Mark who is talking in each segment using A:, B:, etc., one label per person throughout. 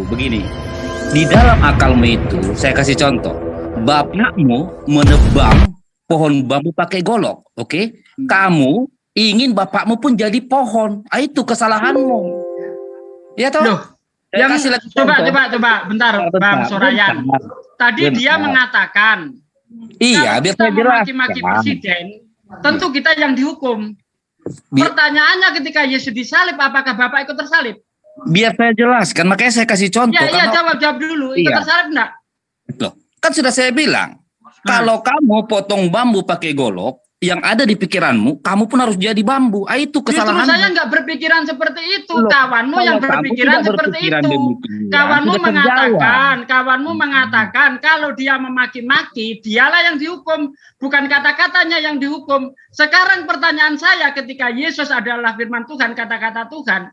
A: begini. Di dalam akalmu itu, saya kasih contoh. Bapakmu menebang pohon bambu pakai golok, oke? Kamu ingin bapakmu pun jadi pohon. Itu kesalahanmu. Ya toh?
B: Loh,
A: Saya
B: yang
A: kasih lagi
B: coba
A: contoh.
B: bentar, Bang Surayan. Tadi dia mengatakan
A: Iya,
B: kalau
A: biar
B: kita
A: saya jelaskan.
B: memaki-maki presiden, tentu kita yang dihukum. Pertanyaannya ketika Yesus disalib, apakah Bapak ikut tersalib?
A: Biar saya jelaskan, makanya saya kasih contoh.
B: Iya, jawab dulu. Ikut tersalib enggak?
A: Loh, kan sudah saya bilang, kalau kamu potong bambu pakai golok, yang ada di pikiranmu, kamu pun harus jadi bambu. Itu kesalahan.
B: Justru saya nggak berpikiran seperti itu.
A: Loh,
B: kawanmu yang berpikiran seperti itu. Kawanmu mengatakan kalau dia memaki-maki, dialah yang dihukum, bukan kata-katanya yang dihukum. Sekarang pertanyaan saya, ketika Yesus adalah firman Tuhan, kata-kata Tuhan,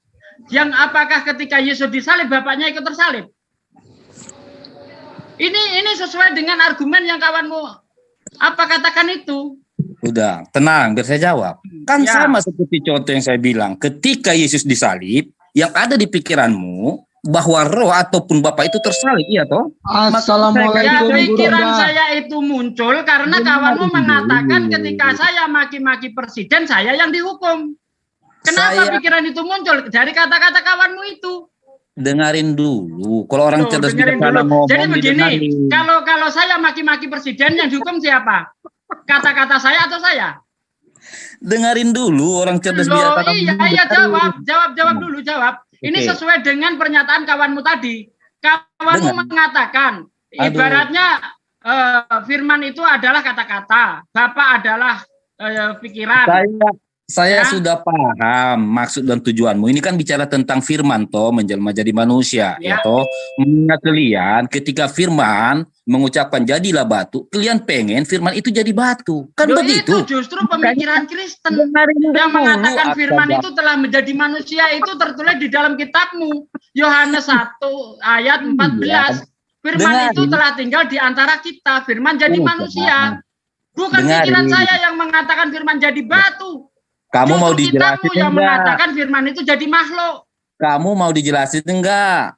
B: yang apakah ketika Yesus disalib bapaknya ikut tersalib? Ini sesuai dengan argumen yang kawanmu apa katakan itu.
A: Udah, tenang, biar saya jawab. Kan sama seperti contoh yang saya bilang. Ketika Yesus disalib, yang ada di pikiranmu, bahwa roh ataupun Bapak itu tersalib, iya toh?
C: Assalamualaikum.
B: Ya, pikiran saya itu muncul karena kawanmu mengatakan ketika saya maki-maki presiden, saya yang dihukum. Kenapa pikiran itu muncul? Dari kata-kata kawanmu itu.
A: Dengarin dulu. Kalau orang cerdas bijaksana ngomong,
B: jadi begini, kalau saya maki-maki presiden, yang dihukum siapa? Kata-kata saya atau saya?
A: Dengarin dulu orang cerdas bijaksana.
B: Iya, jawab dulu. Ini sesuai dengan pernyataan kawanmu tadi. Kawanmu mengatakan, ibaratnya firman itu adalah kata-kata, Bapak adalah pikiran.
A: Saya sudah paham maksud dan tujuanmu. Ini kan bicara tentang firman toh, menjelma jadi manusia, ya toh. Mengingat kalian ketika firman mengucapkan jadilah batu, kalian pengen firman itu jadi batu. Kan begitu.
B: Itu justru pemikiran Kristen yang mengatakan firman itu telah menjadi manusia, itu tertulis di dalam kitabmu. Yohanes 1 ayat 14. Firman itu telah tinggal di antara kita, firman jadi manusia. Bukan pikiran saya yang mengatakan firman jadi batu.
A: Kamu mau dijelasin
B: yang mengatakan firman itu jadi makhluk.
A: Kamu mau dijelasin enggak?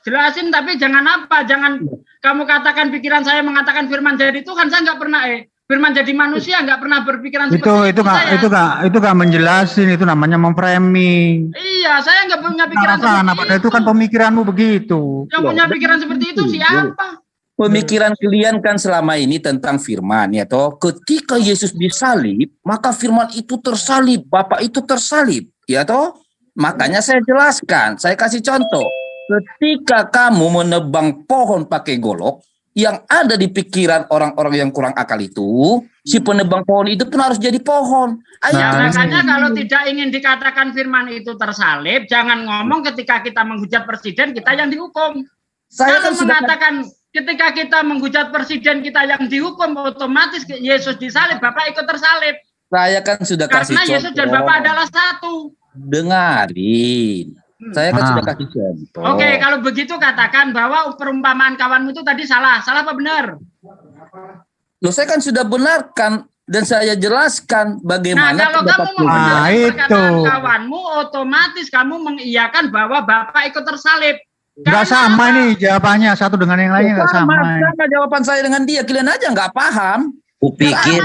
B: Jelasin, tapi jangan jangan kamu katakan pikiran saya mengatakan firman jadi Tuhan. Saya nggak pernah firman jadi manusia, nggak pernah berpikiran seperti itu.
C: Itu nggak menjelasin, itu namanya memframing.
B: Iya, saya nggak punya pikiran seperti itu.
C: Itu kan pemikiranmu begitu.
B: Yang punya pikiran seperti itu siapa?
A: Pemikiran kalian kan selama ini tentang firman, ya toh. Ketika Yesus disalib, maka firman itu tersalib, Bapak itu tersalib, ya toh. Makanya saya jelaskan, saya kasih contoh. Ketika kamu menebang pohon pakai golok, yang ada di pikiran orang-orang yang kurang akal itu, si penebang pohon itu pun harus jadi pohon.
B: Makanya kalau tidak ingin dikatakan firman itu tersalib, jangan ngomong ketika kita menghujat presiden, kita yang dihukum. Saya kalau mengatakan ketika kita menghujat presiden, kita yang dihukum, otomatis Yesus disalib, Bapak ikut tersalib.
A: Saya kan sudah kasih contoh.
B: Karena Yesus dan Bapak adalah satu.
A: Dengarin. Saya kan sudah kasih contoh.
B: Oke, kalau begitu katakan bahwa perumpamaan kawanmu itu tadi salah. Salah apa benar?
A: Loh, saya kan sudah benarkan dan saya jelaskan bagaimana.
B: Nah, kalau kamu membenarkan perkataan kawanmu, otomatis kamu mengiyakan bahwa Bapak ikut tersalib.
C: Enggak sama nih jawabannya, satu dengan yang lainnya enggak sama.
A: Sama jawaban saya dengan dia, kalian aja nggak paham.
D: Kupikir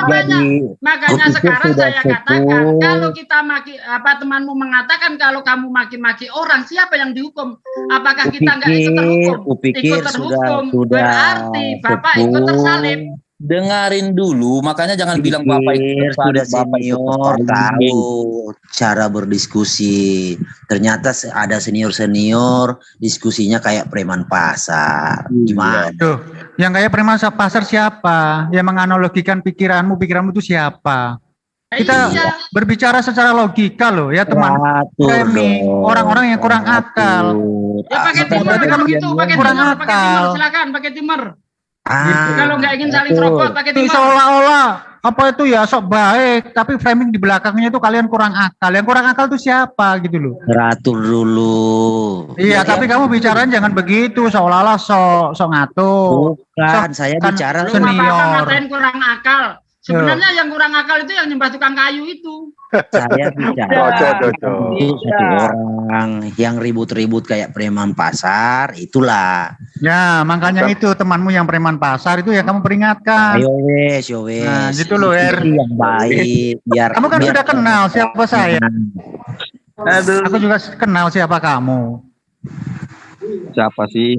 B: makanya sekarang saya katakan, kalau kita temanmu mengatakan kalau kamu maki-maki orang, siapa yang dihukum? Apakah kita nggak ikut terhukum? Ikut terhukum berarti Bapak ikut tersalib.
A: Dengarin dulu, makanya jangan bilang Bapak itu
D: sudah senior, tahu cara berdiskusi. Ternyata ada senior diskusinya kayak preman pasar. Gimana?
C: Tuh, yang kayak preman pasar siapa? Yang menganalogikan pikiranmu itu siapa? Kita berbicara secara logika loh ya teman. Orang-orang yang kurang akal.
B: Ya pakai timur begitu, pakai kurang akal. Silakan pakai timur. Kalau nggak ingin saling serobot pakai timur.
C: Seolah-olah apa itu ya sok baik, tapi framing di belakangnya itu kalian kurang akal. Yang kurang akal itu siapa gitu loh.
D: Teratur dulu.
C: Iya, tapi kamu bicara jangan begitu, seolah-olah sok ngatur.
D: Bukan, saya bicara
B: senior. Ngatain kurang akal. Sebenarnya yang kurang akal itu yang nyembah tukang kayu itu.
D: Saya bicara
E: Cocok.
D: itu satu orang yang ribut-ribut kayak preman pasar, itulah.
C: Ya, makanya itu temanmu yang preman pasar itu ya kamu peringatkan.
D: Ayo wes, yo wes.
C: Nah, gitu loh, Er.
D: Itu yang baik, biar
C: Kamu kan
D: biar
C: sudah kenal siapa saya.
A: Aduh.
C: Aku juga kenal siapa kamu.
A: Siapa sih?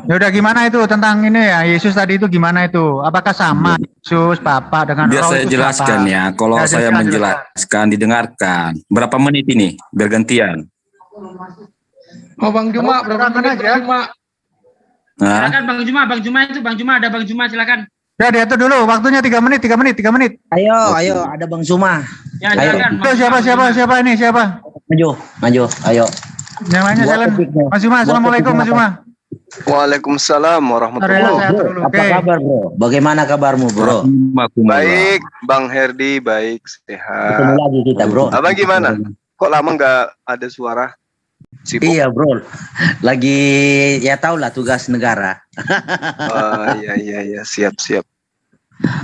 C: Ya udah gimana itu tentang ini ya Yesus tadi itu gimana itu? Apakah sama Yesus Bapa dengan
A: Biar
C: Roh
A: saya
C: itu
A: jelaskan
C: siapa?
A: ya. Kalau
C: Ya,
A: saya
C: silakan,
A: menjelaskan, didengarkan. Berapa menit ini? Bergantian.
F: Oh Bang Juma, berapa
C: Silakan
F: menit
C: aja.
F: Bang Juma?
A: Nah,
B: Silakan Bang Juma itu Bang Juma, ada Bang Juma, silakan.
C: Ya diatur dulu waktunya 3 menit.
D: Ayo, ada Bang Suma.
B: Ya,
D: Ayo.
B: silakan.
C: Itu siapa ini siapa?
D: Maju, ayo.
C: Yang lainnya
D: Buat
C: jalan.
D: topiknya.
C: Mas Juma, assalamualaikum Mas Juma.
E: Waalaikumsalam warahmatullahi
C: Area
E: wabarakatuh.
C: sehat dulu.
D: Apa
C: Oke.
D: kabar, Bro? Bagaimana kabarmu, Bro?
E: Baik, Bang Herdi, baik,
D: Ketemu
E: sehat.
D: lagi kita, Bro.
E: Abang gimana? Kok lama nggak ada suara? Sibuk?
D: Iya, Bro. Lagi ya tau lah tugas negara.
E: Oh, iya, siap.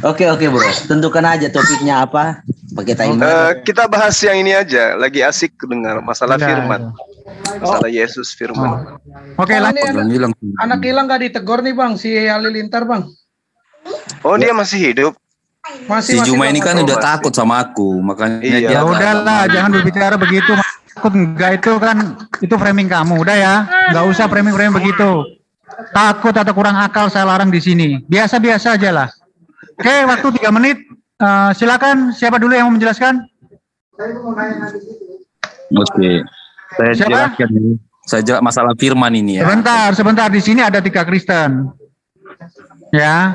D: Oke, Bro. Tentukan aja topiknya apa. Pakai timer.
E: Kita bahas yang ini aja. Lagi asik dengar masalah
C: Ya,
E: firman, masalah Yesus firman.
C: Oke,
F: Oh,
C: lanjut.
F: ini anak hilang gak ditegor nih Bang, si Halilintar Bang.
E: Oh, dia masih hidup?
B: Si
E: masih
B: Juma ini
E: Bang.
B: kan
E: Oh,
B: udah
E: masih.
B: takut sama aku, makanya
E: Iya.
B: dia
C: Ya
B: agak
C: udahlah,
B: lama.
C: jangan berbicara begitu. Takut enggak itu kan itu framing kamu. Udah ya, nggak usah framing begitu. Takut atau kurang akal saya larang di sini. Biasa-biasa aja lah. Oke, waktu 3 menit. Silakan siapa dulu yang mau menjelaskan?
B: Oke. Saya
C: Siapa?
B: jelaskan ini. Saya jelas masalah firman ini ya.
C: Sebentar. Di sini ada 3 Kristen. Ya.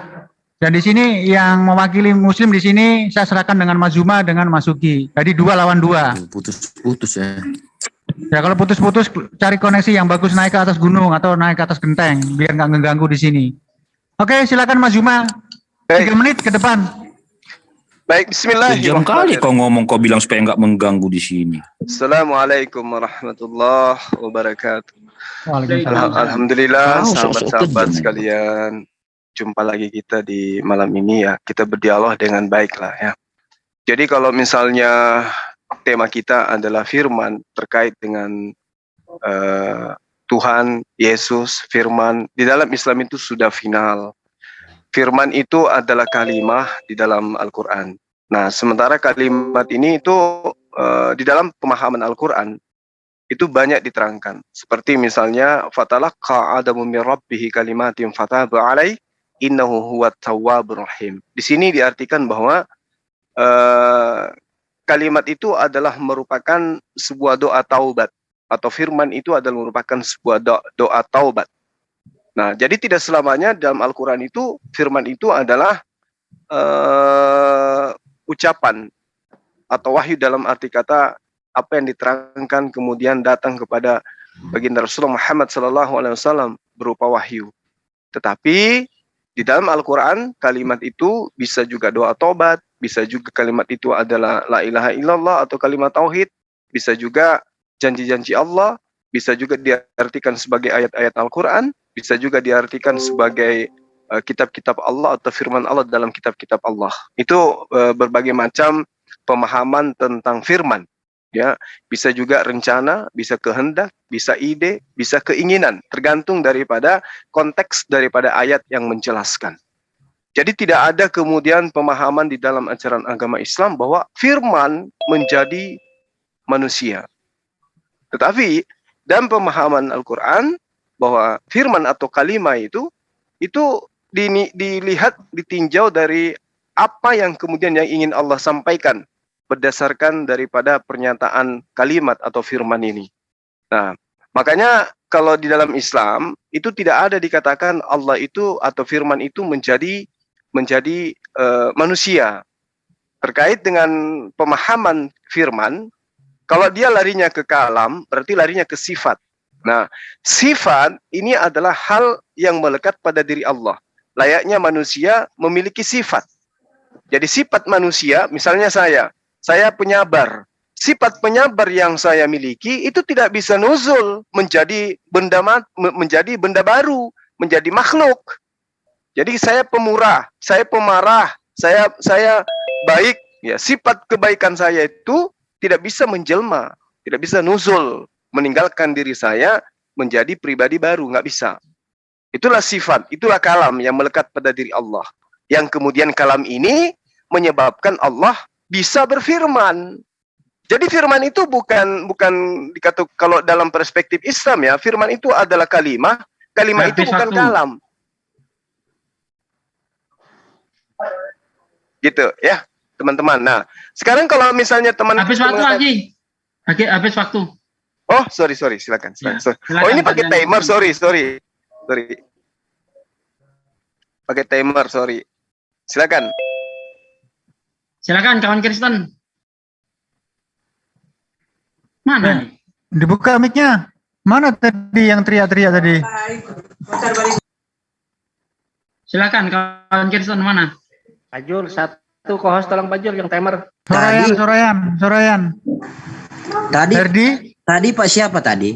C: Dan di sini yang mewakili Muslim di sini saya serahkan dengan Mas Zuma dengan Mas Sugi. Jadi 2 lawan 2.
B: Putus-putus ya.
C: Ya kalau putus-putus cari koneksi yang bagus naik ke atas gunung atau naik ke atas genteng biar nggak ngeganggu di sini. Oke, silakan Mas Zuma. 3 menit ke depan.
E: Baik,
B: Jam kali
E: bismillahirrahmanirrahim.
B: kau ngomong kau bilang supaya nggak mengganggu di sini.
E: Assalamualaikum warahmatullahi wabarakatuh.
C: Waalaikumsalam.
E: Alhamdulillah,
B: Tahu,
E: sahabat-sahabat
B: sok-sok
E: sekalian. Jumpa lagi kita di malam ini ya. Kita berdialog dengan baik lah ya. Jadi kalau misalnya tema kita adalah firman terkait dengan Tuhan, Yesus, firman. Di dalam Islam itu sudah final. Firman itu adalah kalimah di dalam Al-Quran. Nah, sementara kalimat ini itu di dalam pemahaman Al-Quran itu banyak diterangkan. Seperti misalnya, fatalaqa Adamu min rabbihi kalimatin fataba alaih innahu huwat tawwabur rahim. Di sini diartikan bahwa kalimat itu adalah merupakan sebuah doa taubat, atau firman itu adalah merupakan sebuah doa taubat. Nah, jadi tidak selamanya dalam Al-Quran itu firman itu adalah ucapan atau wahyu dalam arti kata apa yang diterangkan kemudian datang kepada baginda Rasulullah Muhammad SAW berupa wahyu. Tetapi di dalam Al-Quran kalimat itu bisa juga doa taubat, bisa juga kalimat itu adalah la ilaha illallah atau kalimat tauhid, bisa juga janji-janji Allah, bisa juga diartikan sebagai ayat-ayat Al-Quran, bisa juga diartikan sebagai kitab-kitab Allah atau firman Allah dalam kitab-kitab Allah. Itu berbagai macam pemahaman tentang firman. Ya, bisa juga rencana, bisa kehendak, bisa ide, bisa keinginan, tergantung daripada konteks daripada ayat yang menjelaskan. Jadi tidak ada kemudian pemahaman di dalam ajaran agama Islam bahwa firman menjadi manusia. Tetapi dalam pemahaman Al-Quran bahwa firman atau kalimah itu dilihat, ditinjau dari apa yang kemudian yang ingin Allah sampaikan berdasarkan daripada pernyataan kalimat atau firman ini. Nah, makanya kalau di dalam Islam itu tidak ada dikatakan Allah itu atau firman itu menjadi manusia. Terkait dengan pemahaman firman, kalau dia larinya ke kalam, berarti larinya ke sifat. Nah, sifat ini adalah hal yang melekat pada diri Allah. Layaknya manusia memiliki sifat. Jadi sifat manusia, misalnya saya penyabar. Sifat penyabar yang saya miliki itu tidak bisa nuzul menjadi benda baru, menjadi makhluk. Jadi saya pemurah, saya pemarah, saya baik, Ya, sifat kebaikan saya itu tidak bisa menjelma, tidak bisa nuzul, meninggalkan diri saya menjadi pribadi baru, nggak bisa. Itulah sifat, itulah kalam yang melekat pada diri Allah. Yang kemudian kalam ini menyebabkan Allah bisa berfirman. Jadi firman itu bukan dikata kalau dalam perspektif Islam ya, firman itu adalah kalimah itu bukan kalam. Gitu ya, teman-teman. Nah, sekarang kalau misalnya teman
B: habis waktu lagi. Habis waktu.
E: Oh, sorry, silakan.
B: Ya,
E: Oh, ini pakai timer, sorry. Pakai timer, sorry. Silakan
B: kawan Kristen. Mana nih?
C: Dibuka mic-nya. Mana tadi yang teriak-teriak tadi?
B: Silakan kawan Kristen, mana?
G: Pajul, satu kohos tolong Pajul yang timer.
C: Sorayan.
D: Tadi Pak siapa tadi?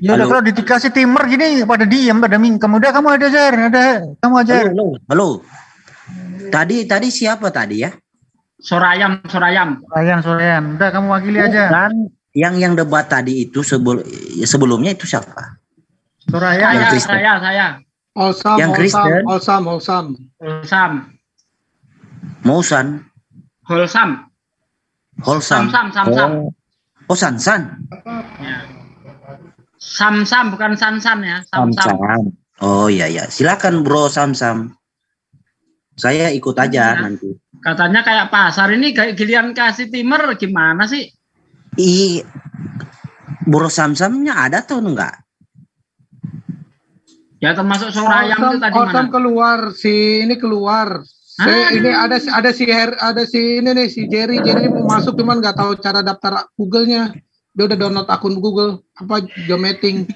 C: Ya udah, kalau dikasih timer gini pada diem, pada mingkem. Udah kamu kamu ajar.
D: Halo. Tadi siapa tadi ya?
B: Sorayam.
C: Udah kamu wakili aja.
D: Dan yang debat tadi itu sebelumnya itu siapa?
B: Saya.
D: Yang Kristen.
F: Holsam.
B: Holsam.
D: Oh, Sansan.
B: Ya. Samsam bukan Sansan ya. Samsam.
D: Oh iya. Silakan Bro Samsam. Saya ikut aja nanti.
B: Katanya kayak pasar ini kayak giliran kasih timer gimana sih?
D: Bro Samsamnya ada tuh enggak?
B: Ya termasuk Sorayam itu tadi
F: Holsam
B: mana?
F: keluar, ini keluar. Ini ada si Jerry mau masuk cuman nggak tahu cara daftar Google-nya. Dia udah download akun Google Jometing.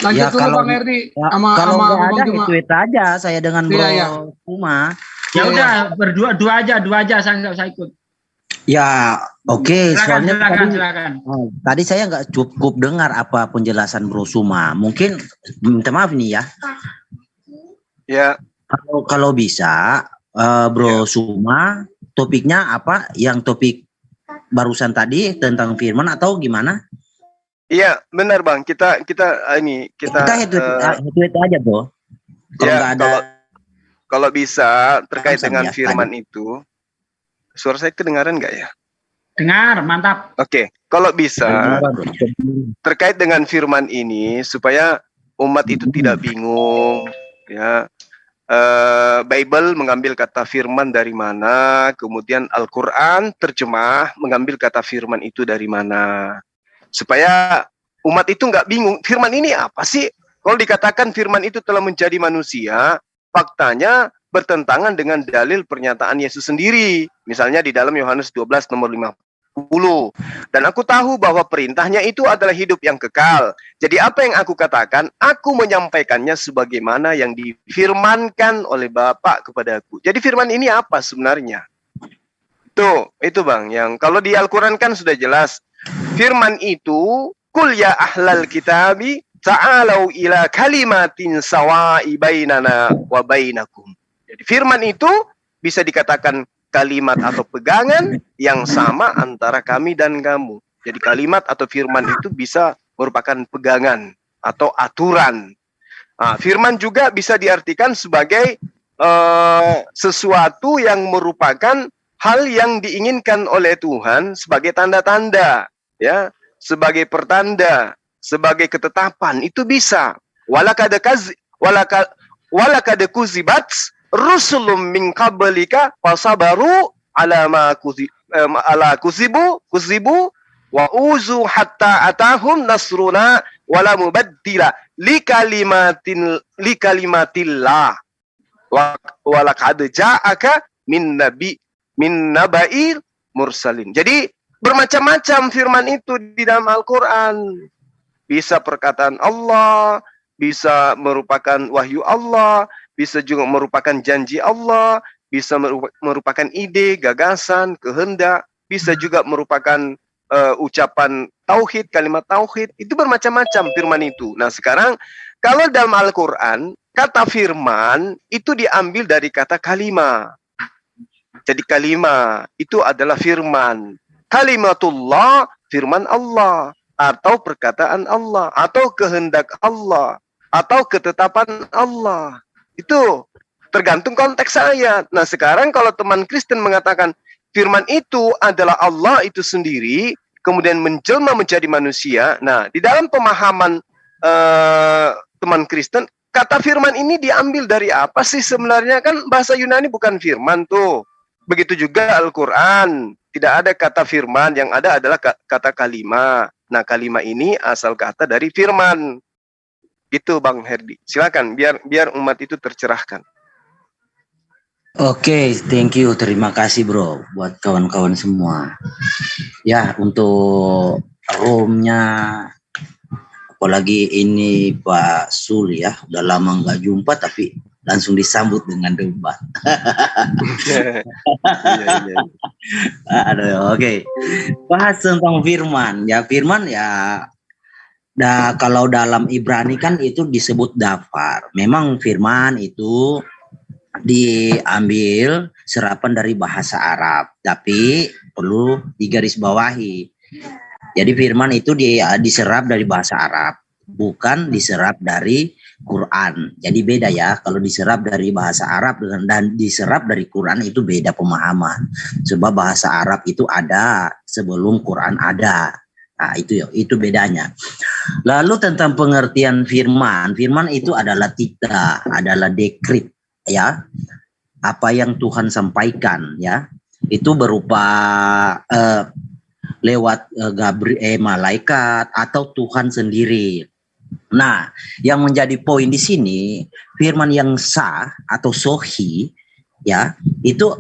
F: Lanjut
D: Ya,
F: dulu Bang Herdi
D: kalau
F: sama
D: nggak
F: Bang
D: ada
F: Juma.
D: tweet aja saya dengan Bro Uma.
B: Ya udah dua aja saya nggak usah ikut.
D: Ya oke. Soalnya
B: silakan.
D: Tadi saya nggak cukup dengar apa penjelasan Bro Suma. Mungkin minta maaf nih ya.
E: Ya.
D: Kalau bisa Bro Suma, topiknya apa? Yang topik barusan tadi tentang firman atau gimana?
E: Iya, benar Bang. Kita head to head aja, Bro. Kalau nggak ada, kalau bisa terkait dengan firman itu, suara saya kedengaran nggak ya?
B: Dengar, mantap.
E: Oke, kalau bisa terkait dengan firman ini supaya umat itu tidak bingung, ya. Bible mengambil kata firman dari mana, kemudian Al-Quran terjemah mengambil kata firman itu dari mana, supaya umat itu nggak bingung, firman ini apa sih? Kalau dikatakan firman itu telah menjadi manusia, faktanya bertentangan dengan dalil pernyataan Yesus sendiri. Misalnya di dalam Yohanes 12 nomor 50. Dan aku tahu bahwa perintahnya itu adalah hidup yang kekal. Jadi apa yang aku katakan, aku menyampaikannya sebagaimana yang difirmankan oleh Bapa kepada aku. Jadi firman ini apa sebenarnya? Itu Bang, yang kalau di Al-Quran kan sudah jelas. Firman itu, Kul ya ahlal kitabi, ta'alau ila kalimatin sawa'i bainana wa bainakum. Jadi firman itu bisa dikatakan kalimat atau pegangan yang sama antara kami dan kamu. Jadi kalimat atau firman itu bisa merupakan pegangan atau aturan. Nah, firman juga bisa diartikan sebagai sesuatu yang merupakan hal yang diinginkan oleh Tuhan sebagai tanda-tanda, ya, sebagai pertanda, sebagai ketetapan, itu bisa. Walakad kuzibat rusulum min qablika fasabaru ala ma kuzibu wa uzu hatta atahum nasruna wala mubaddila likalimatillah wa laqad ja'aka min naba'il mursalin. Jadi bermacam-macam firman itu di dalam Al-Quran. Bisa perkataan Allah, bisa merupakan wahyu Allah, bisa juga merupakan janji Allah, bisa merupakan ide, gagasan, kehendak, bisa juga merupakan ucapan tauhid, kalimat tauhid. Itu bermacam-macam firman itu. Nah sekarang, kalau dalam Al-Quran, kata firman itu diambil dari kata kalima. Jadi kalima itu adalah firman. Kalimatullah, firman Allah, atau perkataan Allah, atau kehendak Allah, atau ketetapan Allah. Itu tergantung konteks ayat. Nah, sekarang kalau teman Kristen mengatakan firman itu adalah Allah itu sendiri, kemudian menjelma menjadi manusia. Nah, di dalam pemahaman teman Kristen, kata firman ini diambil dari apa sih sebenarnya? Kan bahasa Yunani bukan firman tuh. Begitu juga Al-Quran. Tidak ada kata firman, yang ada adalah kata kalima. Nah, kalima ini asal kata dari firman. Gitu Bang Herdi. Silakan biar umat itu tercerahkan.
D: Oke, thank you. Terima kasih bro buat kawan-kawan semua. Ya, untuk roomnya, apalagi ini Pak Sul ya, udah lama nggak jumpa tapi langsung disambut dengan debat. Aduh, oke. Bahas tentang firman. Ya, firman ya, kalau dalam Ibrani kan itu disebut dafar. Memang firman itu diambil serapan dari bahasa Arab, tapi perlu digarisbawahi. Jadi firman itu diserap dari bahasa Arab, bukan diserap dari Quran. Jadi beda ya, kalau diserap dari bahasa Arab dan diserap dari Quran itu beda pemahaman. Sebab bahasa Arab itu ada sebelum Quran ada. Nah, itu bedanya. Lalu tentang pengertian firman, firman itu adalah titah, adalah dekrit ya. Apa yang Tuhan sampaikan ya, itu berupa lewat malaikat atau Tuhan sendiri. Nah, yang menjadi poin di sini, firman yang sah atau sohi ya, itu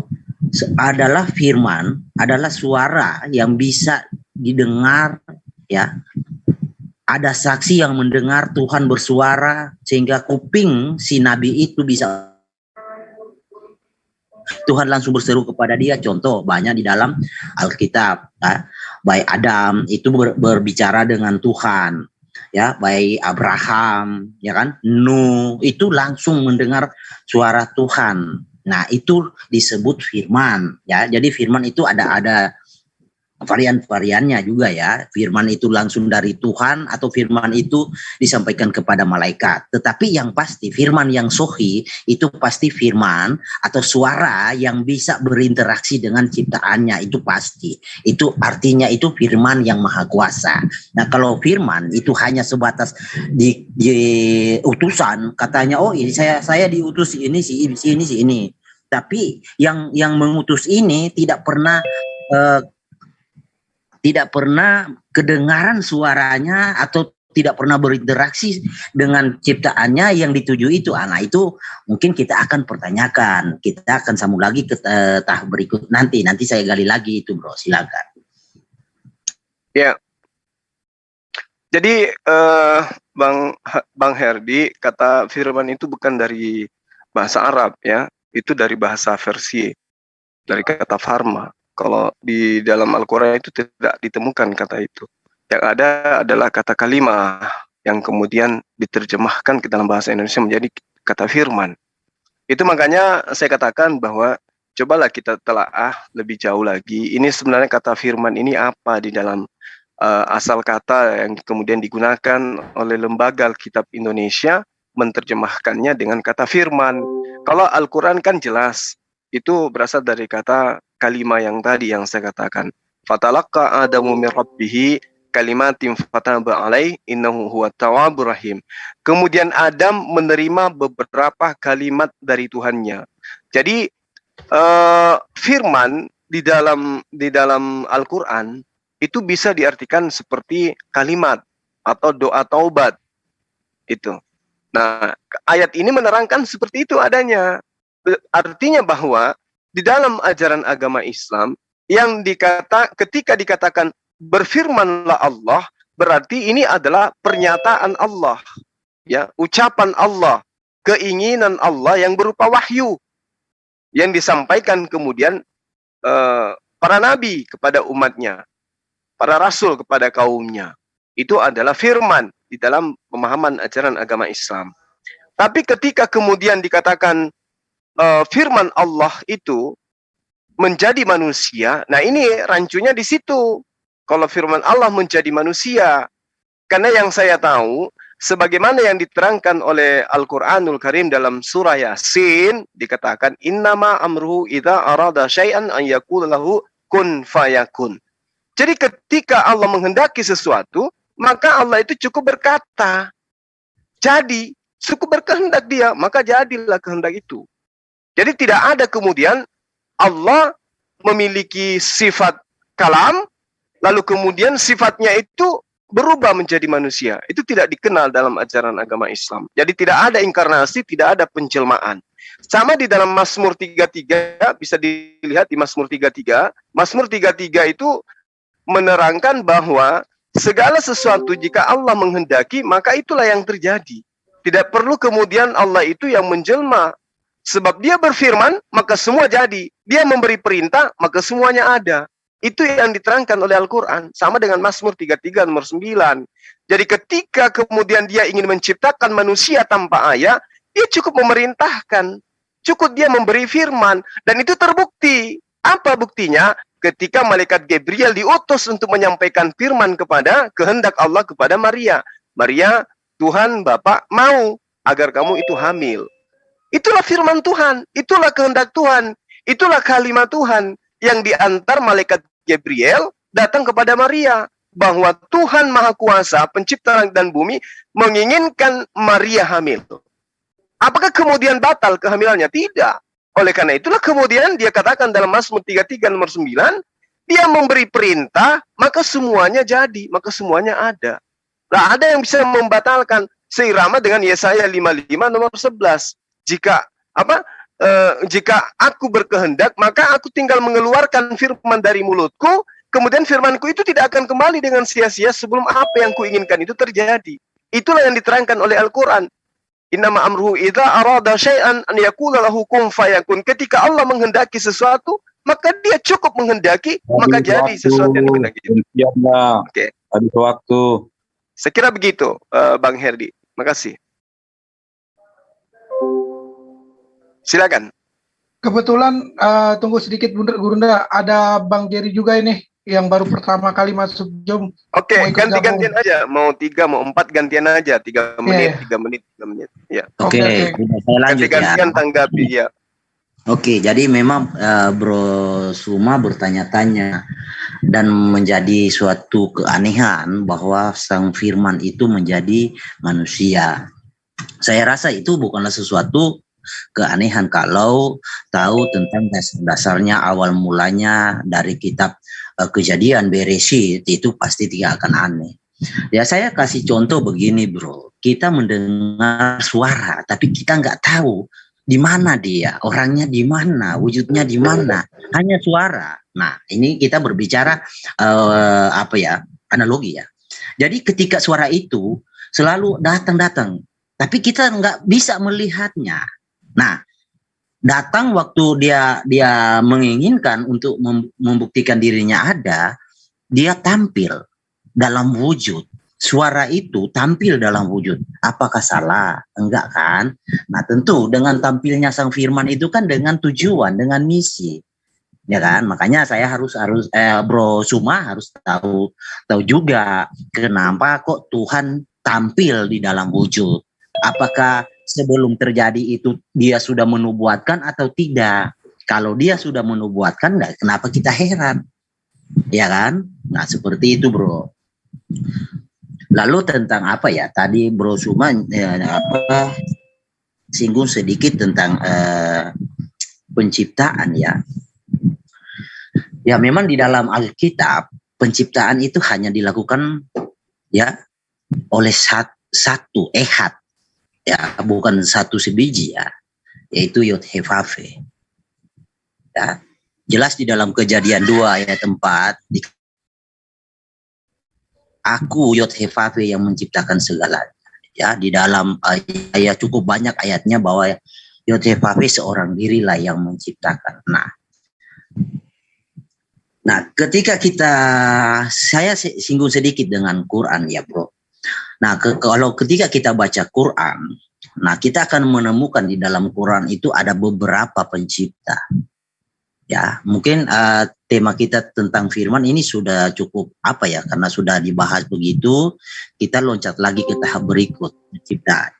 D: adalah firman, adalah suara yang bisa didengar ya. Ada saksi yang mendengar Tuhan bersuara sehingga kuping si nabi itu bisa, Tuhan langsung berseru kepada dia. Contoh banyak di dalam Alkitab ya. Baik Adam itu berbicara dengan Tuhan ya, baik Abraham ya kan, Nuh itu langsung mendengar suara Tuhan. Nah, itu disebut firman ya. Jadi firman itu ada varian-variannya juga ya. Firman itu langsung dari Tuhan atau firman itu disampaikan kepada malaikat. Tetapi yang pasti firman yang sohi itu pasti firman atau suara yang bisa berinteraksi dengan ciptaannya, itu pasti. Itu artinya itu firman yang maha kuasa. Nah, kalau firman itu hanya sebatas di utusan, katanya oh ini saya diutus ini si ini. Tapi yang mengutus ini tidak pernah kedengaran suaranya atau tidak pernah berinteraksi dengan ciptaannya yang dituju itu. Nah, itu mungkin kita akan pertanyakan. Kita akan sambung lagi ke tahap berikut nanti. Nanti saya gali lagi itu bro, silakan.
E: Ya. Jadi Bang Herdi, kata firman itu bukan dari bahasa Arab ya. Itu dari bahasa Persia, dari kata farma. Kalau di dalam Al-Quran itu tidak ditemukan kata itu. Yang ada adalah kata kalimah yang kemudian diterjemahkan ke dalam bahasa Indonesia menjadi kata firman. Itu makanya saya katakan bahwa cobalah kita telaah lebih jauh lagi. Ini sebenarnya kata firman ini apa di dalam asal kata yang kemudian digunakan oleh lembaga Alkitab Indonesia menerjemahkannya dengan kata firman. Kalau Al-Quran kan jelas itu berasal dari kata kalimah yang tadi yang saya katakan. Fatalaqa Adamu min Rabbih kalimatin fataba alaih innahu huwat tawwabur rahim. Kemudian Adam menerima beberapa kalimat dari Tuhannya. Jadi firman di dalam Al-Qur'an itu bisa diartikan seperti kalimat atau doa taubat. Itu. Nah, ayat ini menerangkan seperti itu adanya. Artinya bahwa di dalam ajaran agama Islam yang ketika dikatakan berfirmanlah Allah, berarti ini adalah pernyataan Allah, ya, ucapan Allah, keinginan Allah yang berupa wahyu yang disampaikan kemudian para nabi kepada umatnya, para rasul kepada kaumnya. Itu adalah firman di dalam pemahaman ajaran agama Islam. Tapi ketika kemudian dikatakan firman Allah itu menjadi manusia, nah ini rancunya di situ. Kalau firman Allah menjadi manusia, karena yang saya tahu, sebagaimana yang diterangkan oleh Al-Quranul Karim dalam surah Yasin, dikatakan innama amruhu idza arada syai'an an yaqula lahu kun fayakun. Jadi ketika Allah menghendaki sesuatu, maka Allah itu cukup berkata, jadi cukup berkehendak dia, maka jadilah kehendak itu. Jadi tidak ada kemudian Allah memiliki sifat kalam, lalu kemudian sifatnya itu berubah menjadi manusia. Itu tidak dikenal dalam ajaran agama Islam. Jadi tidak ada inkarnasi, tidak ada penjelmaan. Sama di dalam Mazmur 33, bisa dilihat di Mazmur 33. Mazmur 33 itu menerangkan bahwa segala sesuatu jika Allah menghendaki, maka itulah yang terjadi. Tidak perlu kemudian Allah itu yang menjelma. Sebab dia berfirman, maka semua jadi. Dia memberi perintah, maka semuanya ada. Itu yang diterangkan oleh Al-Quran. Sama dengan Mazmur 33 nomor 9. Jadi ketika kemudian dia ingin menciptakan manusia tanpa ayah, dia cukup memerintahkan. Cukup dia memberi firman. Dan itu terbukti. Apa buktinya? Ketika malaikat Gabriel diutus untuk menyampaikan firman kepada kehendak Allah kepada Maria. Maria, Tuhan Bapa mau agar kamu itu hamil. Itulah firman Tuhan, itulah kehendak Tuhan, itulah kalimat Tuhan yang diantar malaikat Gabriel datang kepada Maria. Bahwa Tuhan Maha Kuasa, pencipta langit dan bumi, menginginkan Maria hamil. Apakah kemudian batal kehamilannya? Tidak. Oleh karena itulah kemudian dia katakan dalam Mazmur 33 nomor 9, dia memberi perintah, maka semuanya jadi, maka semuanya ada. Nah, ada yang bisa membatalkan seirama dengan Yesaya 55 nomor 11. Jika aku berkehendak, maka aku tinggal mengeluarkan firman dari mulutku, kemudian firmanku itu tidak akan kembali dengan sia-sia sebelum apa yang kuinginkan itu terjadi. Itulah yang diterangkan oleh Al-Quran. Innama amruhu idza arada syai'an an yaqula lahu kun fayakun. Ketika Allah menghendaki sesuatu, maka dia cukup menghendaki, maka jadi sesuatu yang dikehendaki. Oke.
A: Ada waktu.
E: Saya kira begitu, Bang Herdi. Makasih. Silakan.
F: Kebetulan tunggu sedikit Gurunda, ada Bang Jerry juga ini yang baru pertama kali masuk Zoom.
E: Oke, ganti-gantian aja. Mau 3, mau 4 gantian aja. 3 menit, 3 menit, 3 menit. Ya.
D: Oke, saya lanjut
E: ganti-gantian tanggapi ya.
D: Oke, jadi memang Bro Suma bertanya-tanya dan menjadi suatu keanehan bahwa Sang Firman itu menjadi manusia. Saya rasa itu bukanlah sesuatu keanehan kalau tahu tentang dasarnya awal mulanya dari kitab Kejadian Bereshit, itu pasti tidak akan aneh. Ya, saya kasih contoh begini bro, kita mendengar suara tapi kita nggak tahu di mana dia, orangnya di mana, wujudnya di mana, hanya suara. Nah, ini kita berbicara analogi ya. Jadi ketika suara itu selalu datang, tapi kita nggak bisa melihatnya. Nah, datang waktu dia menginginkan untuk membuktikan dirinya ada, dia tampil dalam wujud. Suara itu tampil dalam wujud. Apakah salah? Enggak kan? Nah, tentu dengan tampilnya Sang Firman itu kan dengan tujuan, dengan misi. Ya kan? Makanya saya harus Bro Suma harus tahu juga kenapa kok Tuhan tampil di dalam wujud. Apakah sebelum terjadi itu dia sudah menubuatkan atau tidak? Kalau dia sudah menubuatkan, kenapa kita heran? Ya kan? Nah, seperti itu, Bro. Lalu tentang apa ya? Tadi Bro Suma singgung sedikit tentang penciptaan ya. Ya, memang di dalam Alkitab penciptaan itu hanya dilakukan ya oleh satu ehad. Ya, bukan satu sebiji ya, yaitu Yod He Vav He. Ya, jelas di dalam Kejadian 2 ayat 4, aku Yod He Vav He yang menciptakan segalanya. Ya, di dalam ayat cukup banyak ayatnya bahwa Yod He Vav He seorang dirilah yang menciptakan. Nah, ketika saya singgung sedikit dengan Quran ya bro. Nah, kalau ketika kita baca Quran, Nah, kita akan menemukan di dalam Quran itu ada beberapa pencipta. Ya, mungkin tema kita tentang firman ini sudah cukup karena sudah dibahas begitu, kita loncat lagi ke tahap berikut, penciptaan.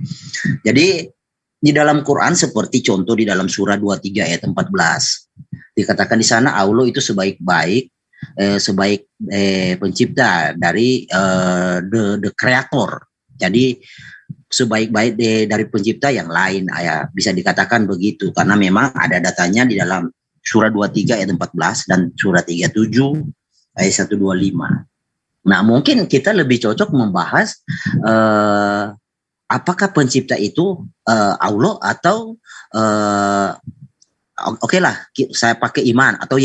D: Jadi di dalam Quran seperti contoh di dalam surah 23 ayat 14 dikatakan di sana Allah itu sebaik-baik pencipta dari the creator. Jadi sebaik-baik dari pencipta yang lain, bisa dikatakan begitu karena memang ada datanya di dalam surah 23 ayat 14 dan surah 37 ayat 125. Nah, mungkin kita lebih cocok membahas apakah pencipta itu Allah atau oke lah, saya pakai iman atau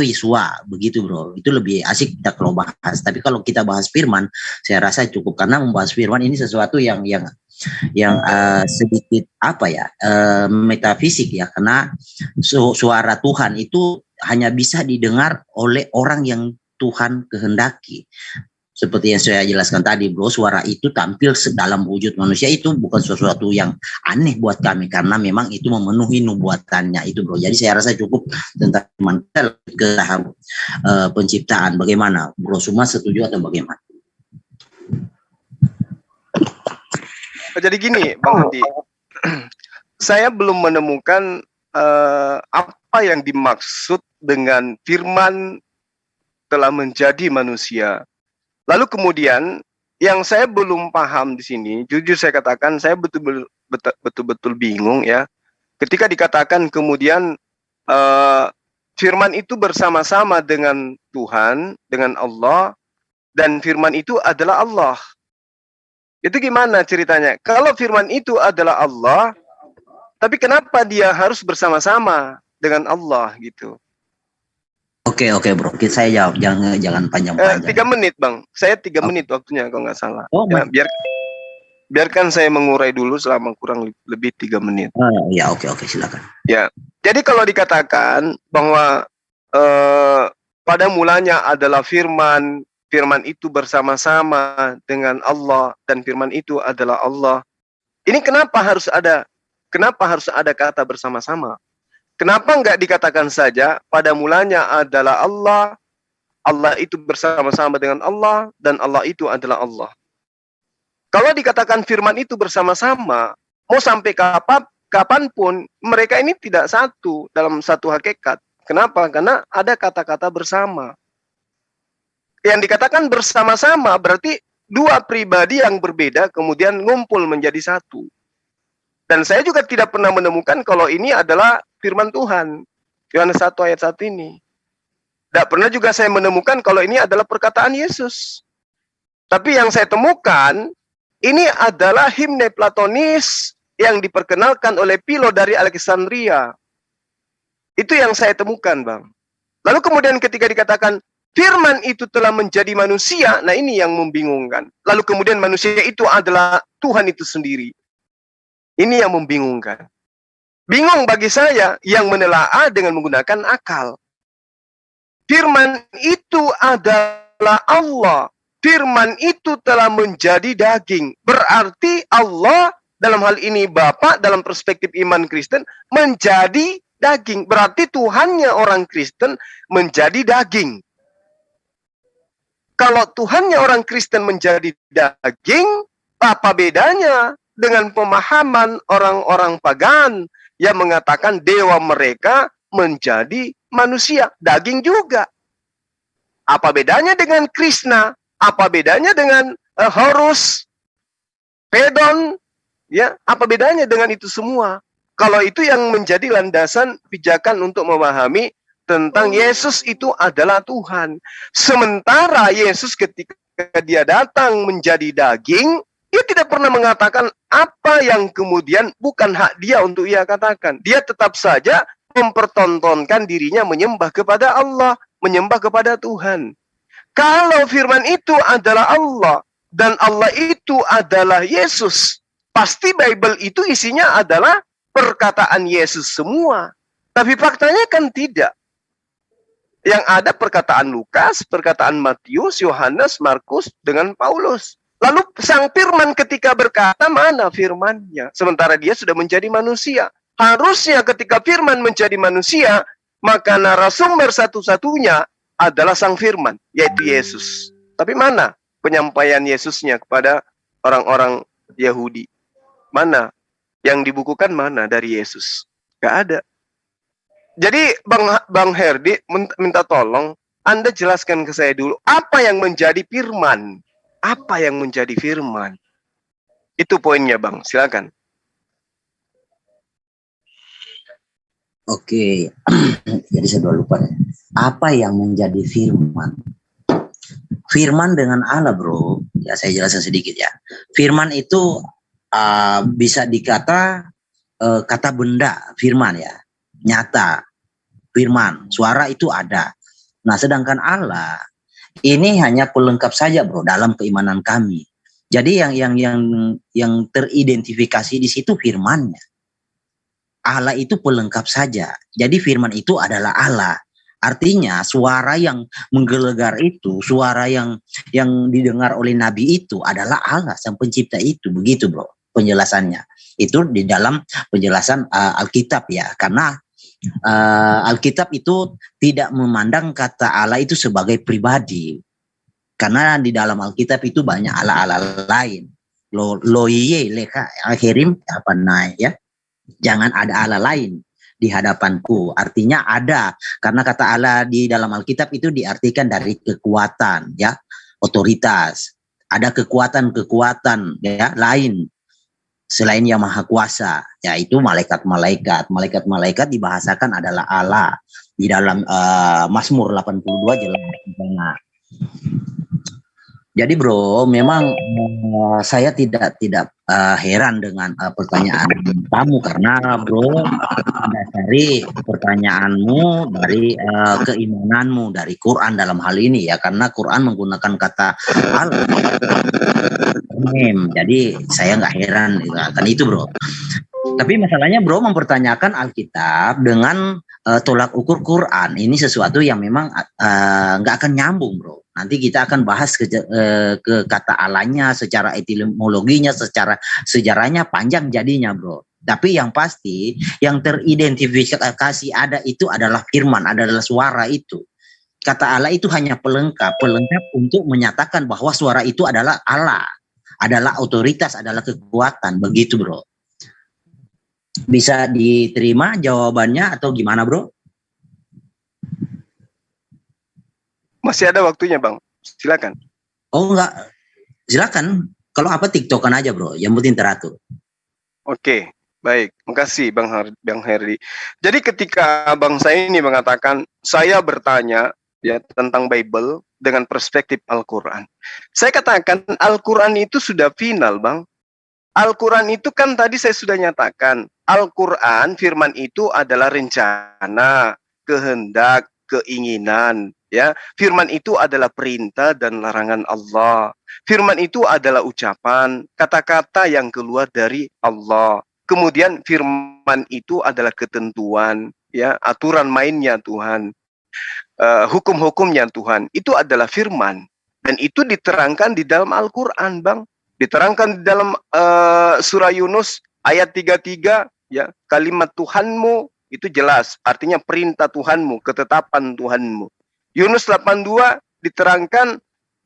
D: Yesua begitu, bro. Itu lebih asik kita kalau bahas. Tapi kalau kita bahas firman, saya rasa cukup karena membahas firman ini sesuatu yang sedikit metafisik ya, karena suara Tuhan itu hanya bisa didengar oleh orang yang Tuhan kehendaki. Seperti yang saya jelaskan tadi, bro, suara itu tampil dalam wujud manusia itu bukan sesuatu yang aneh buat kami karena memang itu memenuhi nubuatannya itu, bro. Jadi saya rasa cukup tentang ke tahap penciptaan. Bagaimana, bro? Semua setuju atau bagaimana?
E: Jadi gini, Bang Hadi, saya belum menemukan apa yang dimaksud dengan firman telah menjadi manusia. Lalu kemudian yang saya belum paham di sini, jujur saya katakan saya betul-betul bingung ya. Ketika dikatakan kemudian firman itu bersama-sama dengan Tuhan, dengan Allah, dan firman itu adalah Allah. Itu gimana ceritanya? Kalau firman itu adalah Allah, tapi kenapa dia harus bersama-sama dengan Allah gitu?
D: Oke, bro. Saya jawab, jangan panjang-panjang.
E: 3 menit, Bang. Saya 3 menit waktunya kalau nggak salah. Ya, biarkan saya mengurai dulu selama kurang lebih 3 menit.
D: Ya, oke, silakan.
E: Ya, jadi kalau dikatakan bahwa pada mulanya adalah firman itu bersama-sama dengan Allah dan firman itu adalah Allah. Ini kenapa harus ada kata bersama-sama? Kenapa enggak dikatakan saja pada mulanya adalah Allah, Allah itu bersama-sama dengan Allah, dan Allah itu adalah Allah. Kalau dikatakan firman itu bersama-sama, mau sampai kapanpun, mereka ini tidak satu dalam satu hakikat. Kenapa? Karena ada kata-kata bersama. Yang dikatakan bersama-sama berarti dua pribadi yang berbeda kemudian ngumpul menjadi satu. Dan saya juga tidak pernah menemukan kalau ini adalah firman Tuhan. Yohanes 1 ayat 1 ini. Tidak pernah juga saya menemukan kalau ini adalah perkataan Yesus. Tapi yang saya temukan, ini adalah himne Platonis yang diperkenalkan oleh Philo dari Alexandria. Itu yang saya temukan, Bang. Lalu kemudian ketika dikatakan, firman itu telah menjadi manusia, nah ini yang membingungkan. Lalu kemudian manusia itu adalah Tuhan itu sendiri. Ini yang membingungkan. Bingung bagi saya yang menelaah dengan menggunakan akal. Firman itu adalah Allah. Firman itu telah menjadi daging. Berarti Allah, dalam hal ini Bapa, dalam perspektif iman Kristen, menjadi daging. Berarti Tuhannya orang Kristen menjadi daging. Kalau Tuhannya orang Kristen menjadi daging, apa bedanya dengan pemahaman orang-orang pagan yang mengatakan dewa mereka menjadi manusia, daging juga? Apa bedanya dengan Krishna? Apa bedanya dengan Horus, Pedon? Ya, apa bedanya dengan itu semua? Kalau itu yang menjadi landasan pijakan untuk memahami tentang Yesus itu adalah Tuhan. Sementara Yesus ketika dia datang menjadi daging, dia tidak pernah mengatakan apa yang kemudian bukan hak dia untuk ia katakan. Dia tetap saja mempertontonkan dirinya menyembah kepada Allah, menyembah kepada Tuhan. Kalau firman itu adalah Allah dan Allah itu adalah Yesus, pasti Bible itu isinya adalah perkataan Yesus semua. Tapi faktanya kan tidak. Yang ada perkataan Lukas, perkataan Matius, Yohanes, Markus dengan Paulus. Lalu sang firman ketika berkata, mana firmannya? Sementara dia sudah menjadi manusia. Harusnya ketika firman menjadi manusia, maka narasumber satu-satunya adalah sang firman, yaitu Yesus. Tapi mana penyampaian Yesusnya kepada orang-orang Yahudi? Mana? Yang dibukukan mana dari Yesus? Gak ada. Jadi Bang Herdi minta tolong, Anda jelaskan ke saya dulu, apa yang menjadi firman? Apa yang menjadi firman? Itu poinnya, Bang. Silakan.
D: Oke, jadi saya lupa. Apa yang menjadi firman? Firman dengan Allah, bro. Ya, saya jelaskan sedikit ya. Firman itu bisa dikata kata benda, firman ya. Nyata, firman, suara itu ada. Nah, sedangkan Allah ini hanya pelengkap saja, bro, dalam keimanan kami. Jadi yang teridentifikasi di situ firmannya. Allah itu pelengkap saja. Jadi firman itu adalah Allah. Artinya suara yang menggelegar itu, suara yang didengar oleh Nabi itu adalah Allah, sang pencipta itu. Begitu, bro, penjelasannya. Itu di dalam penjelasan Alkitab ya. Karena Alkitab itu tidak memandang kata Allah itu sebagai pribadi. Karena di dalam Alkitab itu banyak Allah-Allah lain. Loiye leka akhirim apa naik ya. Jangan ada Allah lain di hadapanku. Artinya ada, karena kata Allah di dalam Alkitab itu diartikan dari kekuatan ya, otoritas. Ada kekuatan-kekuatan ya lain selain Yang Maha Kuasa, yaitu malaikat-malaikat. Malaikat-malaikat dibahasakan adalah Allah. Di dalam Mazmur 82 jelas. Jadi bro, memang saya tidak heran dengan pertanyaan kamu, karena bro dari pertanyaanmu dari keimananmu dari Quran dalam hal ini ya, karena Quran menggunakan kata Allah. Jadi saya nggak heran kan itu bro. Tapi masalahnya bro mempertanyakan Alkitab dengan tolak ukur Quran, ini sesuatu yang memang nggak akan nyambung bro. Nanti kita akan bahas ke kata Allahnya, secara etimologinya, secara sejarahnya panjang jadinya bro. Tapi yang pasti yang teridentifikasi ada itu adalah firman, adalah suara itu. Kata Allah itu hanya pelengkap untuk menyatakan bahwa suara itu adalah Allah, adalah otoritas, adalah kekuatan. Begitu bro. Bisa diterima jawabannya atau gimana bro?
E: Masih ada waktunya bang, silakan.
D: Oh enggak, silakan. Kalau apa TikTokan aja bro, yang penting teratur.
E: Oke, baik, makasih bang Herdi. Jadi ketika bang saya ini mengatakan saya bertanya ya tentang Bible dengan perspektif Al-Quran, saya katakan Al-Quran itu sudah final bang. Al-Quran itu kan tadi saya sudah nyatakan, Al-Quran firman itu adalah rencana, kehendak, keinginan. Ya, firman itu adalah perintah dan larangan Allah. Firman itu adalah ucapan, kata-kata yang keluar dari Allah. Kemudian firman itu adalah ketentuan, ya, aturan mainnya Tuhan, hukum-hukumnya Tuhan. Itu adalah firman, dan itu diterangkan di dalam Al-Quran, bang. Diterangkan di dalam surah Yunus ayat 33, ya, kalimat Tuhanmu itu jelas, artinya perintah Tuhanmu, ketetapan Tuhanmu. Yunus 82 diterangkan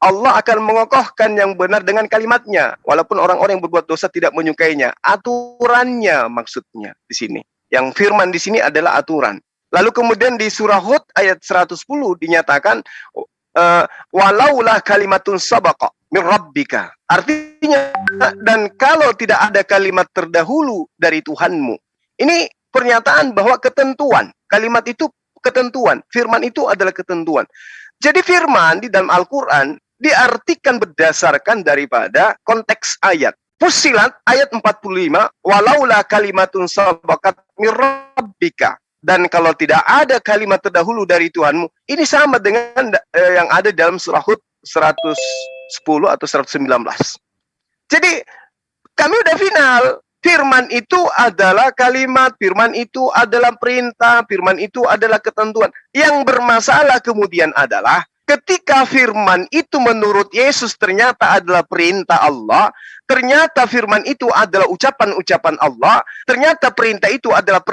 E: Allah akan mengokohkan yang benar dengan kalimatnya, walaupun orang-orang yang berbuat dosa tidak menyukainya. Aturannya maksudnya di sini. Yang firman di sini adalah aturan. Lalu kemudian di surah Hud ayat 110 dinyatakan walaulah kalimatun sabaqa min rabbika. Artinya, dan kalau tidak ada kalimat terdahulu dari Tuhanmu. Ini pernyataan bahwa ketentuan, kalimat itu ketentuan, firman itu adalah ketentuan. Jadi firman di dalam Al-Quran diartikan berdasarkan daripada konteks ayat. Fussilat ayat 45, walaulah kalimatun sabaqat min rabbika. Dan kalau tidak ada kalimat terdahulu dari Tuhanmu, ini sama dengan yang ada dalam surah Hud 110 atau 119. Jadi kami udah final. Firman itu adalah kalimat, firman itu adalah perintah, firman itu adalah ketentuan. Yang bermasalah kemudian adalah ketika firman itu menurut Yesus ternyata adalah perintah Allah, ternyata firman itu adalah ucapan-ucapan Allah, ternyata perintah itu adalah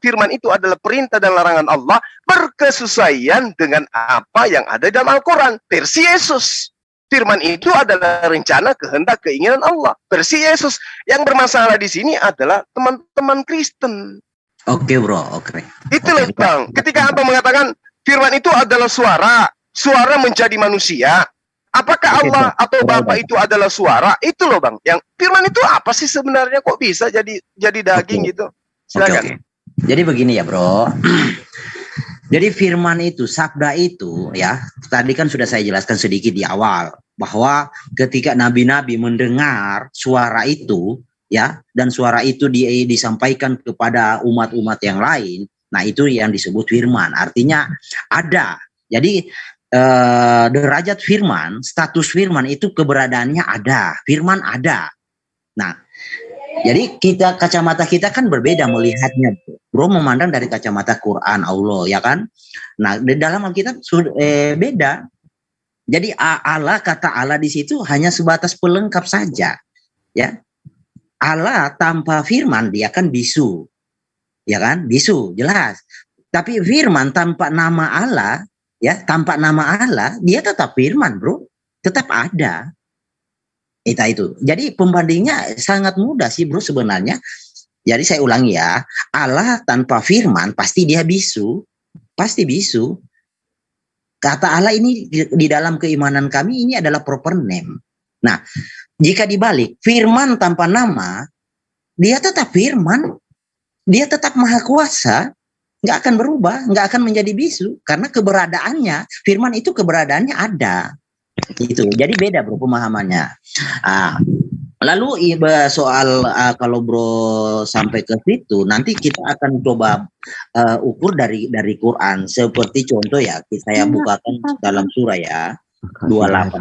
E: firman itu adalah perintah dan larangan Allah, berkesesuaian dengan apa yang ada dalam Al-Quran versi Yesus. Firman itu adalah rencana, kehendak, keinginan Allah versi Yesus. Yang bermasalah di sini adalah teman-teman Kristen.
D: Oke, bro, oke.
E: Itu loh, Bang. Ketika Abang mengatakan firman itu adalah suara menjadi manusia. Apakah Allah atau Bapa itu adalah suara? Itu loh, Bang. Yang firman itu apa sih sebenarnya, kok bisa jadi daging gitu? Silakan.
D: Jadi begini ya, bro. Jadi firman itu, sabda itu ya, tadi kan sudah saya jelaskan sedikit di awal bahwa ketika nabi-nabi mendengar suara itu ya, dan suara itu disampaikan kepada umat-umat yang lain, nah itu yang disebut firman. Artinya ada. Jadi derajat firman, status firman itu keberadaannya ada, firman ada. Nah, jadi kacamata kita kan berbeda melihatnya, bro, memandang dari kacamata Quran Allah, ya kan? Nah, di dalam Alkitab beda. Jadi kata Allah di situ hanya sebatas pelengkap saja, ya. Allah tanpa firman dia kan bisu, ya kan? Bisu, jelas. Tapi firman tanpa nama Allah, ya, tanpa nama Allah, dia tetap firman, bro, tetap ada. Itu. Jadi pembandingnya sangat mudah sih, bro, sebenarnya. Jadi saya ulangi ya, Allah tanpa firman pasti dia bisu, pasti bisu. Kata Allah ini di dalam keimanan kami ini adalah proper name. Nah, jika dibalik, firman tanpa nama, dia tetap firman, dia tetap maha kuasa, nggak akan berubah, nggak akan menjadi bisu, karena keberadaannya, firman itu keberadaannya ada. Itu jadi beda, bro, pemahamannya. Lalu soal kalau bro sampai ke situ, nanti kita akan coba ukur dari Quran. Seperti contoh ya, saya bukakan dalam surah ya 28.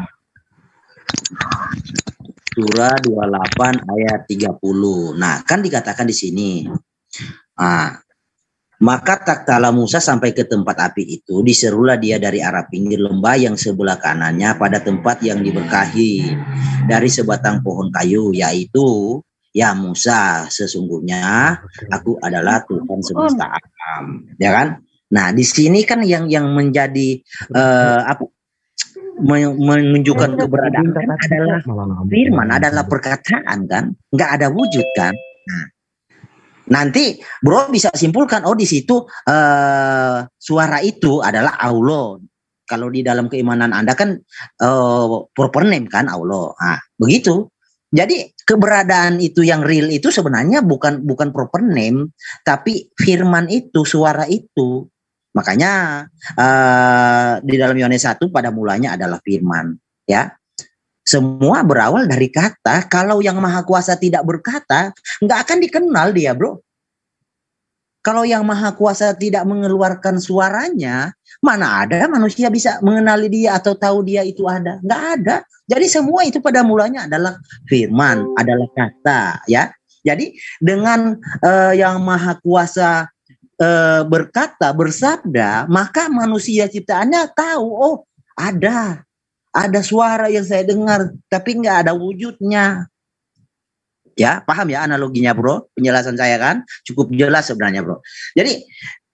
D: Surah 28 ayat 30. Nah, kan dikatakan di sini. Maka tak kala Musa sampai ke tempat api itu, diserulah dia dari arah pinggir lembah yang sebelah kanannya pada tempat yang diberkahi dari sebatang pohon kayu, yaitu, ya Musa, sesungguhnya aku adalah Tuhan semesta alam, ya kan? Nah, di sini kan yang menjadi menunjukkan keberadaan kan adalah firman, adalah perkataan kan, nggak ada wujud kan. Nah, nanti bro bisa simpulkan, oh di situ suara itu adalah Allah. Kalau di dalam keimanan Anda kan proper name kan Allah. Nah, begitu. Jadi keberadaan itu yang real itu sebenarnya bukan proper name, tapi firman itu, suara itu. Makanya di dalam Yohanes 1 pada mulanya adalah firman, ya. Semua berawal dari kata. Kalau yang maha kuasa tidak berkata, nggak akan dikenal dia, bro. Kalau yang maha kuasa tidak mengeluarkan suaranya, mana ada manusia bisa mengenali dia atau tahu dia itu ada? Nggak ada. Jadi semua itu pada mulanya adalah firman, adalah kata, ya. Jadi dengan yang maha kuasa berkata, bersabda, maka manusia ciptaannya tahu, oh ada suara yang saya dengar, tapi nggak ada wujudnya. Ya, paham ya analoginya, bro? Penjelasan saya kan cukup jelas sebenarnya, bro. Jadi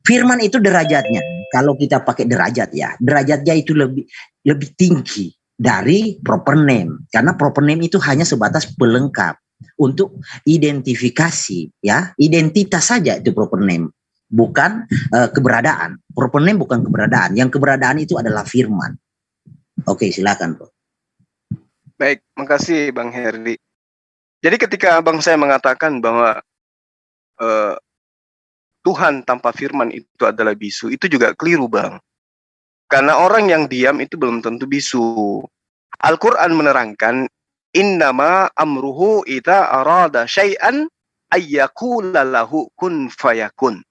D: firman itu derajatnya, kalau kita pakai derajat ya, derajatnya itu lebih tinggi dari proper name, karena proper name itu hanya sebatas pelengkap untuk identifikasi, ya, identitas saja itu proper name, bukan keberadaan. Proper name bukan keberadaan, yang keberadaan itu adalah firman. Oke, silakan, bro.
E: Baik, makasih Bang Herdi. Jadi ketika abang saya mengatakan bahwa Tuhan tanpa firman itu adalah bisu, itu juga keliru, Bang. Karena orang yang diam itu belum tentu bisu. Al-Quran menerangkan, innama amruhu ita arada syai'an ayyakula lahu kun fayakun.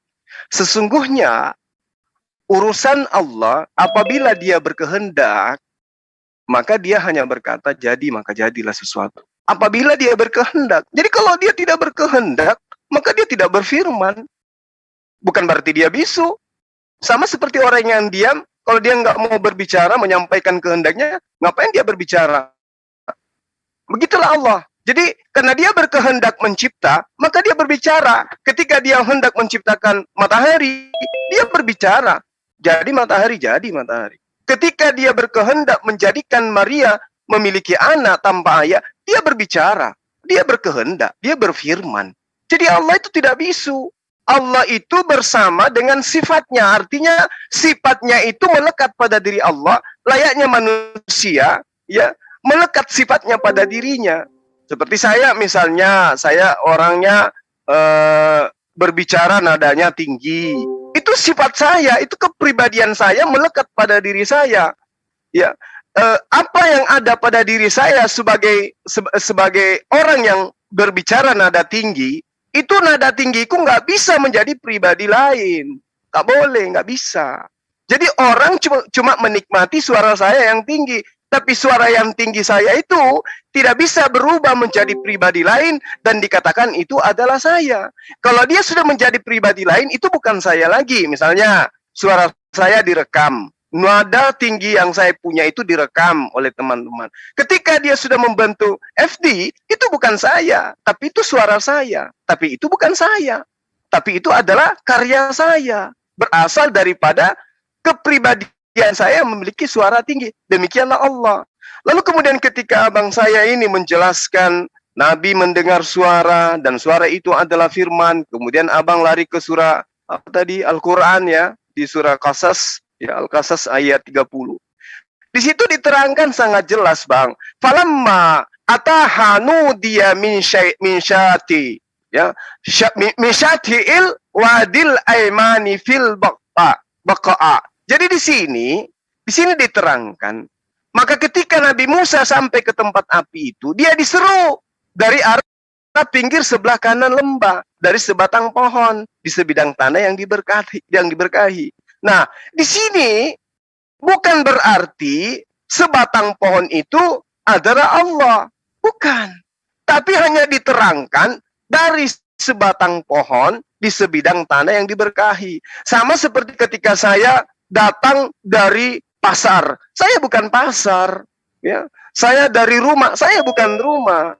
E: Sesungguhnya urusan Allah apabila dia berkehendak, maka dia hanya berkata jadi, maka jadilah sesuatu. Apabila dia berkehendak. Jadi kalau dia tidak berkehendak, maka dia tidak berfirman. Bukan berarti dia bisu. Sama seperti orang yang diam, Kalau dia nggak mau berbicara, menyampaikan kehendaknya, ngapain dia berbicara? Begitulah Allah. Jadi karena dia berkehendak mencipta, maka dia berbicara. Ketika dia hendak menciptakan matahari, dia berbicara. Jadi matahari, jadi matahari. Ketika dia berkehendak menjadikan Maria memiliki anak tanpa ayah, dia berbicara. Dia berkehendak, dia berfirman. Jadi Allah itu tidak bisu. Allah itu bersama dengan sifatnya. Artinya sifatnya itu melekat pada diri Allah, layaknya manusia, ya, melekat sifatnya pada dirinya. Seperti saya misalnya, saya orangnya berbicara nadanya tinggi. Itu sifat saya, itu kepribadian saya melekat pada diri saya. Ya, apa yang ada pada diri saya sebagai orang yang berbicara nada tinggi, itu nada tinggiku nggak bisa menjadi pribadi lain. Nggak boleh, nggak bisa. Jadi orang cuma menikmati suara saya yang tinggi. Tapi suara yang tinggi saya itu tidak bisa berubah menjadi pribadi lain dan dikatakan itu adalah saya. Kalau dia sudah menjadi pribadi lain, itu bukan saya lagi. Misalnya, suara saya direkam. Nada tinggi yang saya punya itu direkam oleh teman-teman. Ketika dia sudah membentuk FD, itu bukan saya. Tapi itu suara saya. Tapi itu bukan saya. Tapi itu adalah karya saya. Berasal daripada kepribadian saya memiliki suara tinggi. Demikianlah Allah. Lalu kemudian ketika abang saya ini menjelaskan Nabi mendengar suara dan suara itu adalah firman. Kemudian abang lari ke surah apa tadi Al-Quran ya, di surah Qasas ya, Al-Qasas ayat 30. Di situ diterangkan sangat jelas bang. Falamma atahanu dia min syati ya, min syati'il wadil aimani fil baqa'a. Jadi di sini diterangkan, maka ketika Nabi Musa sampai ke tempat api itu, dia diseru dari arah pinggir sebelah kanan lembah, dari sebatang pohon di sebidang tanah yang diberkahi. Nah, di sini bukan berarti sebatang pohon itu adalah Allah, bukan. Tapi hanya diterangkan dari sebatang pohon di sebidang tanah yang diberkahi. Sama seperti ketika saya datang dari pasar. Saya bukan pasar, ya. Saya dari rumah, saya bukan rumah.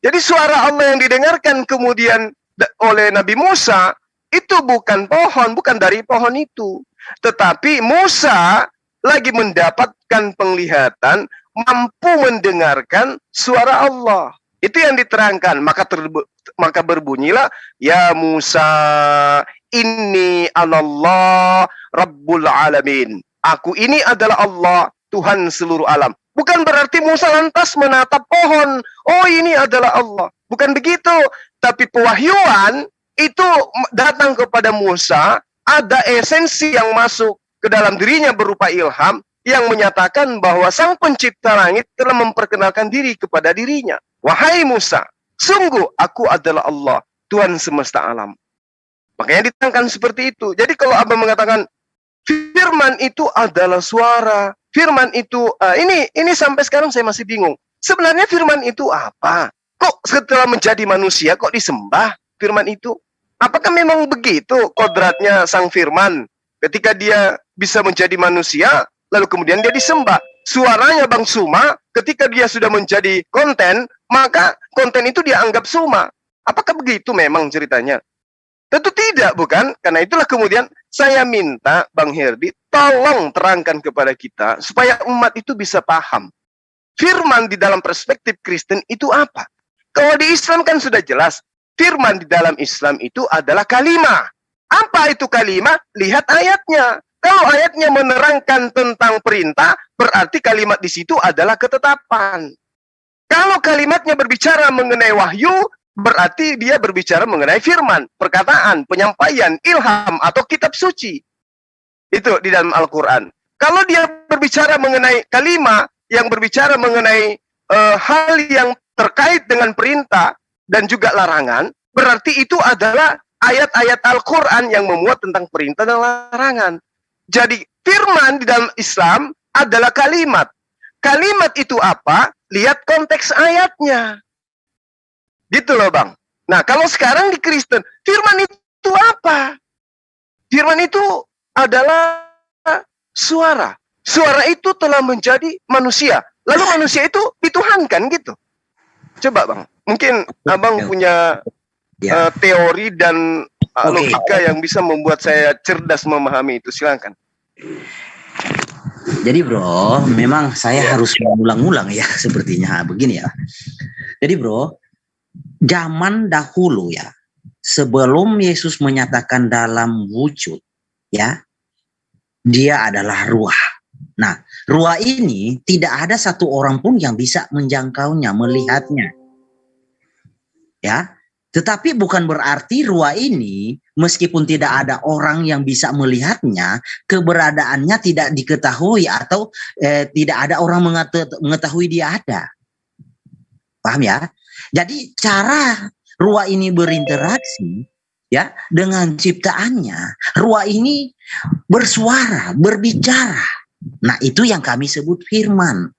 E: Jadi suara Allah yang didengarkan kemudian oleh Nabi Musa itu bukan pohon, bukan dari pohon itu. Tetapi Musa lagi mendapatkan penglihatan, mampu mendengarkan suara Allah. Itu yang diterangkan. Maka berbunyilah, ya Musa, inni anallah Rabbul Alamin. Aku ini adalah Allah, Tuhan seluruh alam. Bukan berarti Musa lantas menatap pohon. Oh, ini adalah Allah. Bukan begitu. Tapi pewahyuan itu datang kepada Musa, ada esensi yang masuk ke dalam dirinya berupa ilham, yang menyatakan bahwa Sang Pencipta langit telah memperkenalkan diri kepada dirinya. Wahai Musa, sungguh aku adalah Allah, Tuhan semesta alam. Makanya diterangkan seperti itu. Jadi kalau abang mengatakan firman itu adalah suara, firman itu ini sampai sekarang saya masih bingung. Sebenarnya firman itu apa? Kok setelah menjadi manusia kok disembah firman itu? Apakah memang begitu kodratnya sang firman? Ketika dia bisa menjadi manusia, lalu kemudian dia disembah. Suaranya Bang Suma, ketika dia sudah menjadi konten, maka konten itu dianggap Suma. Apakah begitu memang ceritanya? Tentu tidak, bukan? Karena itulah kemudian saya minta Bang Herdi, tolong terangkan kepada kita supaya umat itu bisa paham. Firman di dalam perspektif Kristen itu apa? Kalau di Islam kan sudah jelas, firman di dalam Islam itu adalah kalimah. Apa itu kalimah? Lihat ayatnya. Kalau ayatnya menerangkan tentang perintah, berarti kalimat di situ adalah ketetapan. Kalau kalimatnya berbicara mengenai wahyu, berarti dia berbicara mengenai firman, perkataan, penyampaian, ilham, atau kitab suci. Itu di dalam Al-Quran. Kalau dia berbicara mengenai kalimah, yang berbicara mengenai hal yang terkait dengan perintah dan juga larangan, berarti itu adalah ayat-ayat Al-Quran yang memuat tentang perintah dan larangan. Jadi firman di dalam Islam adalah kalimat. Kalimat itu apa? Lihat konteks ayatnya. Gitu loh Bang. Nah kalau sekarang di Kristen, firman itu apa? Firman itu adalah suara. Suara itu telah menjadi manusia. Lalu manusia itu dituhankan gitu. Coba Bang, mungkin Abang punya teori dan logika yang bisa membuat saya cerdas memahami itu. Silakan.
D: Jadi bro, memang saya harus mengulang-ulang ya sepertinya begini ya. Jadi bro, zaman dahulu ya, sebelum Yesus menyatakan dalam wujud ya, dia adalah ruah. Nah, ruah ini tidak ada satu orang pun yang bisa menjangkaunya, melihatnya. Ya, tetapi bukan berarti ruah ini meskipun tidak ada orang yang bisa melihatnya, keberadaannya tidak diketahui atau tidak ada orang mengetahui dia ada. Paham ya? Jadi cara ruah ini berinteraksi ya dengan ciptaannya, ruah ini bersuara, berbicara. Nah, itu yang kami sebut firman.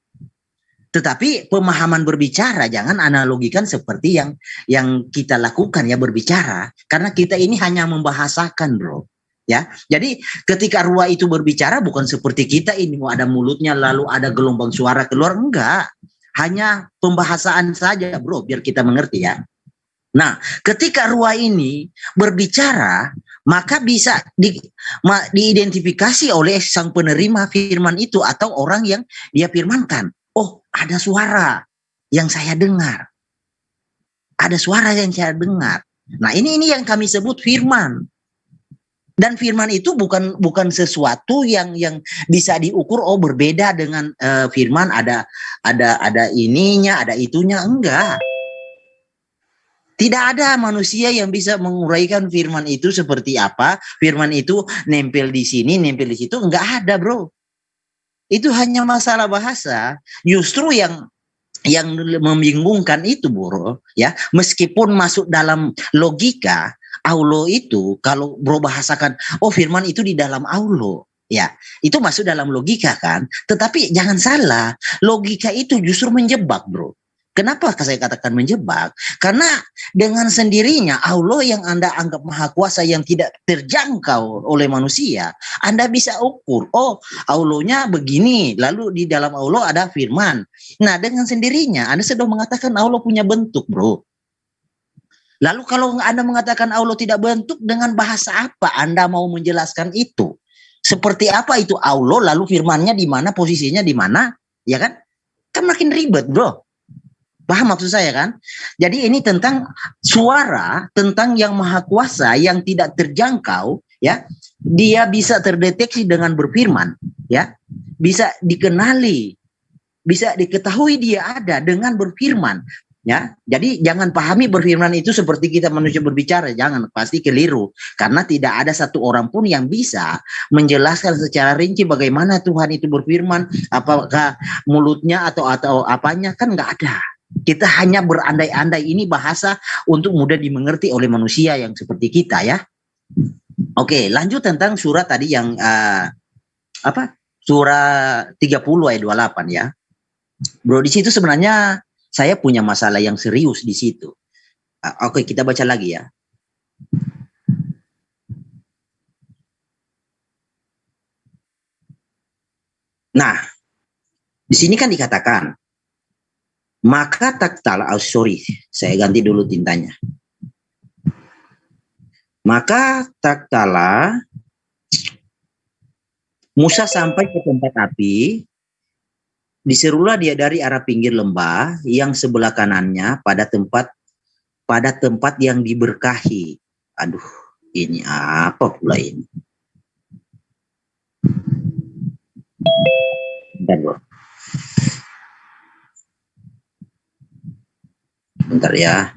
D: Tetapi pemahaman berbicara jangan analogikan seperti yang kita lakukan ya berbicara, karena kita ini hanya membahasakan, bro. Ya. Jadi ketika ruah itu berbicara bukan seperti kita ini mau ada mulutnya lalu ada gelombang suara keluar, enggak. Hanya pembahasan saja, bro, biar kita mengerti ya. Nah, ketika ruah ini berbicara, maka bisa diidentifikasi oleh sang penerima firman itu atau orang yang dia firmankan. Oh, ada suara yang saya dengar. Ada suara yang saya dengar. Nah, ini yang kami sebut firman. Dan firman itu bukan sesuatu yang bisa diukur. Oh, berbeda dengan firman ada ininya, ada itunya, enggak. Tidak ada manusia yang bisa menguraikan firman itu seperti apa. Firman itu nempel di sini, nempel di situ. Enggak ada, bro. Itu hanya masalah bahasa. Justru yang membingungkan itu, bro. Ya, meskipun masuk dalam logika, aulo itu kalau bro bahasakan, oh firman itu di dalam aulo. Ya, itu masuk dalam logika kan. Tetapi jangan salah, logika itu justru menjebak, bro. Kenapa saya katakan menjebak? Karena dengan sendirinya Allah yang Anda anggap maha kuasa yang tidak terjangkau oleh manusia, Anda bisa ukur, oh Allahnya begini, lalu di dalam Allah ada firman. Nah, dengan sendirinya Anda sudah mengatakan Allah punya bentuk, bro. Lalu kalau Anda mengatakan Allah tidak bentuk, dengan bahasa apa Anda mau menjelaskan itu? Seperti apa itu Allah, lalu firmannya di mana, posisinya di mana? Ya kan? Kan makin ribet, bro. Paham maksud saya kan? Jadi ini tentang suara, tentang yang maha kuasa yang tidak terjangkau, ya. Dia bisa terdeteksi dengan berfirman, ya. Bisa dikenali, bisa diketahui dia ada dengan berfirman, ya. Jadi jangan pahami berfirman itu seperti kita manusia berbicara, jangan, pasti keliru. Karena tidak ada satu orang pun yang bisa menjelaskan secara rinci bagaimana Tuhan itu berfirman, apakah mulutnya atau apanya, kan nggak ada. Kita hanya berandai-andai, ini bahasa untuk mudah dimengerti oleh manusia yang seperti kita ya. Oke, lanjut tentang surat tadi yang surah 30 ayat 28 ya. Bro, di situ sebenarnya saya punya masalah yang serius di situ. Oke, kita baca lagi ya. Nah, di sini kan dikatakan, maka tatkala, saya ganti dulu tintanya. Maka tatkala Musa sampai ke tempat api, diserulah dia dari arah pinggir lembah yang sebelah kanannya pada tempat yang diberkahi. Aduh, ini apa pula ini? Bentar, bro. Bentar ya.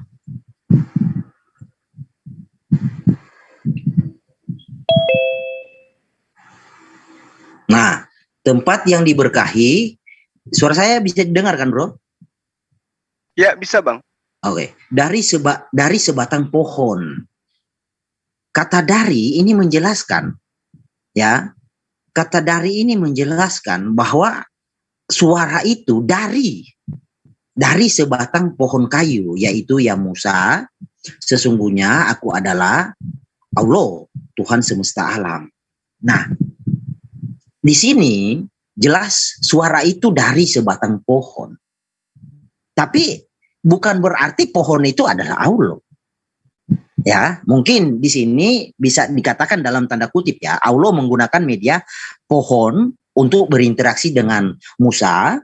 D: Nah, tempat yang diberkahi, suara saya bisa didengarkan, bro?
E: Ya, bisa, Bang.
D: Oke. Dari sebatang pohon. Kata dari ini menjelaskan, ya. Kata dari ini menjelaskan bahwa suara itu dari sebatang pohon kayu, yaitu ya Musa, sesungguhnya aku adalah Allah, Tuhan semesta alam. Nah, di sini jelas suara itu dari sebatang pohon. Tapi bukan berarti pohon itu adalah Allah. Ya, mungkin di sini bisa dikatakan dalam tanda kutip ya, Allah menggunakan media pohon untuk berinteraksi dengan Musa,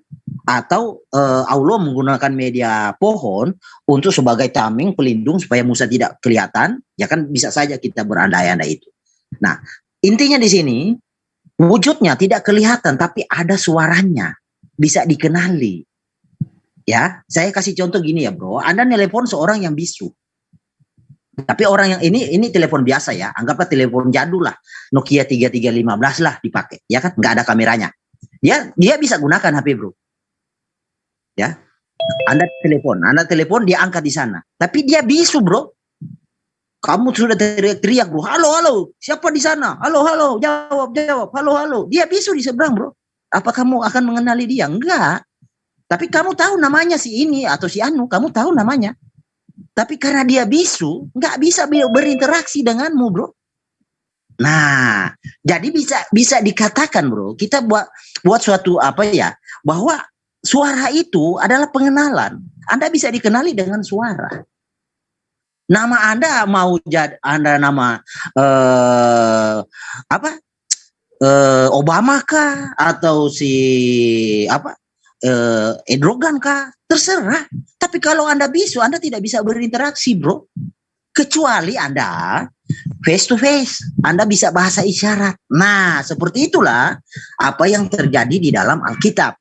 D: atau Allah menggunakan media pohon untuk sebagai tameng pelindung supaya Musa tidak kelihatan. Ya kan, bisa saja kita berandai-andai itu. Nah, intinya di sini wujudnya tidak kelihatan, tapi ada suaranya, bisa dikenali. Ya, saya kasih contoh gini ya bro, Anda nelpon seorang yang bisu. Tapi orang yang ini telepon biasa ya, anggaplah telepon jadul lah, Nokia 3315 lah dipakai, ya kan, nggak ada kameranya. Dia bisa gunakan HP bro. Ya, Anda telepon, dia angkat di sana, tapi dia bisu bro. Kamu sudah teriak-teriak bro, halo, siapa di sana? Halo, jawab, halo. Dia bisu di seberang bro. Apa kamu akan mengenali dia? Enggak. Tapi kamu tahu namanya si ini atau si anu, kamu tahu namanya. Tapi karena dia bisu, nggak bisa berinteraksi denganmu bro. Nah, jadi bisa dikatakan bro, kita buat suatu bahwa suara itu adalah pengenalan. Anda bisa dikenali dengan suara. Nama Anda mau Anda nama Obama kah atau si Erdogan kah, terserah. Tapi kalau Anda bisu, Anda tidak bisa berinteraksi bro, kecuali Anda face to face, Anda bisa bahasa isyarat. Nah, seperti itulah apa yang terjadi di dalam Alkitab.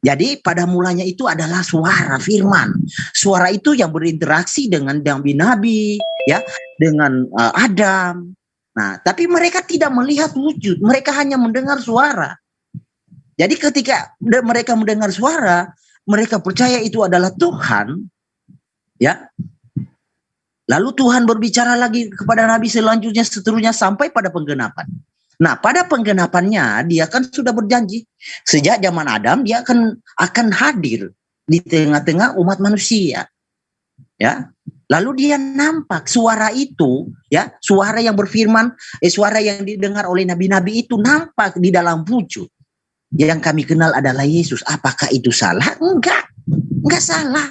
D: Jadi pada mulanya itu adalah suara firman. Suara itu yang berinteraksi dengan nabi-nabi, ya, dengan Adam. Nah, tapi mereka tidak melihat wujud, mereka hanya mendengar suara. Jadi ketika mereka mendengar suara, mereka percaya itu adalah Tuhan, ya. Lalu Tuhan berbicara lagi kepada nabi seterusnya sampai pada penggenapan. Nah, pada penggenapannya dia kan sudah berjanji sejak zaman Adam dia akan hadir di tengah-tengah umat manusia. Ya. Lalu dia nampak suara itu, ya, suara yang berfirman, suara yang didengar oleh nabi-nabi itu nampak di dalam wujud. Yang kami kenal adalah Yesus. Apakah itu salah? Enggak salah.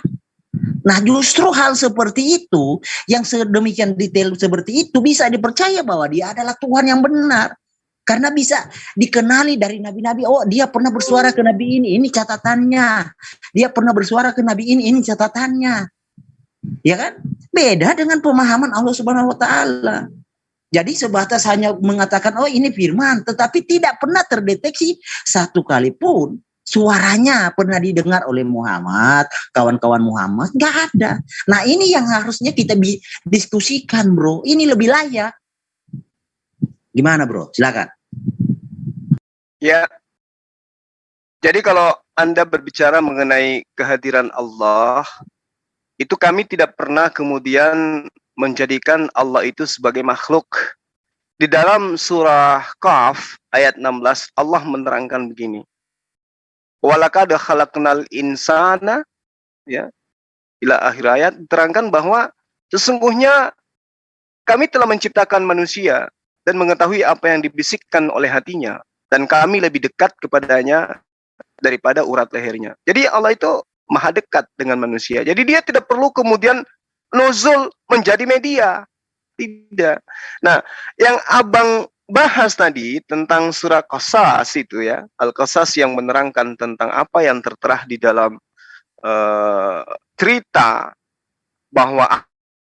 D: Nah, justru hal seperti itu, yang sedemikian detail seperti itu bisa dipercaya bahwa dia adalah Tuhan yang benar. Karena bisa dikenali dari nabi-nabi. Oh, dia pernah bersuara ke nabi ini catatannya. Dia pernah bersuara ke nabi ini catatannya. Ya kan? Beda dengan pemahaman Allah Subhanahu wa taala. Jadi sebatas hanya mengatakan oh ini firman, tetapi tidak pernah terdeteksi satu kali pun suaranya pernah didengar oleh Muhammad, kawan-kawan Muhammad, nggak ada. Nah, ini yang harusnya kita diskusikan, bro. Ini lebih layak. Gimana, bro? Silakan.
E: Ya. Jadi kalau Anda berbicara mengenai kehadiran Allah, itu kami tidak pernah kemudian menjadikan Allah itu sebagai makhluk. Di dalam surah Qaf ayat 16 Allah menerangkan begini. Walaqad khalaqnal insana, ya, ila akhir ayat, diterangkan bahwa sesungguhnya kami telah menciptakan manusia dan mengetahui apa yang dibisikkan oleh hatinya, dan kami lebih dekat kepadanya daripada urat lehernya. Jadi Allah itu maha dekat dengan manusia. Jadi dia tidak perlu kemudian nuzul menjadi media. Tidak. Nah, yang abang bahas tadi tentang surah Qasas itu ya, Al-Qasas yang menerangkan tentang apa yang tertera di dalam cerita bahwa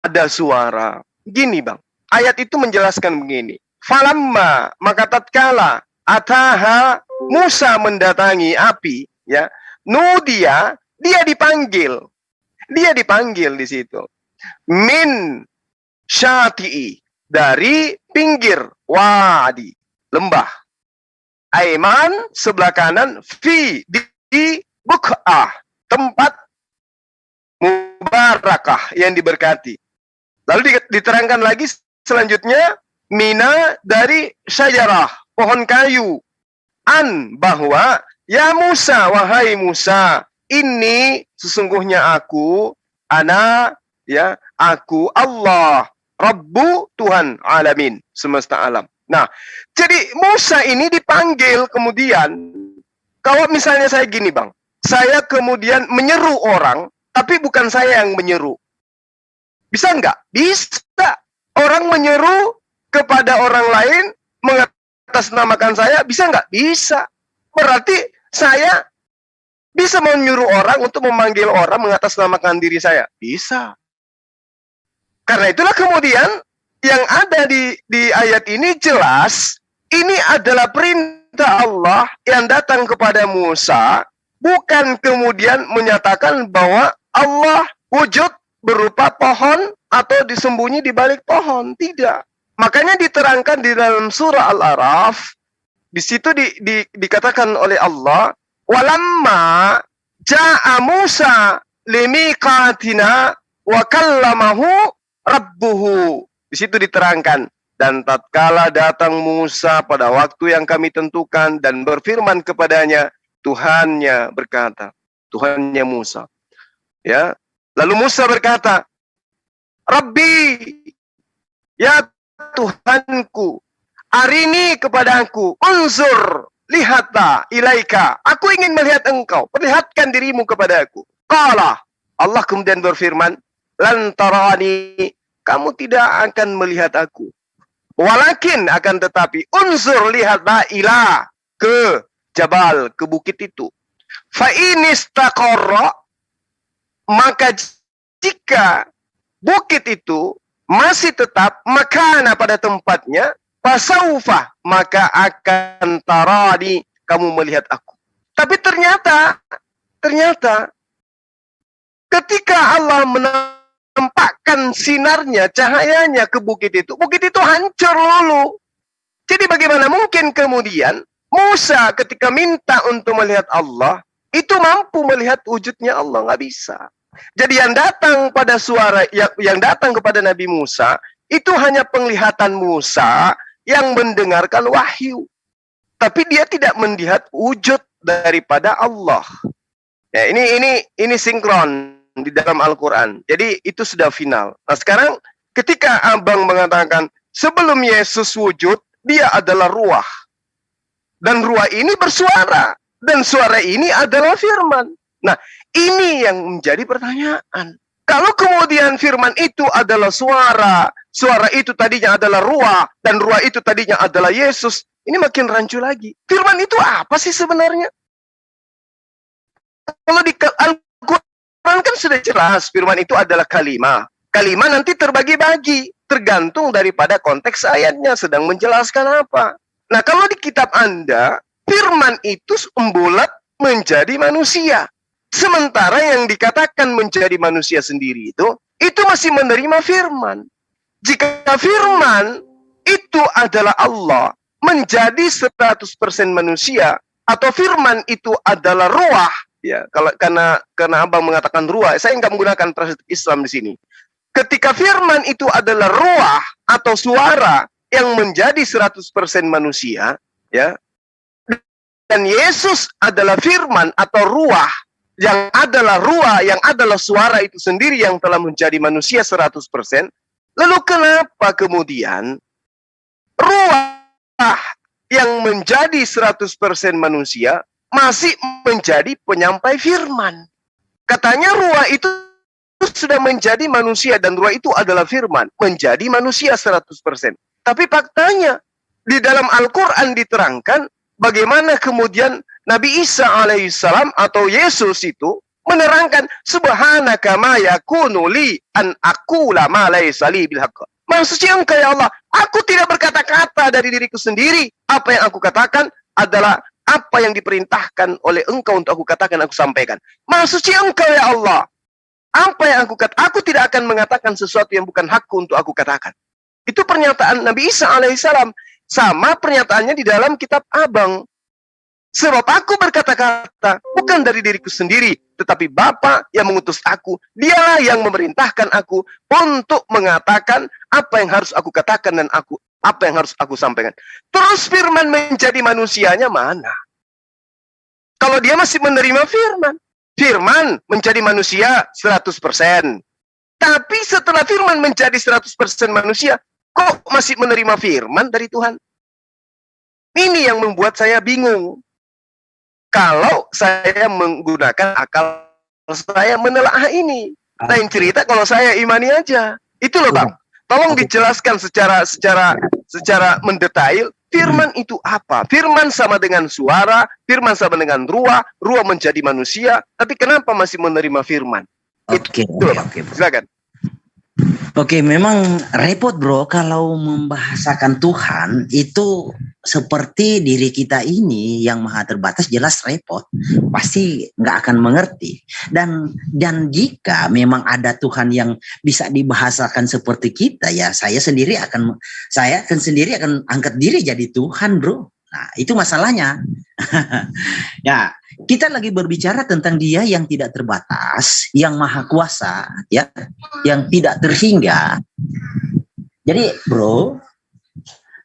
E: ada suara. Gini bang, ayat itu menjelaskan begini. Falamma, maka tatkala ataha Musa mendatangi api, ya, nudia, dia dipanggil di situ. Min syati'i, dari pinggir wadi, lembah. Aiman, sebelah kanan, fi, di buk'ah, tempat mubarakah yang diberkati. Lalu diterangkan lagi selanjutnya, mina, dari syajarah, pohon kayu. An, bahwa ya Musa, wahai Musa, ini sesungguhnya aku, ana, ya, aku Allah, Rabbu, Tuhan alamin, semesta alam. Nah, jadi Musa ini dipanggil kemudian. Kalau misalnya saya gini Bang, saya kemudian menyeru orang, tapi bukan saya yang menyeru. Bisa nggak? Bisa. Orang menyeru kepada orang lain, mengatasnamakan saya, bisa nggak? Bisa. Berarti saya bisa menyuruh orang untuk memanggil orang mengatasnamakan diri saya. Bisa. Karena itulah kemudian yang ada di ayat ini jelas, ini adalah perintah Allah yang datang kepada Musa, bukan kemudian menyatakan bahwa Allah wujud berupa pohon atau disembunyi di balik pohon. Tidak. Makanya diterangkan di dalam surah Al-A'raf, di situ dikatakan oleh Allah, walamma ja'a Musa limiqatina wa kallamahu rabbuhu. Di situ diterangkan, dan tatkala datang Musa pada waktu yang kami tentukan dan berfirman kepadanya, Tuhannya berkata, Tuhannya Musa. Ya, lalu Musa berkata, Rabbi, ya Tuhanku, arini kepadaku, unzur, lihatlah ilaika, aku ingin melihat engkau, perlihatkan dirimu kepadaku. Qala, Allah kemudian berfirman, lan tarani, kamu tidak akan melihat aku. Walakin akan tetapi, unsur lihatlah ila, ke jabal, ke bukit itu. Fa inistaqarra, maka jika bukit itu masih tetap makana pada tempatnya, fasaufa, maka akan tarani, kamu melihat aku. Tapi ternyata ketika Allah menampakkan sinarnya, cahayanya ke bukit itu hancur lulu. Jadi bagaimana mungkin kemudian Musa ketika minta untuk melihat Allah, itu mampu melihat wujudnya Allah? Nggak bisa. Jadi yang datang pada suara, yang datang kepada Nabi Musa, itu hanya penglihatan Musa yang mendengarkan wahyu. Tapi dia tidak melihat wujud daripada Allah. Ya, ini sinkron di dalam Al-Quran. Jadi itu sudah final. Nah sekarang ketika Abang mengatakan sebelum Yesus wujud, dia adalah ruah. Dan ruah ini bersuara. Dan suara ini adalah firman. Nah ini yang menjadi pertanyaan. Kalau kemudian firman itu adalah suara, suara itu tadinya adalah ruah, dan ruah itu tadinya adalah Yesus, ini makin rancu lagi. Firman itu apa sih sebenarnya? Kalau di Al-Quran kan sudah jelas, firman itu adalah kalimah. Kalimah nanti terbagi-bagi, tergantung daripada konteks ayatnya sedang menjelaskan apa. Nah kalau di kitab Anda, firman itu membulat menjadi manusia. Sementara yang dikatakan menjadi manusia sendiri itu masih menerima firman. Jika firman itu adalah Allah, menjadi 100% manusia, atau firman itu adalah ruah, ya, karena Abang mengatakan ruah, saya nggak menggunakan perspektif Islam di sini. Ketika firman itu adalah ruah atau suara yang menjadi 100% manusia, ya, dan Yesus adalah firman atau ruah, yang adalah ruah, yang adalah suara itu sendiri yang telah menjadi manusia 100%, lalu kenapa kemudian ruah yang menjadi 100% manusia masih menjadi penyampai firman? Katanya ruah itu sudah menjadi manusia dan ruah itu adalah firman, menjadi manusia 100%. Tapi faktanya di dalam Al-Quran diterangkan bagaimana kemudian Nabi Isa alaihissalam atau Yesus itu menerangkan subhanaka ma yakunu li an aqula ma laysa li bil haqq. Maksudnya engkau ya Allah, aku tidak berkata-kata dari diriku sendiri. Apa yang aku katakan adalah apa yang diperintahkan oleh engkau untuk aku katakan, aku sampaikan. Maksudnya engkau ya Allah, apa yang aku katakan, aku tidak akan mengatakan sesuatu yang bukan hakku untuk aku katakan. Itu pernyataan Nabi Isa alaihissalam. Sama pernyataannya di dalam kitab Abang. Sebab aku berkata-kata bukan dari diriku sendiri, tetapi Bapa yang mengutus aku. Dialah yang memerintahkan aku untuk mengatakan apa yang harus aku katakan dan apa yang harus aku sampaikan. Terus firman menjadi manusianya mana? Kalau dia masih menerima firman. Firman menjadi manusia 100%. Tapi setelah firman menjadi 100% manusia, kok masih menerima firman dari Tuhan? Ini yang membuat saya bingung. Kalau saya menggunakan akal saya menelaah ini. Lain cerita kalau saya imani aja. Itu loh Bang. Tolong dijelaskan secara mendetail. Firman itu apa? Firman sama dengan suara, firman sama dengan ruah menjadi manusia. Tapi kenapa masih menerima firman?
D: Oke.
E: Silakan.
D: Oke, memang repot bro kalau membahasakan Tuhan itu seperti diri kita ini yang maha terbatas, jelas repot, pasti nggak akan mengerti. Dan jika memang ada Tuhan yang bisa dibahasakan seperti kita, ya saya akan sendiri akan angkat diri jadi Tuhan bro. Nah itu masalahnya. Ya, kita lagi berbicara tentang Dia yang tidak terbatas, yang maha kuasa, ya, yang tidak terhingga. Jadi, bro,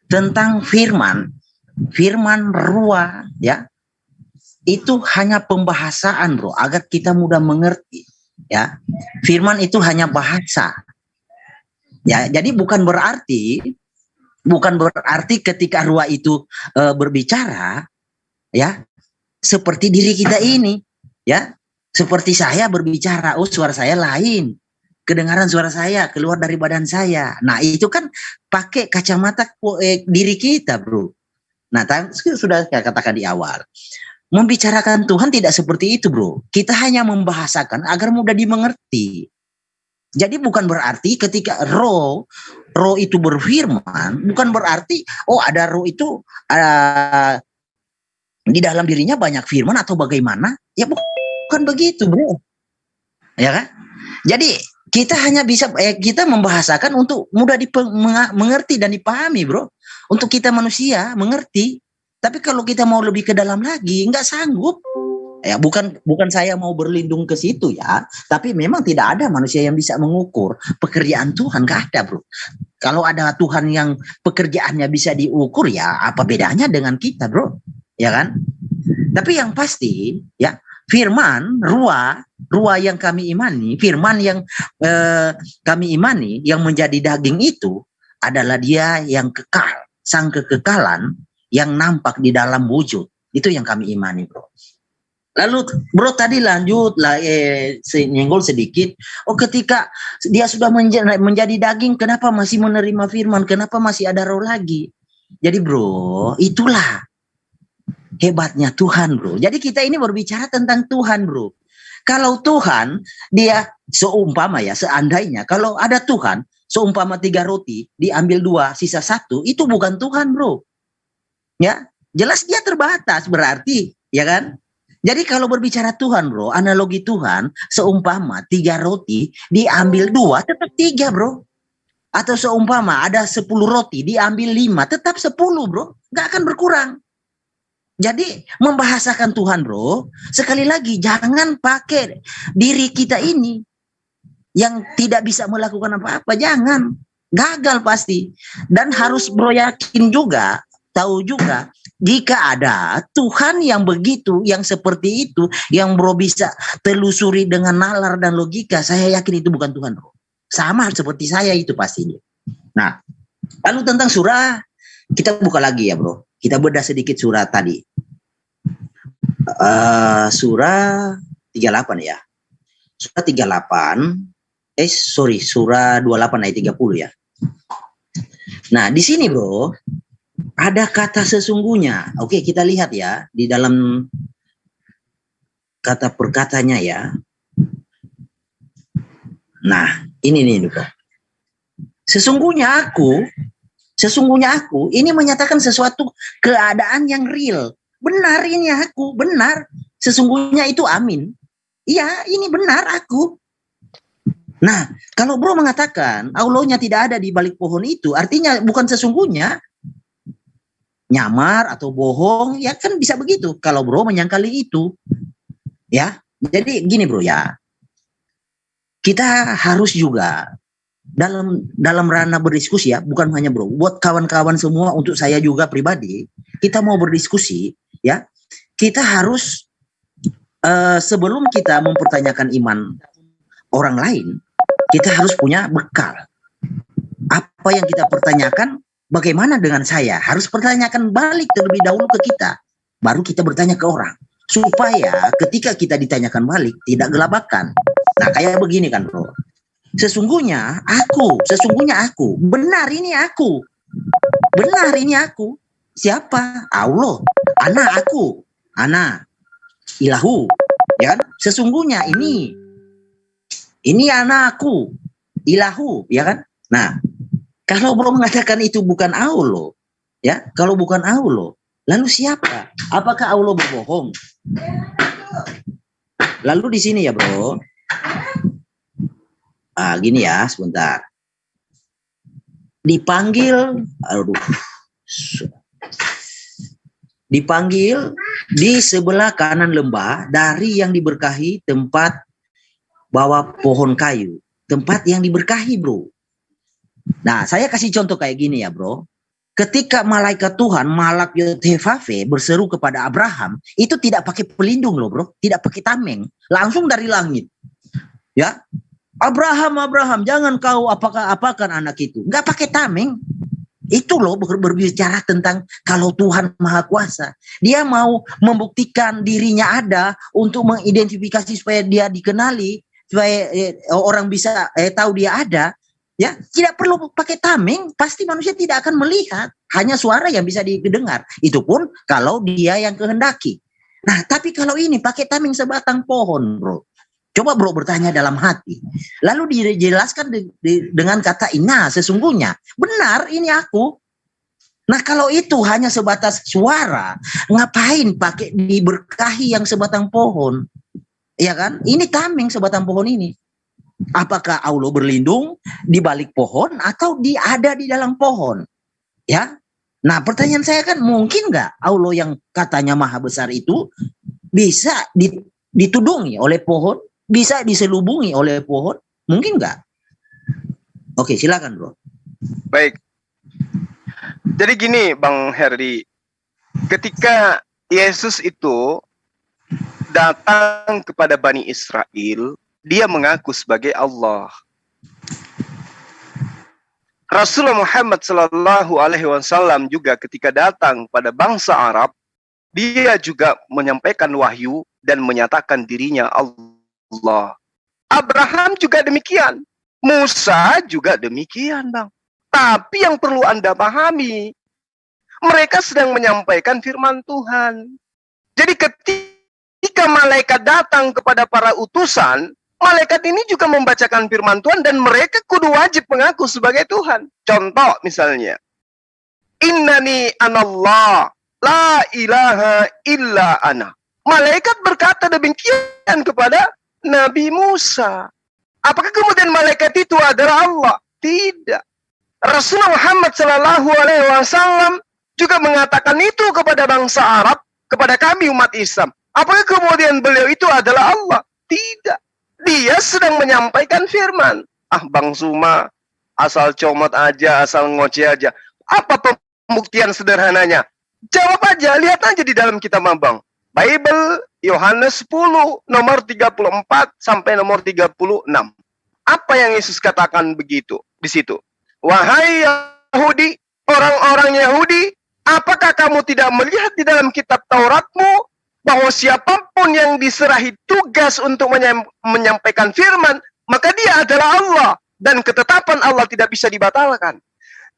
D: tentang firman ruah, ya, itu hanya pembahasaan, bro, agar kita mudah mengerti, ya. Firman itu hanya bahasa, ya. Jadi bukan berarti ketika ruah itu berbicara, ya. Seperti diri kita ini, ya, seperti saya berbicara, suara saya lain, kedengaran suara saya keluar dari badan saya. Nah itu kan pakai kacamata diri kita bro. Nah sudah saya katakan di awal, membicarakan Tuhan tidak seperti itu bro. Kita hanya membahasakan agar mudah dimengerti. Jadi bukan berarti ketika roh itu berfirman, bukan berarti ada roh itu di dalam dirinya banyak firman atau bagaimana? Ya bukan begitu bro, ya kan? Jadi kita hanya bisa kita membahasakan untuk mudah mengerti dan dipahami bro. Untuk kita manusia mengerti. Tapi kalau kita mau lebih ke dalam lagi nggak sanggup. Ya bukan saya mau berlindung ke situ ya. Tapi memang tidak ada manusia yang bisa mengukur pekerjaan Tuhan, nggak ada bro. Kalau ada Tuhan yang pekerjaannya bisa diukur, ya apa bedanya dengan kita bro? Ya kan? Tapi yang pasti ya firman ruah yang kami imani, firman yang kami imani yang menjadi daging itu adalah Dia yang kekal, sang kekekalan yang nampak di dalam wujud. Itu yang kami imani bro. Lalu bro tadi lanjut lah nyenggol sedikit. Ketika Dia sudah menjadi daging, kenapa masih menerima firman? Kenapa masih ada roh lagi? Jadi bro, itulah hebatnya Tuhan bro. Jadi kita ini berbicara tentang Tuhan bro. Kalau Tuhan Dia seumpama ya, seandainya kalau ada Tuhan seumpama 3 roti diambil 2 sisa 1, itu bukan Tuhan bro. Ya jelas Dia terbatas berarti, ya kan? Jadi kalau berbicara Tuhan bro, analogi Tuhan seumpama 3 roti diambil 2 tetap 3 bro. Atau seumpama ada 10 roti diambil 5 tetap 10 bro. Gak akan berkurang. Jadi membahasakan Tuhan bro, sekali lagi jangan pakai diri kita ini yang tidak bisa melakukan apa-apa, jangan, gagal pasti. Dan harus bro yakin juga, tahu juga, jika ada Tuhan yang begitu, yang seperti itu, yang bro bisa telusuri dengan nalar dan logika, saya yakin itu bukan Tuhan bro. Sama seperti saya itu pastinya. Nah, lalu tentang surah, kita buka lagi ya bro. Kita bedah sedikit surah tadi. Surah 38 ya. Surah 38. Surah 28 ayat 30 ya. Nah, di sini bro, ada kata sesungguhnya. Oke, kita lihat ya di dalam kata perkatanya ya. Nah, ini nih bro. Sesungguhnya aku ini menyatakan sesuatu keadaan yang real. Benar ini aku, benar. Sesungguhnya itu amin. Iya, ini benar aku. Nah, kalau bro mengatakan Allahnya tidak ada di balik pohon itu, artinya bukan sesungguhnya, nyamar atau bohong, ya kan bisa begitu. Kalau bro menyangkali itu, ya. Jadi gini bro ya, kita harus juga dalam ranah berdiskusi ya, bukan hanya bro, buat kawan-kawan semua, untuk saya juga pribadi, kita mau berdiskusi ya, kita harus sebelum kita mempertanyakan iman orang lain, kita harus punya bekal. Apa yang kita pertanyakan bagaimana dengan saya? Harus pertanyakan balik terlebih dahulu ke kita, baru kita bertanya ke orang. Supaya ketika kita ditanyakan balik, tidak gelabakan. Nah, kayak begini kan, bro. Sesungguhnya aku, benar ini aku. Benar ini aku. Siapa? Allah. Ana. Ilahu. Ya kan? Sesungguhnya ini anakku. Ilahu, ya kan? Nah, kalau bro mengatakan itu bukan Allah, ya, kalau bukan Allah, lalu siapa? Apakah Allah berbohong? Lalu di sini ya, bro. Gini ya, sebentar. Dipanggil di sebelah kanan lembah dari yang diberkahi tempat bawah pohon kayu. Tempat yang diberkahi, bro. Nah, saya kasih contoh kayak gini ya, bro. Ketika malaikat Tuhan, Malak Yod-Heh-Vaveh berseru kepada Abraham, itu tidak pakai pelindung loh, bro. Tidak pakai tameng. Langsung dari langit. Ya. Abraham, jangan kau apakan anak itu. Nggak pakai tameng. Itu loh berbicara tentang kalau Tuhan Maha Kuasa. Dia mau membuktikan dirinya ada untuk mengidentifikasi supaya dia dikenali, supaya orang bisa tahu dia ada. Ya, tidak perlu pakai tameng, pasti manusia tidak akan melihat, hanya suara yang bisa didengar. Itu pun kalau dia yang kehendaki. Nah, tapi kalau ini pakai tameng sebatang pohon, bro. Coba bro bertanya dalam hati. Lalu dijelaskan dengan kata inna, sesungguhnya. Benar, ini aku. Nah, kalau itu hanya sebatas suara, ngapain pakai diberkahi yang sebatang pohon? Ya kan? Ini tameng sebatang pohon ini. Apakah Allah berlindung di balik pohon atau dia ada di dalam pohon? Ya. Nah, pertanyaan saya kan, mungkin nggak Allah yang katanya maha besar itu bisa ditudungi oleh pohon, bisa diselubungi oleh pohon? Mungkin nggak? Oke, silakan, bro.
E: Baik. Jadi gini, Bang Herdi, ketika Yesus itu datang kepada Bani Israel, dia mengaku sebagai Allah. Rasulullah Muhammad Sallallahu Alaihi Wasallam juga ketika datang pada bangsa Arab, dia juga menyampaikan wahyu dan menyatakan dirinya Allah. Abraham juga demikian, Musa juga demikian, Bang. Tapi yang perlu Anda pahami, mereka sedang menyampaikan firman Tuhan. Jadi ketika malaikat datang kepada para utusan, malaikat ini juga membacakan firman Tuhan dan mereka kudu wajib mengaku sebagai Tuhan. Contoh misalnya, Innani anallah, la ilaha illa ana. Malaikat berkata demikian kepada Nabi Musa. Apakah kemudian malaikat itu adalah Allah? Tidak. Rasulullah Muhammad Sallallahu Alaihi Wasallam juga mengatakan itu kepada bangsa Arab, kepada kami umat Islam. Apakah kemudian beliau itu adalah Allah? Tidak. Dia sedang menyampaikan firman. Bang Suma, asal comot aja, asal ngoceh aja. Apa pembuktian sederhananya? Jawab aja, lihat aja di dalam kitab Abang. Bible, Yohanes 10, nomor 34 sampai nomor 36. Apa yang Yesus katakan begitu di situ? Wahai Yahudi, orang-orang Yahudi, apakah kamu tidak melihat di dalam kitab Tauratmu bahwa siapapun yang diserahi tugas untuk menyampaikan firman, maka dia adalah Allah. Dan ketetapan Allah tidak bisa dibatalkan.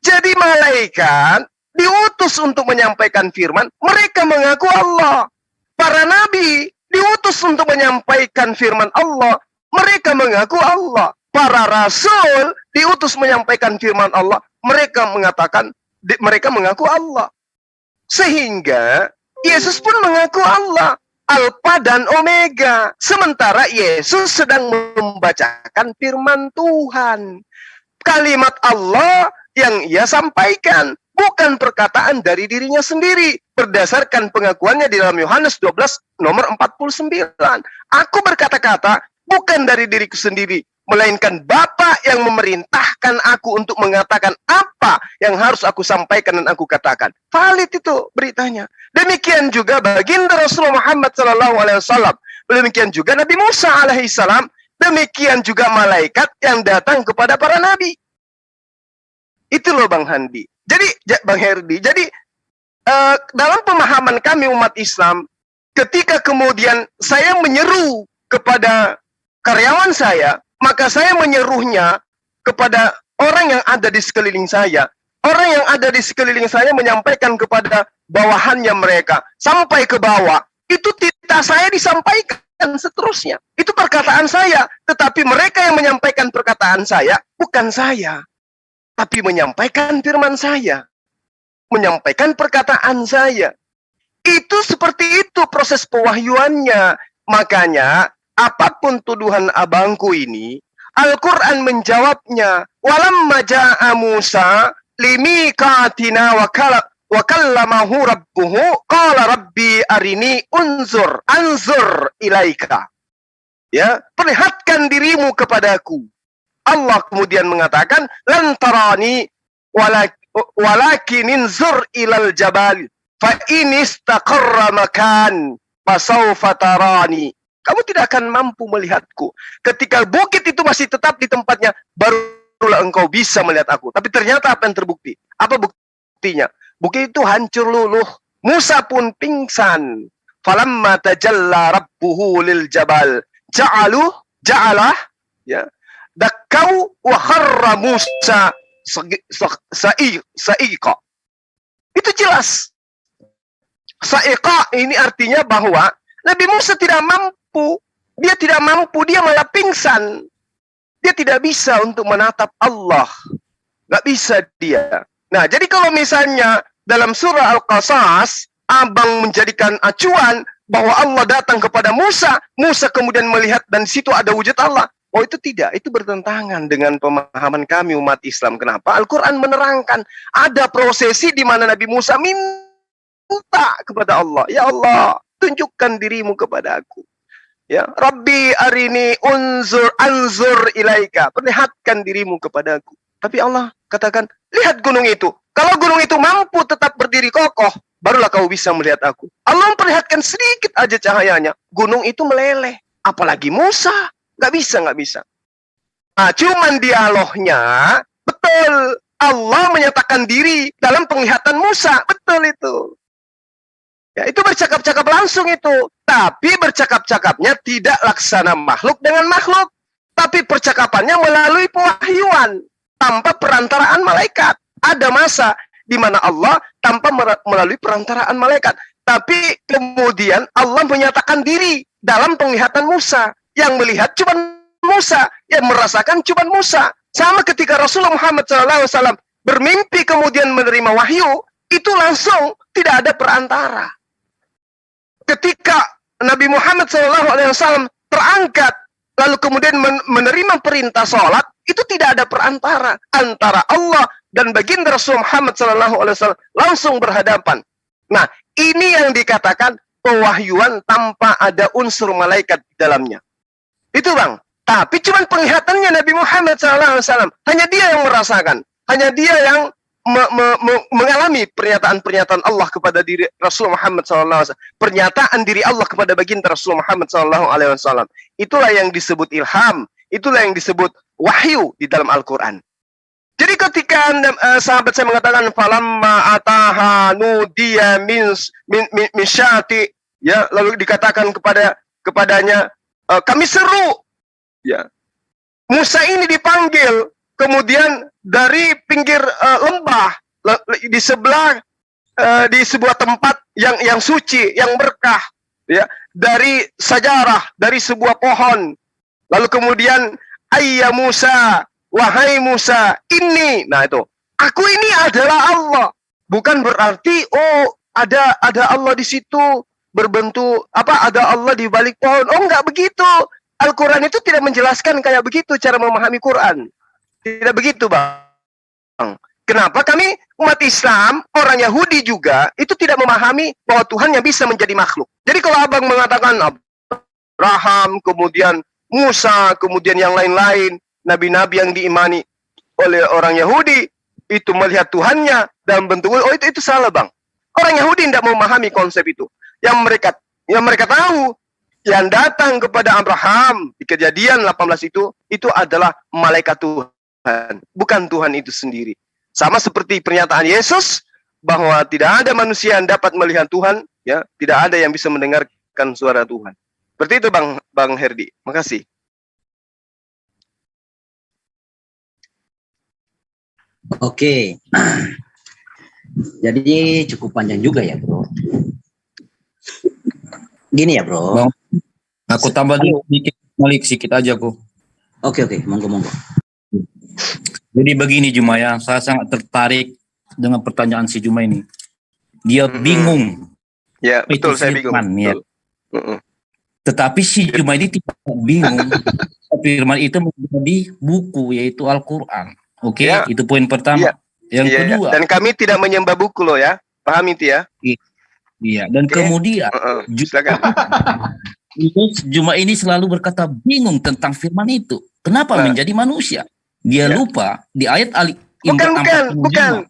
E: Jadi malaikat diutus untuk menyampaikan firman, mereka mengaku Allah. Para nabi diutus untuk menyampaikan firman Allah, mereka mengaku Allah. Para rasul diutus menyampaikan firman Allah, mereka mengaku Allah. Sehingga Yesus pun mengaku Allah, Alfa dan Omega. Sementara Yesus sedang membacakan firman Tuhan. Kalimat Allah yang ia sampaikan, bukan perkataan dari dirinya sendiri. Berdasarkan pengakuannya di dalam Yohanes 12 nomor 49. Aku berkata-kata bukan dari diriku sendiri, melainkan Bapa yang memerintahkan aku untuk mengatakan apa yang harus aku sampaikan dan aku katakan. Valid itu beritanya. Demikian juga baginda Rasulullah Muhammad SAW. Demikian juga Nabi Musa alaihissalam. Demikian juga malaikat yang datang kepada para nabi. Itu loh Bang Handi. Jadi Bang Herdi, jadi dalam pemahaman kami umat Islam, ketika kemudian saya menyeru kepada karyawan saya, maka saya menyeruhnya kepada orang yang ada di sekeliling saya. Orang yang ada di sekeliling saya menyampaikan kepada bawahannya mereka, sampai ke bawah. Itu titah saya disampaikan seterusnya. Itu perkataan saya. Tetapi mereka yang menyampaikan perkataan saya, bukan saya. Tapi menyampaikan firman saya. Menyampaikan perkataan saya. Itu seperti itu proses pewahyuannya. Makanya, apapun tuduhan abangku ini, Al-Quran menjawabnya. Walamma ja'a Musa limikatina wa kallamahu rabbuhu qala rabbi arini anzur ilaika. Ya, perlihatkan dirimu kepadaku. Allah kemudian mengatakan lantarani walakin inzur ilal jabal fa in istaqarra makan fasawfa tarani. Kamu tidak akan mampu melihatku. Ketika bukit itu masih tetap di tempatnya, barulah engkau bisa melihat aku. Tapi ternyata apa yang terbukti? Apa buktinya? Bukit itu hancur luluh. Musa pun pingsan. Falamma tajalla rabbuhu lil jabal ja'alah ya dakkau wa kharra Musa sa'iqa. Itu jelas. Sa'iqa ini artinya bahwa Nabi Musa tidak mampu. Dia tidak mampu, dia malah pingsan. Dia tidak bisa untuk menatap Allah. Nggak bisa dia. Nah, jadi kalau misalnya dalam surah Al-Qasas, abang menjadikan acuan bahwa Allah datang kepada Musa, Musa kemudian melihat dan situ ada wujud Allah. Oh, itu tidak, itu bertentangan dengan pemahaman kami umat Islam. Kenapa? Al-Quran menerangkan ada prosesi di mana Nabi Musa minta kepada Allah, ya Allah, tunjukkan dirimu kepada aku. Ya, Rabbi arini anzur ilaika, perlihatkan dirimu kepada aku. Tapi Allah katakan, lihat gunung itu. Kalau gunung itu mampu tetap berdiri kokoh, barulah kau bisa melihat aku. Allah memperlihatkan sedikit aja cahayanya, gunung itu meleleh. Apalagi Musa. Nggak bisa. Nah, cuman dialognya, betul. Allah menyatakan diri dalam penglihatan Musa. Betul itu. Ya, itu bercakap-cakap langsung itu. Tapi bercakap-cakapnya tidak laksana makhluk dengan makhluk. Tapi percakapannya melalui pewahyuan. Tanpa perantaraan malaikat. Ada masa di mana Allah tanpa melalui perantaraan malaikat. Tapi kemudian Allah menyatakan diri dalam penglihatan Musa. Yang melihat cuma Musa, yang merasakan cuma Musa. Sama ketika Rasulullah Muhammad SAW bermimpi kemudian menerima wahyu, itu langsung tidak ada perantara. Ketika Nabi Muhammad SAW terangkat, lalu kemudian menerima perintah sholat, itu tidak ada perantara antara Allah dan baginda Rasulullah Muhammad SAW langsung berhadapan. Nah, ini yang dikatakan pewahyuan tanpa ada unsur malaikat di dalamnya. Itu bang, tapi cuma penglihatannya Nabi Muhammad SAW. Hanya dia yang merasakan. Hanya dia yang mengalami pernyataan-pernyataan Allah kepada diri Rasulullah Muhammad SAW. Pernyataan diri Allah kepada baginda Rasulullah Muhammad SAW. Itulah yang disebut ilham. Itulah yang disebut wahyu di dalam Al-Quran. Jadi ketika sahabat saya mengatakan falamma ataha nudiya min syati, ya, lalu dikatakan kepadanya kami seru, ya. Musa ini dipanggil, kemudian dari pinggir lembah di sebelah di sebuah tempat yang suci, yang berkah, ya, dari sajarah, dari sebuah pohon. Lalu kemudian ayya Musa, wahai Musa, ini, nah itu, aku ini adalah Allah. Bukan berarti ada Allah di situ. Berbentuk ada Allah di balik pohon. Oh, enggak begitu. Al-Quran itu tidak menjelaskan kayak begitu cara memahami Quran. Tidak begitu, Bang. Kenapa kami umat Islam, orang Yahudi juga itu tidak memahami bahwa Tuhan yang bisa menjadi makhluk. Jadi kalau Abang mengatakan Abraham, kemudian Musa, kemudian yang lain-lain, nabi-nabi yang diimani oleh orang Yahudi itu melihat Tuhannya dalam bentuk itu salah, Bang. Orang Yahudi tidak memahami konsep itu. Yang mereka tahu, yang datang kepada Abraham di Kejadian 18 itu adalah malaikat Tuhan, bukan Tuhan itu sendiri. Sama seperti pernyataan Yesus bahwa tidak ada manusia yang dapat melihat Tuhan, ya, tidak ada yang bisa mendengarkan suara Tuhan. Seperti itu Bang Herdi. Makasih.
D: Oke. Jadi cukup panjang juga ya, Bro. Gini ya, Bro.
A: Bang, aku tambah sedikit, Malik, sedikit aja kok.
D: Oke, monggo.
A: Jadi begini Juma ya, saya sangat tertarik dengan pertanyaan si Juma ini. Dia bingung.
E: Ya, betul, saya bingung.
A: Ya. Tetapi si Juma ini tidak bingung. Firman itu menjadi buku, yaitu Al-Quran. Oke,
E: Ya.
A: itu poin pertama.
E: Ya.
A: Yang kedua.
E: Dan kami tidak menyembah buku loh ya. Paham itu ya?
A: Iya, dan kemudian
E: silakan.
A: Juma ini selalu berkata bingung tentang firman itu. Kenapa menjadi manusia? Dia lupa di ayat
E: Bukan.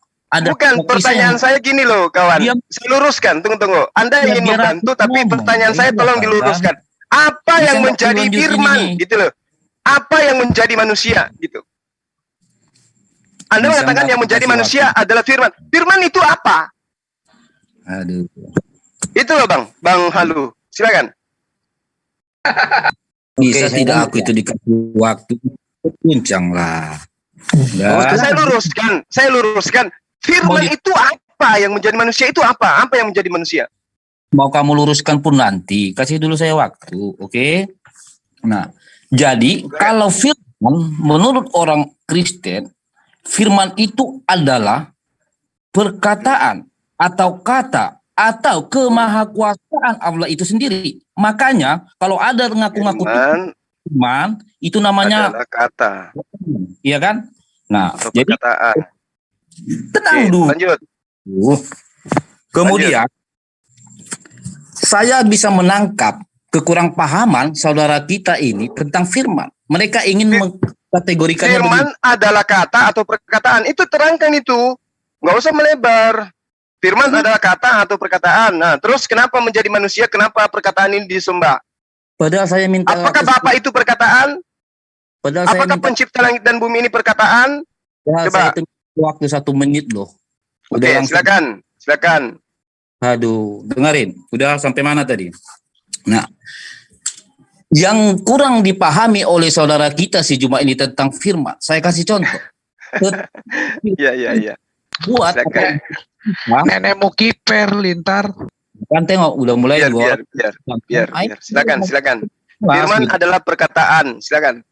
E: Pertanyaan saya gini loh, kawan. Saya luruskan. Tunggu. Anda ingin membantu, tapi pertanyaan saya tolong diluruskan. Apa yang menjadi firman, gitu loh? Apa yang menjadi manusia, gitu? Anda mengatakan yang menjadi manusia adalah firman. Firman itu apa?
A: Aduh.
E: Itu loh Bang Halu. Silakan.
A: Bisa tidak aku itu dikasih waktu puncang lah.
E: Saya luruskan. Firman itu apa yang menjadi manusia itu apa? Apa yang menjadi manusia?
A: Mau kamu luruskan pun nanti. Kasih dulu saya waktu, oke? Nah, jadi kalau firman menurut orang Kristen, firman itu adalah perkataan atau kata atau kemahakuasaan Allah itu sendiri. Makanya kalau ada ngaku-ngaku firman itu namanya
E: adalah kata.
A: Iya kan? Nah,
E: atau
A: jadi
E: perkataan.
A: tenang dulu.
E: Lanjut.
A: Kemudian saya bisa menangkap kekurang pahaman saudara kita ini tentang firman. Mereka ingin mengkategorikannya
E: firman adalah kata atau perkataan. Itu terangkan itu. Nggak usah melebar. Firman adalah kata atau perkataan. Nah, terus kenapa menjadi manusia? Kenapa perkataan ini disembah?
A: Padahal saya minta.
E: Apakah Bapak itu perkataan? Apakah pencipta langit dan bumi ini perkataan?
A: Ya,
E: coba.
A: Saya waktu 1 menit loh.
E: Oke, silakan.
A: Aduh, dengerin. Udah sampai mana tadi? Nah, yang kurang dipahami oleh saudara kita si Juma ini tentang firman. Saya kasih contoh.
E: Iya.
A: Buat
F: nenekmu kiper lintar.
A: Kan tengok udah mulai
E: biar. Silakan. Firman adalah perkataan. Silakan.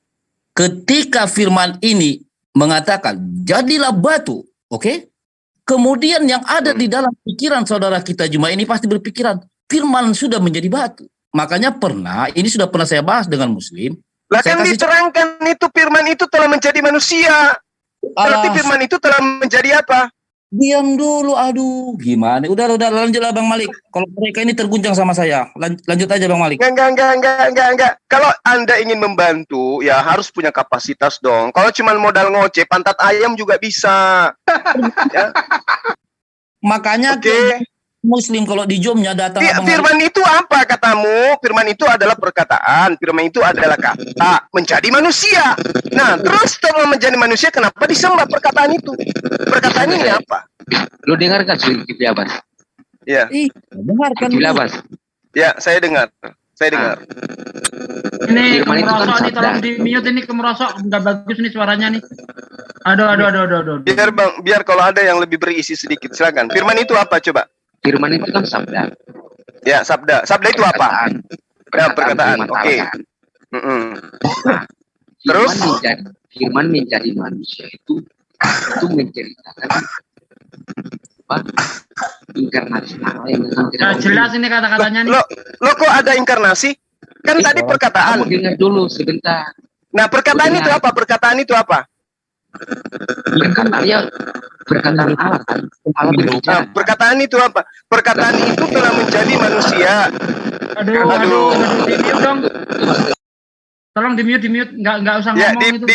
A: Ketika firman ini mengatakan jadilah batu, oke? Kemudian yang ada di dalam pikiran saudara kita Juma ini pasti berpikiran firman sudah menjadi batu. Makanya ini sudah pernah saya bahas dengan Muslim.
E: Lah kan diterangkan itu firman itu telah menjadi manusia. Berarti firman itu telah menjadi apa?
A: Diam dulu, aduh, gimana? Udah lanjutlah Bang Malik. Kalau mereka ini terguncang sama saya, lanjut aja Bang Malik.
E: Enggak. Kalau Anda ingin membantu, ya harus punya kapasitas dong. Kalau cuma modal ngoceh, pantat ayam juga bisa. Ya.
A: Makanya Muslim kalau di Jomnya datang
E: firman itu apa katamu? Firman itu adalah perkataan, firman itu adalah kata menjadi manusia. Nah, terus setelah menjadi manusia kenapa disembah perkataan itu? Perkataan ini apa?
H: Lu dengar kan Zulkifli Abbas?
E: Iya.
A: Dengarkan.
H: Zulkifli Abbas.
E: Ya, saya dengar.
B: Ini kemerosok nih, tolong di mute ini kemerosok, nggak bagus nih suaranya nih. Aduh.
E: Biar kalau ada yang lebih berisi sedikit, silakan. Firman itu apa coba?
H: Firman itu kan sabda.
E: Ya, sabda. Sabda itu apa? Perkataan. Oke.
H: Nah,
E: terus
H: firman menjadi manusia itu menceritakan inkarnasi yang
B: jelas ini kata-katanya nih.
E: Lo kok ada inkarnasi? Kan tadi perkataan.
H: Kamu dengar dulu sebentar.
E: Nah, perkataan itu apa? Perkataan itu apa?
H: Ya kan dia perkataan Allah kan. Allah berbicara.
E: Perkataan itu apa? Perkataan itu telah menjadi manusia.
B: Aduh, di mute dong. Tolong di mute, nggak usah ngomong itu.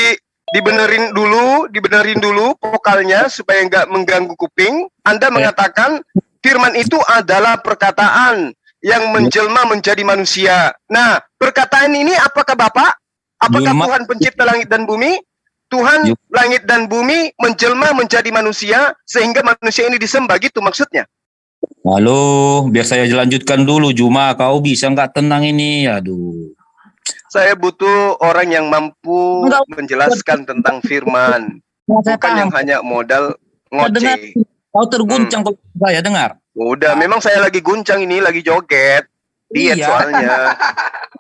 B: Dibenerin dulu vokalnya supaya nggak mengganggu kuping. Anda mengatakan firman itu adalah perkataan yang menjelma menjadi manusia. Nah, perkataan ini apakah Bapak? Apakah Tuhan pencipta langit dan bumi?
E: Tuhan
A: Yuk.
E: langit dan bumi menjelma menjadi manusia sehingga manusia ini disembah, gitu maksudnya.
A: Halo, biar saya lanjutkan dulu. Juma, kau bisa nggak tenang ini? Aduh.
E: Saya butuh orang yang mampu
A: Enggak.
E: menjelaskan tentang firman,
A: Saya
E: bukan yang
A: paham.
E: hanya modal
A: Saya dengar.
E: ngoceh.
A: Kau terguncang kalau saya dengar.
E: Udah, memang saya lagi guncang ini, lagi joget. Diet
A: Iya.
E: soalnya.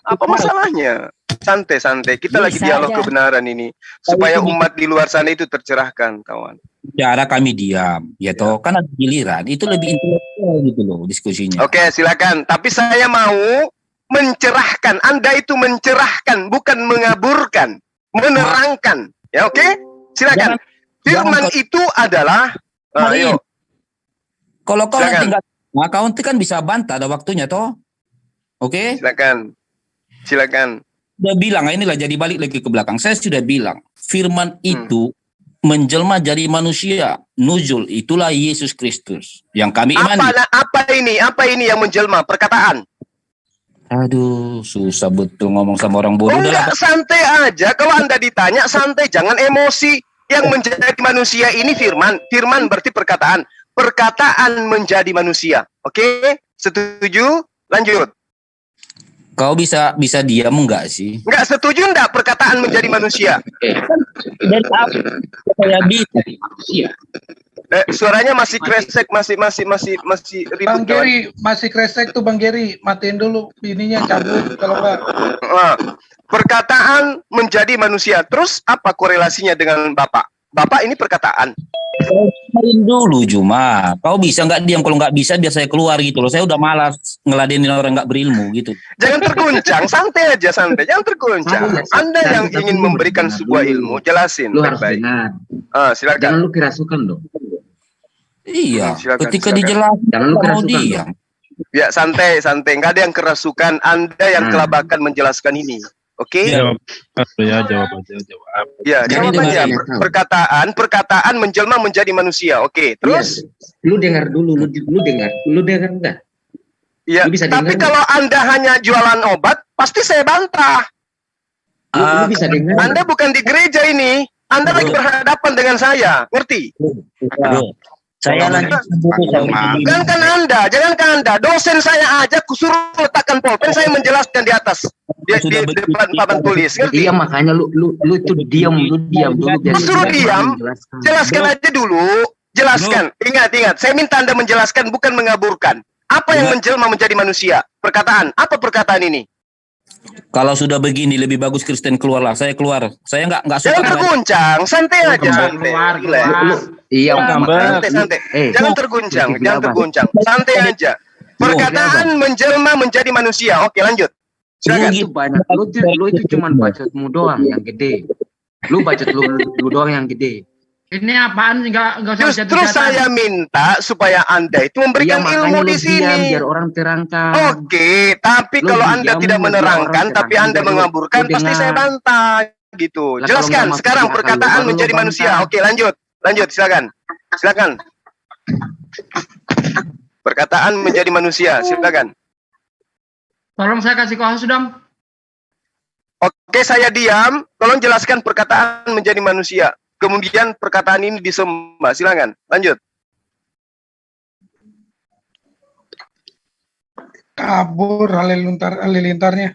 E: Apa masalahnya? Santai-santai. Kita lagi
A: Bisa
E: dialog
A: aja.
E: kebenaran ini. Supaya umat di luar sana itu tercerahkan, kawan.
A: Cara kami diam, ya toh. Kan ada giliran. Itu lebih intelektual gitu loh diskusinya.
E: Oke, silakan. Tapi saya mau mencerahkan. Anda itu mencerahkan, bukan mengaburkan. Menerangkan. Ya, oke? Silakan. Firman itu adalah... ayo.
A: Kalau kau
E: Silakan.
A: nanti nggak, nah, kau nanti kan bisa bantah, ada waktunya toh. Oke?
E: Silakan. Silakan.
A: Sudah bilang, inilah jadi balik lagi ke belakang. Saya sudah bilang, firman itu menjelma jadi manusia. Nuzul, itulah Yesus Kristus. Yang kami imani.
E: Apa ini yang menjelma? Perkataan.
A: Aduh, susah betul ngomong sama orang bodoh.
E: Enggak, santai aja. Kalau Anda ditanya, santai. Jangan emosi. Yang menjadi manusia ini firman. Firman berarti perkataan. Perkataan menjadi manusia. Oke? Setuju? Lanjut.
A: Kau bisa diam enggak sih?
E: Enggak setuju enggak perkataan menjadi manusia?
A: Dari apa saya bisa?
E: Suaranya masih kresek, masih ribut.
F: Bang Geri masih kresek tuh Bang Geri, matiin dulu ininya, cabut kalau enggak.
E: Perkataan menjadi manusia. Terus apa korelasinya dengan Bapak? Bapak ini perkataan.
A: Main dulu Juma. Kau bisa nggak diam? Kalau nggak bisa biar saya keluar gitu loh. Saya udah malas ngeladenin orang nggak berilmu gitu.
E: Jangan terguncang, santai aja, santai. Jangan terguncang. Anda yang ingin memberikan sebuah ilmu, jelasin.
H: Lu harus
E: baik-baik.
H: dengar.
E: Silakan.
H: Jangan lu kerasukan dong.
A: Iya.
E: Silakan,
A: Ketika
E: silakan.
A: dijelaskan
H: Jangan lu
A: mau
H: kerasukan
A: diam.
E: Ya santai. Nggak ada yang kerasukan. Anda yang kelabakan menjelaskan ini. Oke?
I: Jawab aja.
E: Ya,
A: Jadi
E: jawab aja.
H: dengar.
E: Perkataan menjelma menjadi manusia. Oke, terus?
H: Lu dengar dulu, lu dengar enggak?
E: Ya,
H: Lu bisa
E: tapi
H: dengar
E: kalau Anda hanya jualan obat, pasti saya bantah.
H: Lu bisa dengar.
E: Anda bukan di gereja ini. Anda lagi berhadapan dengan saya. Ngerti?
D: Saya lanjut.
E: Jangankan Anda. Dosen saya aja kusuruh letakkan pulpen, saya menjelaskan di atas. Di depan papan tulis. Ngerti?
H: Iya, makanya lu itu diam dulu biar
E: Suruh diam.
H: menjelaskan.
E: Jelaskan aja dulu. Jelaskan. Ingat. Saya minta Anda menjelaskan, bukan mengaburkan. Apa yang menjelma menjadi manusia? Perkataan. Apa perkataan ini?
A: Kalau sudah begini lebih bagus Kristen keluarlah. Saya keluar. Saya nggak suka.
E: Jangan terguncang. Santai aja. Santai.
H: Iya,
E: Santai. Jangan terguncang. Santai aja. Perkataan menjelma menjadi manusia. Oke, lanjut. Silakan.
H: Itu banyak. Lu itu cuma bacotmu doang yang gede. Lu bacot lu doang yang gede.
B: Ini apaan? Enggak usah
E: Justru saya minta supaya Anda itu memberikan ilmu di sini.
H: Biar orang terangkan.
E: Oke, tapi kalau Anda tidak menerangkan, tapi Anda mengaburkan, pasti saya bantah. Gitu. Jelaskan sekarang perkataan menjadi manusia. Oke, lanjut, silakan. Perkataan menjadi manusia, silakan.
B: Tolong saya kasih kohos dong.
E: Oke, saya diam. Tolong jelaskan perkataan menjadi manusia. Kemudian perkataan ini disembah. Silakan, lanjut.
F: Kabur halilintarnya.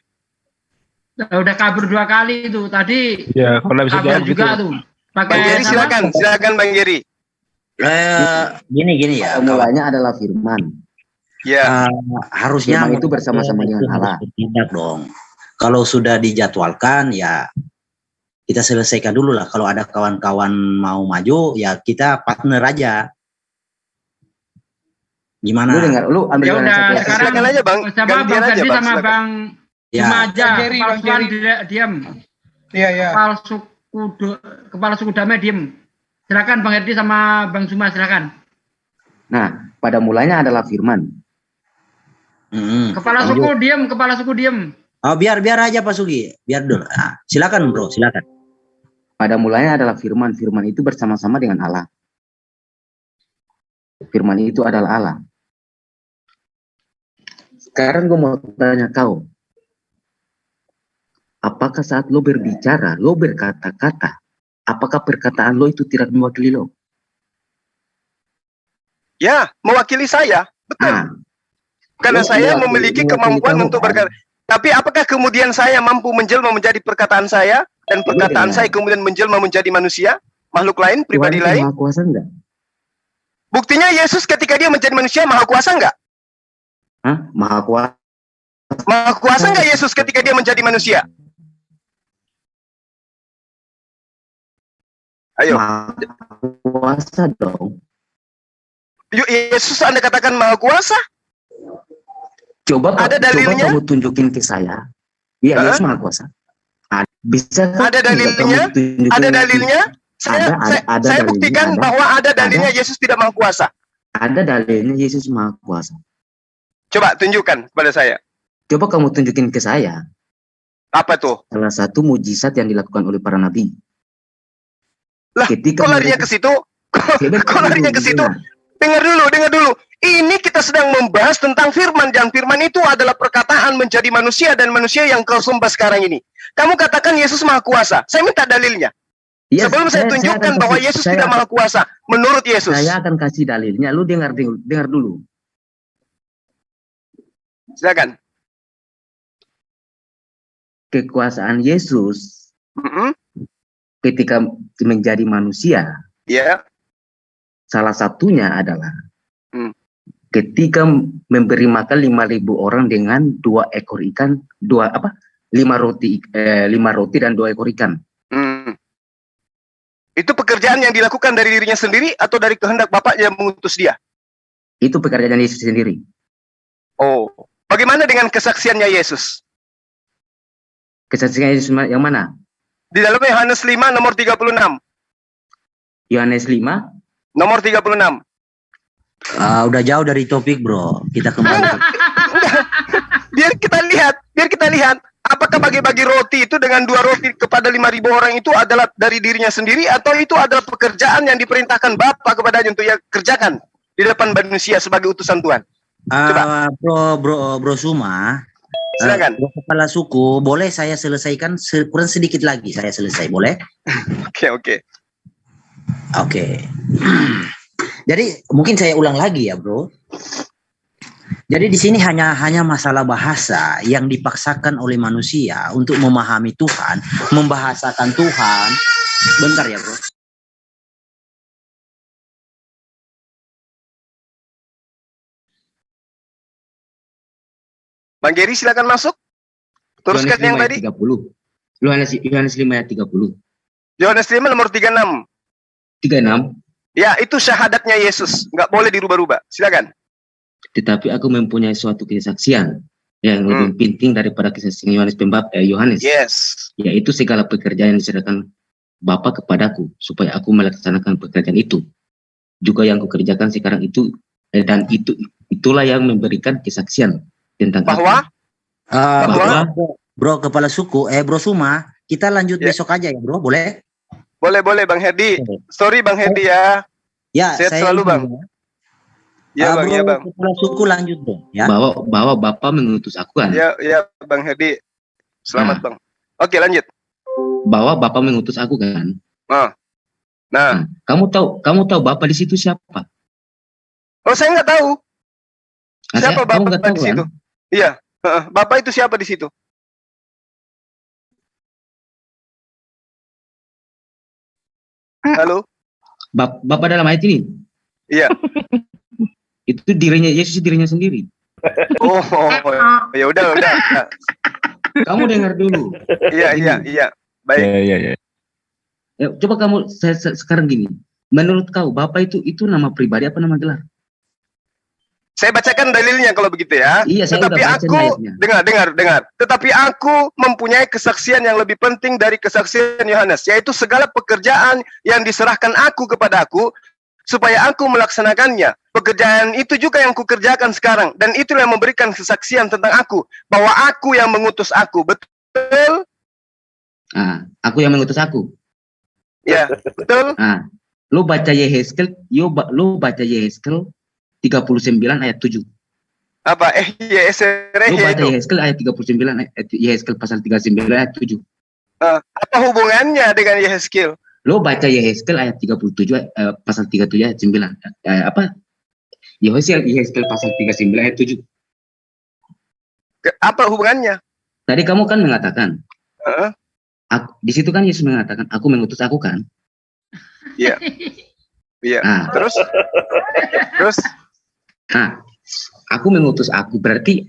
B: Udah kabur 2 kali itu. Tadi
I: Ya, kalau bisa
B: kabur
I: jawab
B: juga
I: gitu.
B: tuh.
E: Bang Geri, silakan Bang Geri.
D: Gini ya.
H: Mulanya adalah firman.
E: Ya.
D: Harusnya
H: Firman itu bersama-sama dengan Allah.
D: Tidak dong. Kalau sudah dijadwalkan ya kita selesaikan dulu lah. Kalau ada kawan-kawan mau maju ya kita partner aja. Gimana?
H: Lu dengar, lu ambil
B: Ya udah, sekarang
E: Silakan aja Bang.
B: sama
E: Gantian
B: Bang
E: aja
B: Ferdi
E: Bang.
B: sama
E: Silakan.
B: Bang
D: Ya.
B: Cuma aja.
F: Bang Geri.
B: Palsuan diam.
F: Iya.
B: Kepala suku damai diem. Silakan Bang Herdi sama Bang Zuma, silakan.
H: Nah, pada mulanya adalah firman.
B: Kepala suku diem.
D: Oh, biar aja Pak Sugi. Biar dulu. Nah, silakan Bro, silakan.
H: Pada mulanya adalah firman. Firman itu bersama-sama dengan Allah. Firman itu adalah Allah. Sekarang gue mau tanya kau. Apakah saat lo berbicara, lo berkata-kata, apakah perkataan lo itu tidak mewakili lo?
E: Ya, mewakili saya, betul.
H: Nah,
E: Karena saya
H: mewakili-
E: memiliki
H: mewakili
E: kemampuan
H: kamu,
E: untuk
H: kan?
E: berkata. Tapi apakah kemudian saya mampu menjelma menjadi perkataan saya dan perkataan
H: Iya.
E: saya kemudian menjelma menjadi manusia, makhluk lain, pribadi
H: Tuhan itu
E: lain?
H: Maha kuasa enggak?
E: Buktinya Yesus ketika dia menjadi manusia maha kuasa enggak?
H: Hah? Maha kuasa.
E: Maha kuasa enggak Yesus ketika dia menjadi manusia? Ayo,
H: Maha kuasa dong.
E: yuk Yesus Anda katakan maha kuasa?
H: Coba
E: Ada dalilnya?
H: Coba kamu tunjukin ke saya. Iya,
E: Hah?
H: Yesus Maha kuasa. Bisa
E: Ada dalilnya? Ada dalilnya? Saya
H: Ada
E: saya
H: dalilnya,
E: buktikan
H: ada.
E: bahwa ada dalilnya Yesus tidak maha kuasa.
H: Ada dalilnya Yesus Maha kuasa.
E: Coba tunjukkan kepada saya.
H: Coba kamu tunjukin ke saya
E: Apa tuh?
H: salah satu mujizat yang dilakukan oleh para nabi.
E: Lah,
H: Ketika
E: kok larinya ke situ? Kok larinya ke situ? Dengar dulu. Ini kita sedang membahas tentang firman, dan firman itu adalah perkataan menjadi manusia dan manusia yang kau sembah sekarang ini. Kamu katakan Yesus maha kuasa. Saya minta dalilnya.
H: Iya,
E: Sebelum saya tunjukkan
H: akan
E: bahwa
H: kasih-
E: Yesus
H: saya
E: tidak
H: akan-
E: maha kuasa menurut Yesus.
H: Saya akan kasih dalilnya. Lu dengar dulu.
E: Silakan.
H: Kekuasaan Yesus
E: Mm-mm.
H: ketika menjadi manusia,
E: Ya.
H: salah satunya adalah
E: Hmm.
H: ketika memberi makan 5.000 orang dengan 2 ekor ikan, 5 roti dan 2 ekor ikan.
E: Hmm. Itu pekerjaan yang dilakukan dari dirinya sendiri atau dari kehendak Bapa yang mengutus dia?
H: Itu pekerjaan Yesus sendiri.
E: Oh. Bagaimana dengan kesaksiannya Yesus?
H: Kesaksian Yesus yang mana?
E: Di dalam Yohanes 5 nomor 36.
H: Yohanes 5.
E: Nomor 36.
D: Udah jauh dari topik, bro. Kita kembali.
E: Biar kita lihat apakah bagi-bagi roti itu dengan 2 roti kepada 5.000 orang itu adalah dari dirinya sendiri atau itu adalah pekerjaan yang diperintahkan Bapa kepadanya untuk ia kerjakan di depan manusia sebagai utusan Tuhan. Coba.
D: Bro Suma.
E: Silakan.
D: Bro kepala suku, boleh saya selesaikan kurang sedikit lagi saya selesai, boleh?
E: Oke.
D: Jadi mungkin saya ulang lagi ya, bro. Jadi di sini hanya masalah bahasa yang dipaksakan oleh manusia untuk memahami Tuhan, membahasakan Tuhan. Bentar ya, bro.
E: Bang Geri silakan masuk. Teruskan yang tadi.
H: 30. Yohanes 5 ayat 30.
E: Yohanes 5 nomor 36.
H: 36.
E: Ya, itu syahadatnya Yesus. Nggak boleh dirubah-rubah. Silakan.
H: Tetapi aku mempunyai suatu kesaksian yang lebih penting daripada kesaksian Yohanes.
E: Yes.
H: Yaitu segala pekerjaan yang diserahkan Bapa kepadaku supaya aku melaksanakan pekerjaan itu. Juga yang kukerjakan sekarang itu dan itulah yang memberikan kesaksian tentang
E: bahwa
D: bro kepala suku, bro Suma, kita lanjut besok aja ya, bro, boleh?
E: Boleh Bang Herdi. Sorry Bang Herdi ya.
D: Ya,
E: Sehat
D: saya
E: selalu Bang. Ya Bang,
D: bro,
E: ya Bang.
D: Kepala suku lanjut dong, ya.
H: Bahwa Bapa mengutus aku kan.
E: Ya Bang Herdi. Selamat Bang. Oke, lanjut.
H: Bahwa Bapa mengutus aku kan.
E: Nah,
H: kamu tahu Bapa di situ siapa?
E: Oh, saya nggak tahu.
H: Nah,
E: Siapa
H: kamu
E: Bapak
H: nggak tahu
E: di situ?
H: kan?
E: Iya. Bapak itu siapa di situ? Halo?
H: Bapak dalam ayat ini?
E: Iya.
H: Itu Yesus dirinya sendiri.
E: Oh, ya udah.
H: Kamu dengar dulu.
E: Iya. Baik.
H: Ya, coba kamu sekarang gini. Menurut kau Bapak itu nama pribadi apa nama gelar?
E: Saya bacakan dalilnya kalau begitu ya.
H: Iya, saya
E: Tetapi
H: udah baca
E: aku
H: ayatnya.
E: dengar. Tetapi aku mempunyai kesaksian yang lebih penting dari kesaksian Yohanes, yaitu segala pekerjaan yang diserahkan aku kepadaku supaya aku melaksanakannya. Pekerjaan itu juga yang kukerjakan sekarang, dan itulah yang memberikan kesaksian tentang aku, bahwa aku yang mengutus aku. Betul?
H: Aku yang mengutus aku.
E: Ya, betul.
H: Lu baca Yehezkel 39 ayat 7.
E: Apa?
H: Lu baca Yehezkel ayat 39, Yehezkel pasal 39 ayat 7.
E: Apa hubungannya dengan Yehezkel?
H: Lo baca Yehezkel ayat 37 pasal 37 ayat 9. Yehezkel pasal 39 ayat 7.
E: Apa hubungannya?
H: Tadi kamu kan mengatakan, di situ kan Yesus mengatakan, aku mengutus aku kan?
E: Iya. Iya.
H: Nah,
E: Terus?
H: Nah, aku mengutus aku berarti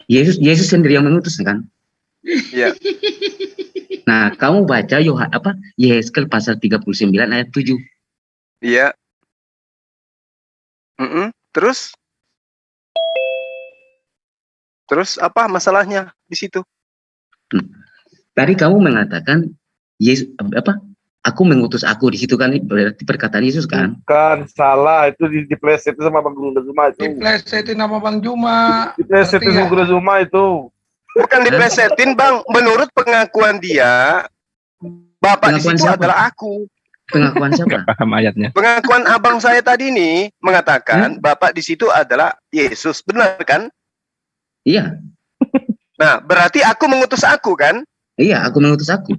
H: Yesus sendiri yang mengutus kan?
E: Iya.
H: Nah, kamu baca Yehezkel pasal 39 ayat 7.
E: Iya. Terus? Terus apa masalahnya di situ?
H: Tadi kamu mengatakan Yesus aku mengutus aku, di situ kan berarti perkataan Yesus kan?
I: Bukan, salah, itu diplesetin sama Bang Zuma itu.
F: Diplesetin sama Bang Juma.
I: Diplesetin sama Guru Zuma itu.
E: Bukan diplesetin, Bang. Menurut pengakuan dia, Bapak di situ adalah aku.
H: Pengakuan siapa?
J: Paham ayatnya.
E: Pengakuan abang saya tadi nih mengatakan Bapak di situ adalah Yesus, benar kan?
H: Iya.
E: Nah, berarti aku mengutus aku kan?
H: Iya, aku mengutus aku.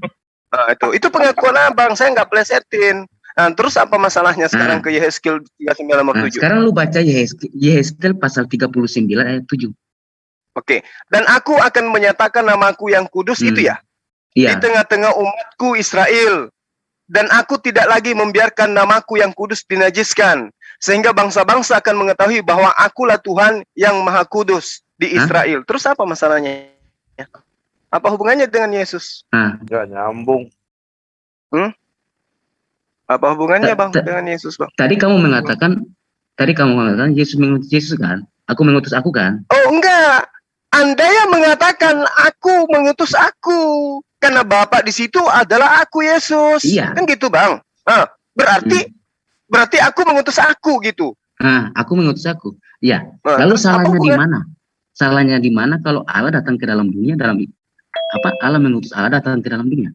E: Nah, itu pengakuan abang, saya nggak plesetin. Nah, terus apa masalahnya sekarang ke Yehezkel 39 nomor 7?
H: Sekarang lu baca Yehezkel pasal 39 ayat 7.
E: Oke, dan aku akan menyatakan namaku yang kudus itu ya?
H: Iya.
E: Di tengah-tengah umatku Israel. Dan aku tidak lagi membiarkan namaku yang kudus dinajiskan. Sehingga bangsa-bangsa akan mengetahui bahwa akulah Tuhan yang maha kudus di Israel. Terus apa masalahnya? Apa hubungannya dengan Yesus?
I: Nggak nyambung.
E: Apa hubungannya Bang dengan Yesus, Bang?
H: Tadi kamu mengatakan Yesus mengutus Yesus kan? Aku mengutus aku kan?
E: Oh enggak. Anda yang mengatakan aku mengutus aku. Karena Bapak di situ adalah aku Yesus.
H: Iya.
E: Kan gitu, Bang. Berarti aku mengutus aku gitu.
H: Aku mengutus aku. Iya. Lalu salahnya di mana? Salahnya di mana kalau Allah datang ke dalam dunia Allah mengutus Allah datang ke dalam dunia?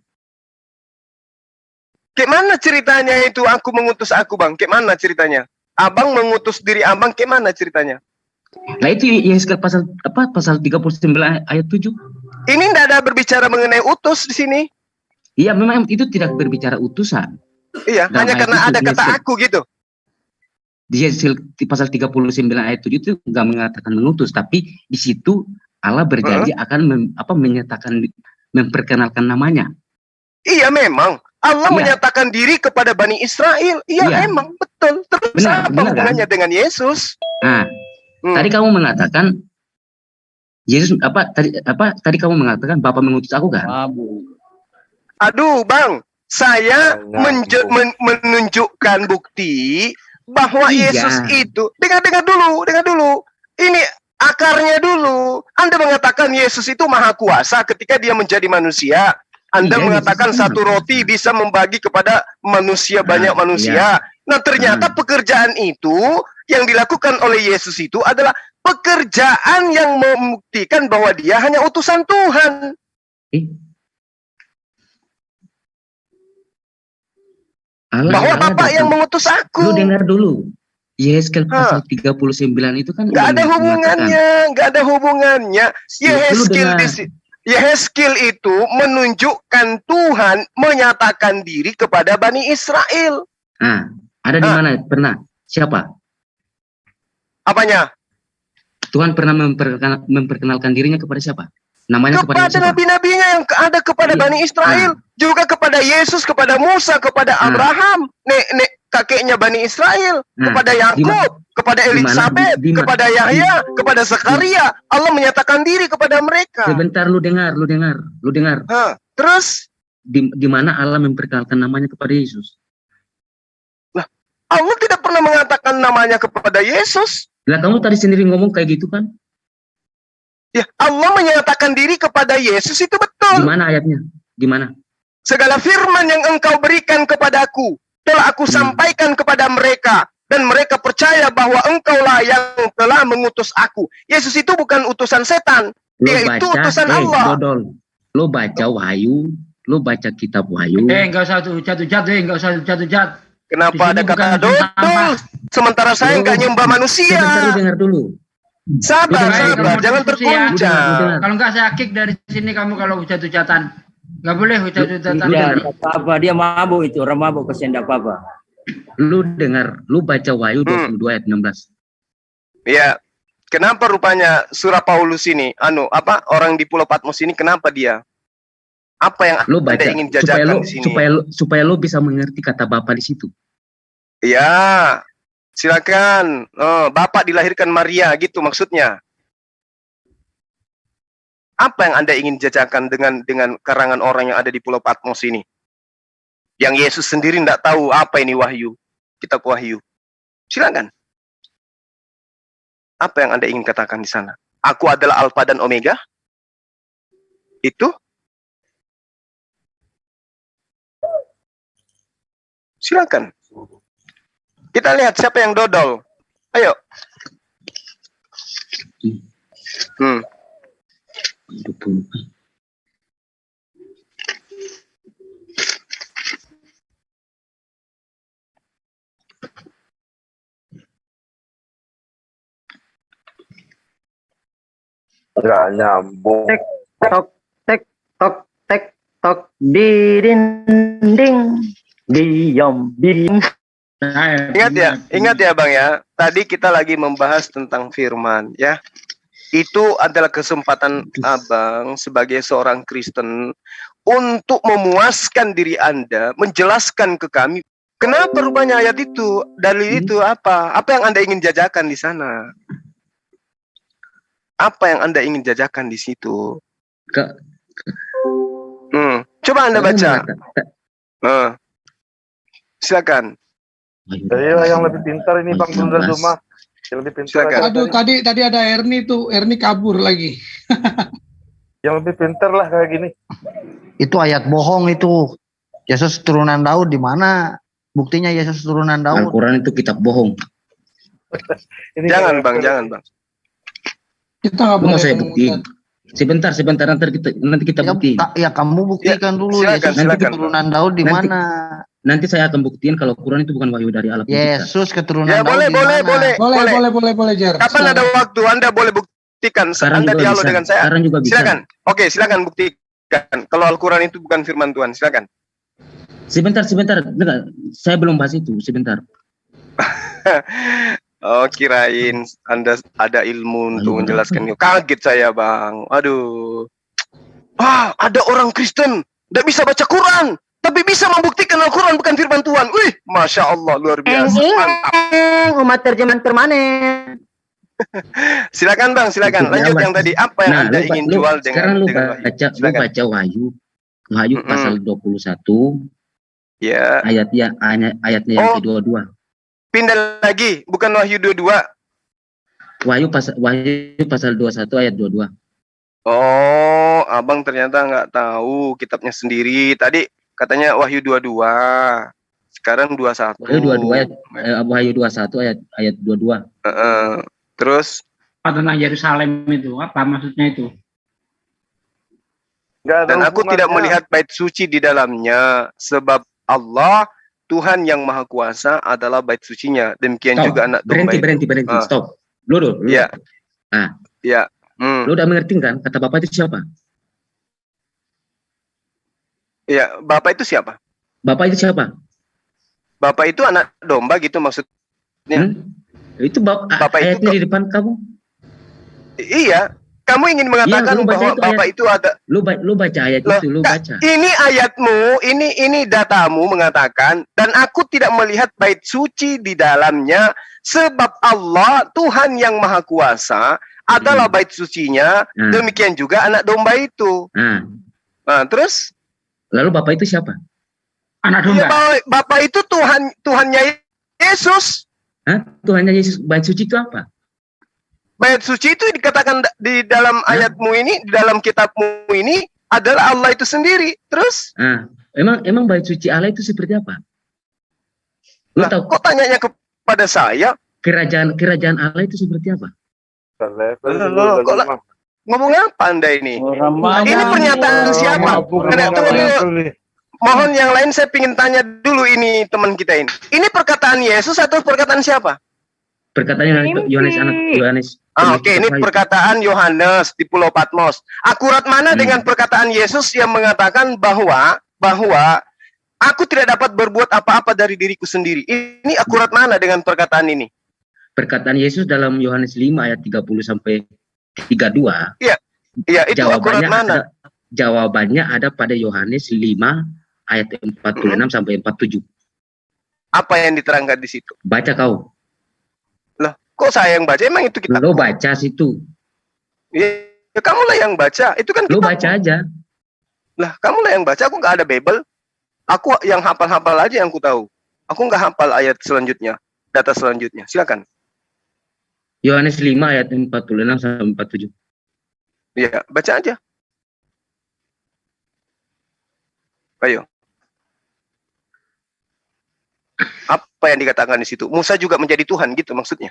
E: Gimana ceritanya itu aku mengutus aku, Bang? Gimana ceritanya? Abang mengutus diri Abang, gimana ceritanya?
H: Nah itu Yehezkel pasal 39 ayat 7.
E: Ini tidak ada berbicara mengenai utus di sini.
H: Iya, memang itu tidak berbicara utusan.
E: Iya, hanya karena ada kata aku gitu.
H: Di Yehezkel pasal 39 ayat 7 itu nggak mengatakan mengutus, tapi di situ Allah berjanji akan menyatakan, memperkenalkan namanya.
E: Iya, memang Allah menyatakan diri kepada Bani Israel. Iya, memang betul. Terus apa hubungannya dengan Yesus?
H: Tadi kamu mengatakan Yesus tadi kamu mengatakan Bapak mengutus aku kan?
E: Aduh, Bang, saya menunjukkan bukti bahwa Yesus itu dengar dulu. Ini akarnya dulu. Anda mengatakan Yesus itu maha kuasa ketika dia menjadi manusia. Anda mengatakan satu roti bisa membagi kepada manusia, banyak manusia. Nah, ternyata pekerjaan itu yang dilakukan oleh Yesus itu adalah pekerjaan yang membuktikan bahwa dia hanya utusan Tuhan. Bahwa Bapak yang mengutus aku.
H: Lu dengar dulu. Yehezkel pasal 39 itu kan
E: nggak ada hubungannya. Yehezkel itu menunjukkan Tuhan menyatakan diri kepada Bani Israel.
H: Ada di mana? Pernah? Siapa?
E: Apanya?
H: Tuhan pernah memperkenalkan dirinya kepada siapa? Namanya kepada
E: nabi-nabinya yang ada kepada Bani Israel, juga kepada Yesus, kepada Musa, kepada Abraham, nenek kakeknya Bani Israel, kepada Yakub, kepada Elisabeth, kepada Yahya, kepada Zakaria. Allah menyatakan diri kepada mereka.
H: Sebentar, lu dengar.
E: Terus
H: di mana Allah memperkenalkan namanya kepada Yesus?
E: Lah, Allah tidak pernah mengatakan namanya kepada Yesus.
H: Lah, kamu tadi sendiri ngomong kayak gitu kan?
E: Ya, Allah menyatakan diri kepada Yesus itu betul.
H: Di mana ayatnya? Di mana?
E: Segala firman yang engkau berikan kepadaku telah aku sampaikan kepada mereka, dan mereka percaya bahwa engkaulah yang telah mengutus aku. Yesus itu bukan utusan setan. Dia itu utusan Allah.
H: Lo baca Wahyu, lo baca kitab Wahyu.
B: Enggak usah jatuh-jatuh.
E: Kenapa ada kata dodol? Sementara saya enggak nyembah manusia.
H: Sebentar, lu dengar dulu.
E: Sabar, jangan terguncang.
B: Kalau enggak saya kick dari sini kamu kalau jatuh-jatuhan. Nggak boleh
J: apa dia mabuk itu, orang mabuk kasihan enggak apa-apa.
H: Lu dengar, lu baca Wahyu 22 ayat 16.
E: Iya. Kenapa rupanya surah Paulus ini, orang di Pulau Patmos ini kenapa dia? Apa yang
H: lu baca,
E: Anda ingin jajakan di sini?
H: Supaya lu bisa mengerti kata Bapa di situ.
E: Iya. Silakan. Bapak dilahirkan Maria gitu maksudnya. Apa yang Anda ingin jajakan dengan karangan orang yang ada di Pulau Patmos ini? Yang Yesus sendiri tidak tahu apa ini Wahyu, kitab Wahyu. Silakan. Apa yang Anda ingin katakan di sana? Aku adalah Alfa dan Omega? Itu? Silakan. Kita lihat siapa yang dodol. Ayo.
I: Nggak nyambung.
G: Tok, tek, tok, tek, tok, di dinding, diam.
E: Ingat ya Bang ya. Tadi kita lagi membahas tentang firman ya. Itu adalah kesempatan Abang sebagai seorang Kristen untuk memuaskan diri Anda, menjelaskan ke kami kenapa rupanya ayat itu, dalil itu apa yang Anda ingin jajakan di sana. Apa yang Anda ingin jajakan di situ? Coba Anda baca. Silakan.
I: Jadi yang lebih pintar ini Bang Bunda Zuma. Yang lebih pintar.
F: Aduh, tadi ada Erni tuh, Erni kabur lagi.
I: Yang lebih pintar lah kayak gini.
K: Itu ayat bohong itu. Yesus turunan Daud, di mana buktinya Yesus turunan Daud?
H: Al-Quran itu kitab bohong.
E: Jangan Bang.
F: Kita nggak boleh.
H: Mau saya buktiin. Sebentar, nanti kita buktiin.
K: Ya kamu buktikan dulu.
E: Silakan,
K: Yesus
E: silakan.
K: keturunan Daud di mana?
H: Nanti saya akan buktiin kalau Quran itu bukan wahyu dari Allah.
K: Yesus keturunan
E: Ya
K: Daud
F: boleh Jar.
E: Kapan ada waktu Anda boleh buktikan? Anda dialog dengan saya.
H: Sekarang juga bisa.
E: Silakan. Oke, silakan buktikan. Kalau Al-Quran itu bukan firman Tuhan, silakan.
H: Sebentar. Dengar, saya belum bahas itu. Sebentar.
E: Oh, kirain Anda ada ilmu untuk menjelaskan. Kaget saya Bang. Aduh. Ada orang Kristen tidak bisa baca Quran, tapi bisa membuktikan Al-Quran bukan firman Tuhan. Wih, Masya Allah, luar biasa. Mantap.
G: Umat terjemahan permanen.
E: Silakan Bang, silakan. Lanjut yang tadi. Apa yang Anda ingin jual dengan
H: Sekarang lu baca Wahyu pasal 21.
E: Ya.
H: Ayatnya yang kedua-dua.
E: Pindah lagi, bukan Wahyu 22.
H: Wahyu pasal 21 ayat 22.
E: Oh, Abang ternyata nggak tahu kitabnya sendiri. Tadi katanya Wahyu 22. Sekarang 21.
H: Wahyu 21 ayat 22.
E: Terus
B: tentang Yerusalem itu apa maksudnya itu?
E: Dan aku tidak melihat bait suci di dalamnya, sebab Allah Tuhan yang Maha Kuasa adalah bait sucinya. Demikian juga anak domba.
H: Berhenti. Stop. Lu.
E: Iya. Iya.
H: Lu udah mengerti kan kata Bapak itu siapa?
E: Iya, Bapak itu siapa?
H: Bapak itu siapa?
E: Bapak itu anak domba gitu maksudnya.
H: Itu Bapak ayatnya di depan kamu.
E: Iya. Kamu ingin mengatakan bahwa Bapak itu ada.
H: Lu baca ayat itu, lu baca.
E: Ini ayatmu, ini datamu mengatakan, dan aku tidak melihat bait suci di dalamnya, sebab Allah Tuhan yang Maha Kuasa adalah bait sucinya. Demikian juga anak domba itu. Nah, terus?
H: Lalu Bapak itu siapa?
B: Anak domba.
E: Ya, Bapak itu Tuhannya Yesus.
H: Tuhannya Yesus. Bait suci itu apa?
E: Bait suci itu dikatakan di dalam ayatmu ini, di dalam kitabmu ini adalah Allah itu sendiri. Terus?
H: Emang bait suci Allah itu seperti apa? Lu tahu?
E: Kok tanyanya kepada saya?
H: Kerajaan Allah itu seperti apa?
E: Ngomong apa Anda ini? Ini pernyataan siapa? Mohon yang lain saya ingin tanya dulu ini teman kita ini. Ini perkataan Yesus atau perkataan siapa?
H: Perkataan Yohanes anak Yohanes.
E: Oke, ini perkataan Yohanes di Pulau Patmos. Akurat mana dengan perkataan Yesus yang mengatakan bahwa aku tidak dapat berbuat apa-apa dari diriku sendiri. Ini akurat mana dengan perkataan ini?
H: Perkataan Yesus dalam Yohanes 5 ayat 30 sampai 32.
E: Iya, itu akurat mana?
H: Jawabannya ada pada Yohanes 5 ayat 46 sampai 47.
E: Apa yang diterangkan di situ?
H: Baca kau.
E: Loh, kok saya yang baca? Emang itu kitab?
H: Lo baca situ.
E: Ya, kamulah yang baca. Itu kan
H: lo baca aja.
E: Lah, kamulah yang baca. Aku nggak ada Bible. Aku yang hafal-hafal aja yang ku tahu. Aku nggak hafal ayat selanjutnya, data selanjutnya. Silakan.
H: Yohanes 5 ayat 46 sampai 47.
E: Iya, baca aja. Ayo. Apa yang dikatakan di situ? Musa juga menjadi Tuhan gitu maksudnya.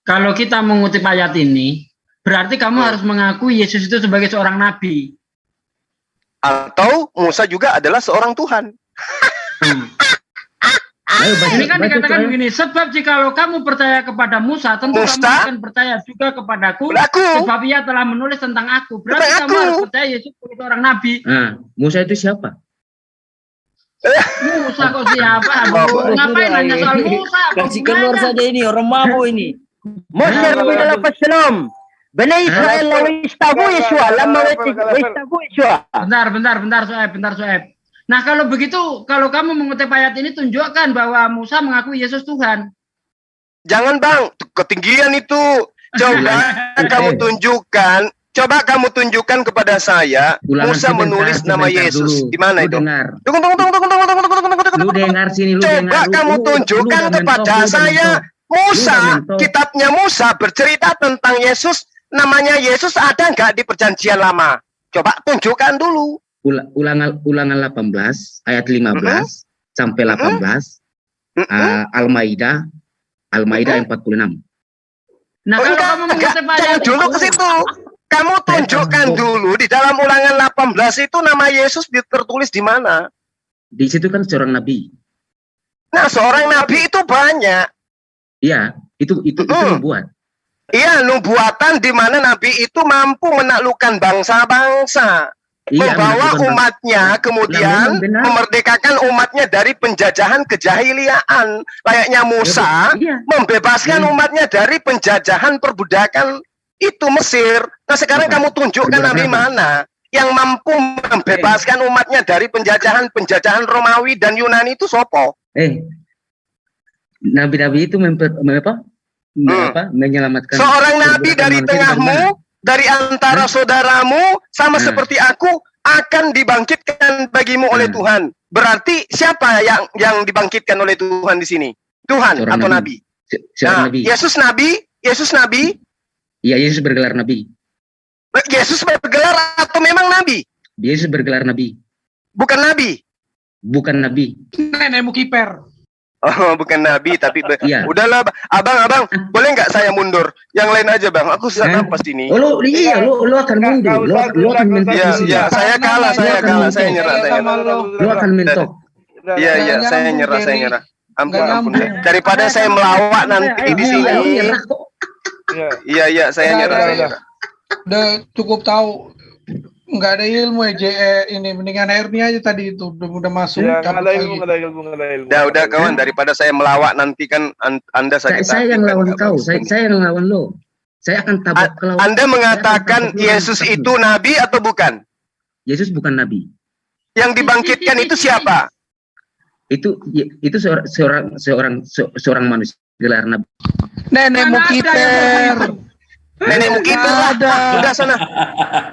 B: Kalau kita mengutip ayat ini, berarti kamu harus mengakui Yesus itu sebagai seorang nabi.
E: Atau Musa juga adalah seorang Tuhan.
B: Ini kan dikatakan begini, sebab jikalau kamu percaya kepada Musa, tentu kamu akan percaya juga kepadaku, sebab ia telah menulis tentang aku. Berarti kamu harus percaya Yesus sebagai seorang nabi.
H: Musa itu siapa?
B: Musa kok siapa? Ngapain nanya soal Musa?
J: Kasih keluar saja ini, orang mabuk ini.
G: Moshe Rabbeinu lepas salam. Bani Israel istabu Yeshua, lama istabu Yeshua.
B: Bentar, Soeb. Nah, kalau begitu, kalau kamu mengutip ayat ini, tunjukkan bahwa Musa mengakui Yesus Tuhan.
E: Jangan Bang, ketinggian itu. Coba kamu tunjukkan kepada saya Musa menulis nama Yesus. Di mana itu? Tunggu. Coba kamu tunjukkan kepada saya Musa, kitabnya Musa bercerita tentang Yesus. Namanya Yesus ada nggak di Perjanjian Lama? Coba tunjukkan dulu.
H: Ulangan 18 ayat 15 sampai 18. Al-Maidah 46.
B: Nah, kalau kamu mengutip ayat
E: dulu ke situ. Kamu tunjukkan dulu di dalam Ulangan 18 itu nama Yesus tertulis di mana?
H: Di situ kan seorang nabi.
E: Nah, seorang nabi itu banyak.
H: Iya, itu nubuat.
E: Iya, nubuatan di mana nabi itu mampu menaklukkan bangsa-bangsa. Membawa umatnya, kemudian memerdekakan umatnya dari penjajahan kejahiliaan. Layaknya Musa membebaskan umatnya dari penjajahan perbudakan itu Mesir. Nah, sekarang kamu tunjukkan nabi mana yang mampu membebaskan umatnya dari penjajahan Romawi dan Yunani itu sopo?
H: Nabi-nabi itu menyelamatkan
E: seorang nabi dari tengahmu, dari antara saudaramu, sama seperti aku, akan dibangkitkan bagimu oleh Tuhan. Berarti siapa yang dibangkitkan oleh Tuhan di sini? Tuhan seorang atau nabi?
H: Nabi.
E: Yesus nabi?
H: Iya, Yesus bergelar nabi.
E: Yesus bergelar atau memang nabi?
H: Yesus bergelar nabi.
E: Bukan nabi?
H: Bukan nabi.
F: Nenekmu kiper.
E: Oh, bukan nabi, tapi udahlah, abang, boleh nggak saya mundur? Yang lain aja, Bang. Aku sesak napas ini.
H: Lu akan mundur. Lu akan mentok.
E: Iya, saya kalah, saya nyerah.
H: Lu akan mentok.
E: Iya, saya nyerah. Ampun. Daripada saya melawak nanti di sini. Iya, saya nyerah.
F: Udah cukup tahu. Nggak ada ilmu ini mendingan hernia aja tadi itu udah masuk.
I: Nggak ada ilmu.
E: Udah kawan, daripada saya melawak nanti kan Anda sakit.
H: Saya yang lawan kau, saya yang lawan lo. Saya akan tabrak ke lawan.
E: Anda mengatakan Yesus itu nabi atau bukan?
H: Yesus bukan nabi.
E: Yang dibangkitkan itu siapa?
H: Itu seorang manusia gelar nabi.
F: Nenekmu kiper.
E: Nenekmu kiper lah. Udah sana.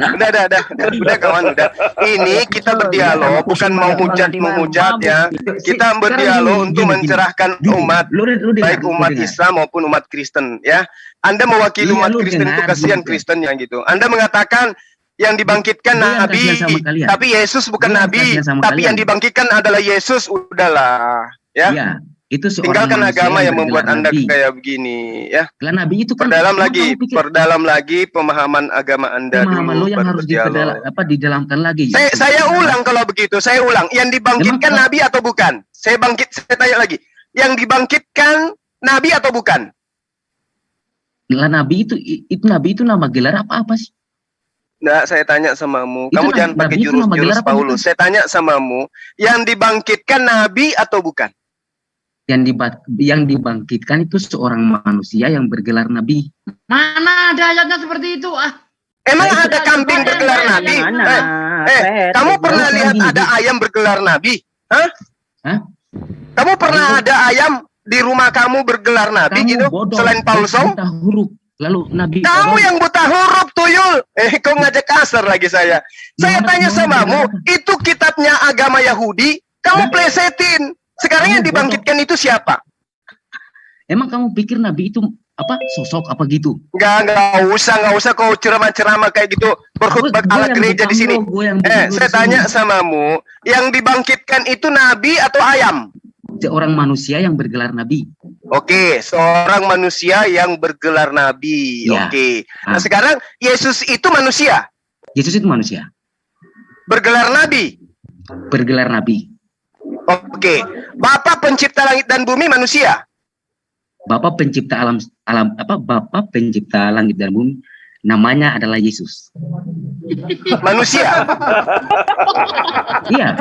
E: Udah kawan, udah. Ini kita berdialog, bukan mau menghujat ya. Kita berdialog untuk mencerahkan umat, baik umat Islam maupun umat Kristen ya. Anda mewakili umat Kristen itu, kasihan Kristen yang gitu. Anda mengatakan yang dibangkitkan nabi, tapi Yesus bukan nabi, tapi yang dibangkitkan adalah Yesus. Udahlah ya.
H: Itu
E: tinggalkan agama yang membuat Anda kayak begini ya.
H: Nabi itu kan
E: perdalam lagi pemahaman agama Anda
H: pemahaman
E: dulu.
H: Lo yang harus didalamkan lagi.
E: Saya ulang kalau begitu, saya ulang. Yang dibangkitkan nabi atau bukan? Saya tanya lagi. Yang dibangkitkan nabi atau bukan?
H: Lah nabi itu nama gelar apa sih?
E: Nggak, saya tanya samamu.
H: Itu
E: Kamu jangan pakai jurus-jurus Paulus. Saya tanya samamu, yang dibangkitkan nabi atau bukan?
H: Yang dibangkitkan itu seorang manusia yang bergelar nabi.
B: Mana ada ayatnya seperti itu?
E: Emang ada kambing bergelar nabi? Kamu pernah lihat ada ayam bergelar nabi? Hah? Kamu pernah ada ayam di rumah kamu bergelar nabi gitu? Selain Paulsong?
H: Lalu nabi
E: kamu yang buta huruf, tuyul. Kau ngajak kasar lagi saya. Saya tanya samamu, itu kitabnya agama Yahudi, kamu plesetin. Sekarang yang dibangkitkan itu siapa?
H: Emang kamu pikir nabi itu apa, sosok apa gitu?
E: Enggak usah kau ceramah-ceramah kayak gitu, berkhutbah ala gereja di sini. Saya tanya samamu, yang dibangkitkan itu nabi atau ayam?
H: Seorang manusia yang bergelar nabi.
E: Oke, seorang manusia yang bergelar nabi.
H: Ya.
E: Oke. Nah, sekarang Yesus itu manusia.
H: Yesus itu manusia.
E: Bergelar nabi.
H: Bergelar nabi.
E: Oke. Bapa pencipta langit dan bumi manusia.
H: Bapa pencipta Bapa pencipta langit dan bumi namanya adalah Yesus.
E: Manusia.
H: Iya.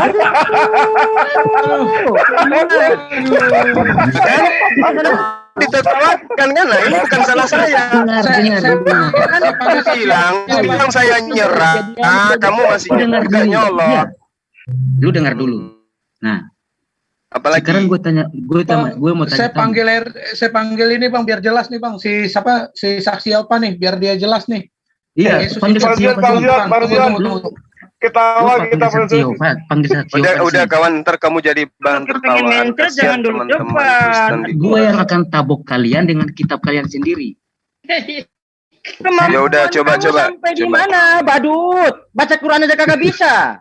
E: Ditertawakan kan? Nah, ini bukan salah saya. Bilang saya nyerah. Kamu masih nggak nyolot.
H: Lu dengar dulu. Nah,
E: apalagi
H: sekarang gue mau tanya.
F: Saya panggil ini Bang biar jelas nih Bang. Si saksi apa nih? Biar dia jelas nih.
H: Iya, panggil saksi apa?
I: Ketawa kita
E: udah kawan, ntar kamu jadi bahan tertawaan.
J: Jangan dulu depan.
H: Gue yang akan tabok kalian dengan kitab kalian sendiri.
E: Ya udah, coba.
J: Sampai di mana, badut? Baca Quran aja kagak bisa.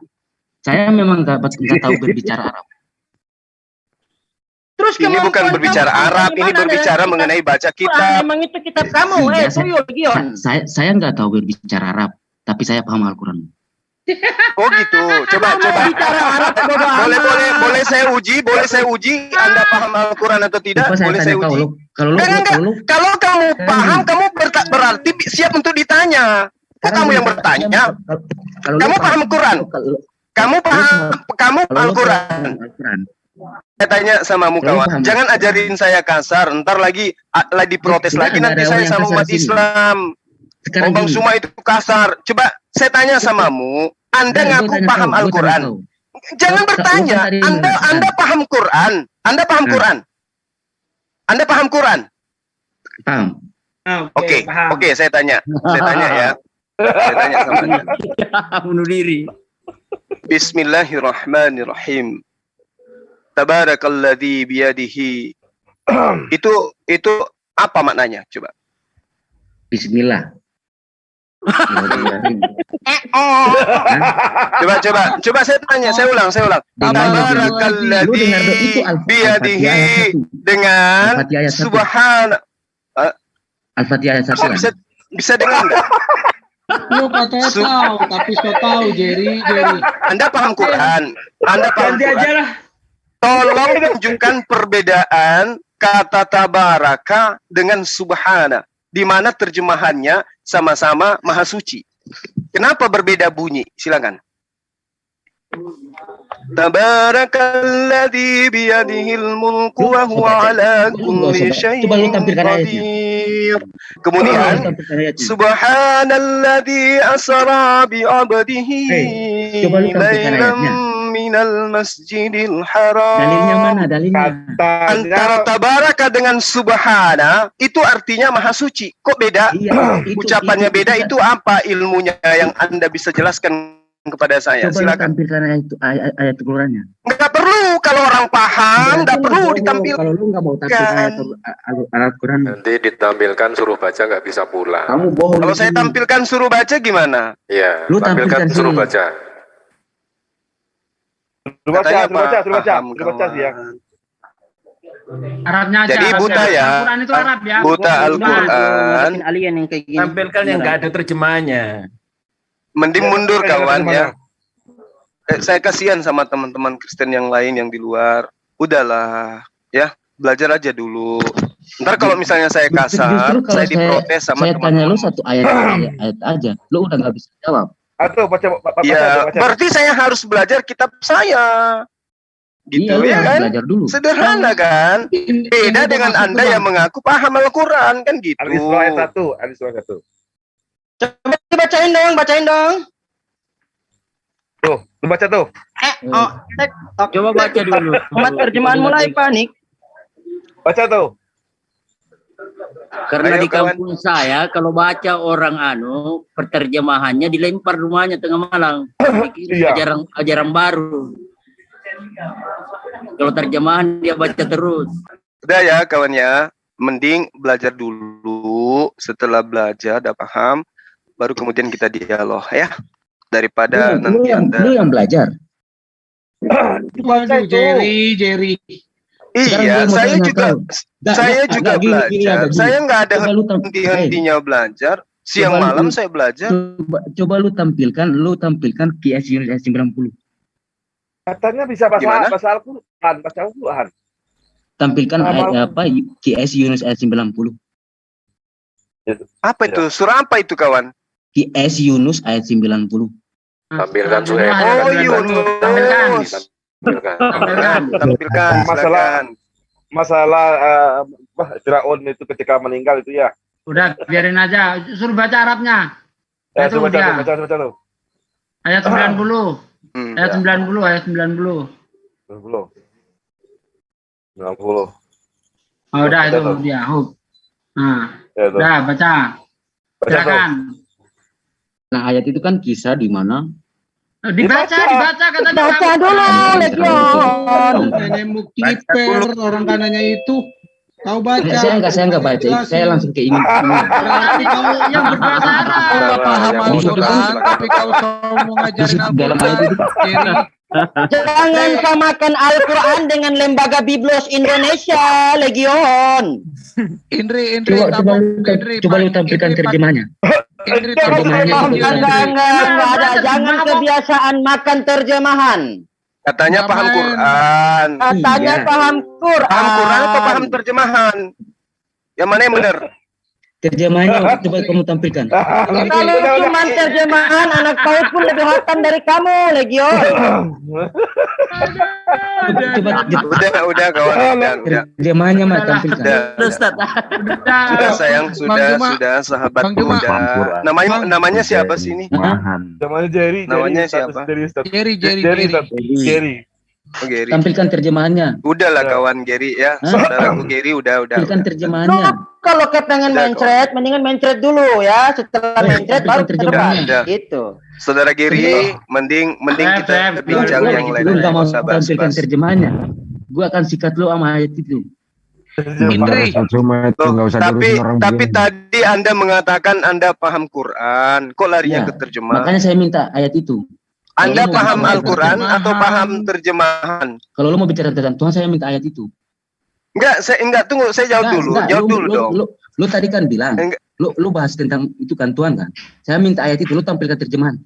H: Saya memang nggak tahu berbicara Arab.
J: Terus
E: ini bukan berbicara Arab, ini berbicara mengenai baca kitab.
J: Memang itu kitab kamu, tuyul, Gion.
H: Saya nggak tahu berbicara Arab, tapi saya paham Al-Quran.
E: Oh gitu, coba. Boleh saya uji, Anda paham Al-Quran atau tidak? Boleh saya uji. Kalau kamu paham, kamu berarti siap untuk ditanya. Kok kamu yang bertanya? Kamu paham Quran? Kamu paham Al-Quran? Saya tanya sama kawan, jangan ajarin saya kasar, ntar lagi protes lagi nanti saya sama umat Islam. Bang Suma itu kasar. Coba saya tanya samamu, Anda ngaku paham Al-Quran? Jangan bertanya, Anda paham Quran? Anda paham Quran? Anda paham Quran?
H: Paham.
E: Oke, saya tanya ya. Saya tanya sama Anda.
J: Bunuh diri.
E: Bismillahirrahmanirrahim. Tabarakalladzi biyadihi. Itu apa maknanya? Coba.
H: Bismillah.
E: Coba saya tanya, saya ulang. Tabarakalladzi biyadihi dengan subhana.
H: Al-Fatihah ayat 1.
E: Bisa dengar enggak?
F: Lu katanya tahu, tapi so tahu Jerry.
E: Anda paham Quran? Tolong tunjukkan perbedaan kata tabaraka dengan subhana, di mana terjemahannya sama-sama maha suci. Kenapa berbeda bunyi? Silakan. Tabarakalladzi biyadihil mulku wa huwa ala kulli syai'in qadir. Kemudian subhanalladzi asra bi 'abdihi lailan minal masjidil haram.
H: Dalilnya mana?
E: Antara tabaraka dengan subhana itu artinya maha suci. Kok beda? Ucapannya beda, itu apa ilmunya yang Anda bisa jelaskan kepada saya? Silakan.
H: Tampilkan ayat Qurannya.
E: Enggak perlu, kalau orang paham enggak perlu ditampilkan.
H: Kalau lu enggak mau tampilkan ayat Quran,
L: nanti ditampilkan suruh baca nggak bisa pulang.
H: Kamu bohong.
E: Kalau saya tampilkan suruh baca gimana?
L: Iya,
H: lu tampilkan
L: suruh baca.
I: Suruh baca sih ya.
B: Arabnya aja.
E: Jadi buta ya.
B: Al-Quran itu Arab ya.
E: Buta Al-Quran.
J: Alien yang kayak gini.
M: Tampilkan yang nggak ada terjemahnya.
E: Mending mundur kawan ya. Saya kasihan sama teman-teman Kristen yang lain yang di luar. Udahlah ya. belajar aja dulu. Ntar kalau misalnya saya kasar, saya diprotes sama
H: teman-teman. Saya tanya lu satu ayat aja, lu udah nggak bisa jawab.
I: Atau baca.
E: Ya, berarti saya harus belajar kitab saya. Gitu ya kan? Belajar dulu. Sederhana kan? Beda dengan Anda yang mengaku paham Al-Quran kan gitu.
I: Hadis ayat 1.
G: Coba bacain dong.
I: Tuh, lu baca tuh.
J: Coba baca dulu.
G: Terjemahan mulai panik.
I: Baca tuh.
J: Karena di kampung saya kalau baca orang perterjemahannya dilempar rumahnya tengah malam. Ajaran baru. Kalau terjemahan dia baca terus.
E: Udah ya kawan ya, mending belajar dulu. Setelah belajar, udah paham, baru kemudian kita dialog ya. Daripada nanti Anda.
H: Lu yang belajar.
F: Jerry.
E: Iya, saya juga belajar. Saya nggak ada henti-hentinya belajar. Siang malam saya belajar.
H: Coba lu tampilkan QS Yunus ayat 90.
I: Katanya bisa bahasa Al-Quran.
H: Tampilkan ayat apa QS Yunus ayat 90.
E: Apa itu? Surah apa itu kawan?
H: QS Yunus ayat 90.
L: Tampilkan Suhaib.
E: Oh Yunus. Tampilkan.
I: Masalah Firaun itu ketika meninggal itu ya.
B: Udah biarin aja, suruh baca Arabnya. Itu dia.
I: Baca lu.
B: Ayat 90. Ayat 90. Oh, udah itu dia. Nah, udah baca. Silakan.
H: Nah, ayat itu kan kisah di mana
B: dibaca kata
G: baca dulu Legion.
F: Nemu kiper orang kanannya itu. Kau baca.
H: Saya enggak baca. Saya langsung keinget.
B: Berarti kau yang berbahasa Arab.
F: Kau paham Al-Quran, tapi kau mau ngajarin Al-Quran.
G: Jangan samakan Al-Quran dengan Lembaga Biblos Indonesia, Legion.
F: Indri,
H: coba lu tampilkan terjemahnya.
G: Enggak ada. Jangan kebiasaan makan terjemahan.
E: Katanya paham Quran.
G: Paham Quran.
E: Paham Quran atau paham terjemahan? Yang mana yang benar?
H: Terjemahannya coba kamu tampilkan.
G: Kalau cuma terjemahan, anak PAUD pun lebih hatam dari kamu, Legion.
E: Udah kawan.
H: Terjemahannya mah tampilkan.
E: Sudah sayang, sudah sahabat muda. Namanya siapa sih ini?
I: Namanya Jerry.
E: Namanya siapa?
I: Jerry.
E: Oh, Gary.
H: Tampilkan terjemahannya.
E: Udahlah kawan Gary ya. Saudaraku Gary udah.
H: Tampilkan terjemahannya.
G: Kalau kepengen mencret, mendingan mencret dulu ya. Setelah mencret baru terjemahannya. Gitu.
E: Saudara Gary, mending kita bincang yang lain.
H: Lu enggak mau tampilkan terjemahannya. Gua akan sikat lu sama ayat itu.
E: Indri. Tapi tadi Anda mengatakan Anda paham Quran. Kok larinya ke terjemahan?
H: Makanya saya minta ayat itu.
E: Anda paham Al-Quran atau paham terjemahan?
H: Kalau lo mau bicara tentang Tuhan, saya minta ayat itu.
E: Enggak, tunggu, saya jawab dulu. Jawab dulu dong.
H: Lu tadi kan bilang, lu bahas tentang itu kan Tuhan kan? Saya minta ayat itu, lu tampilkan terjemahan.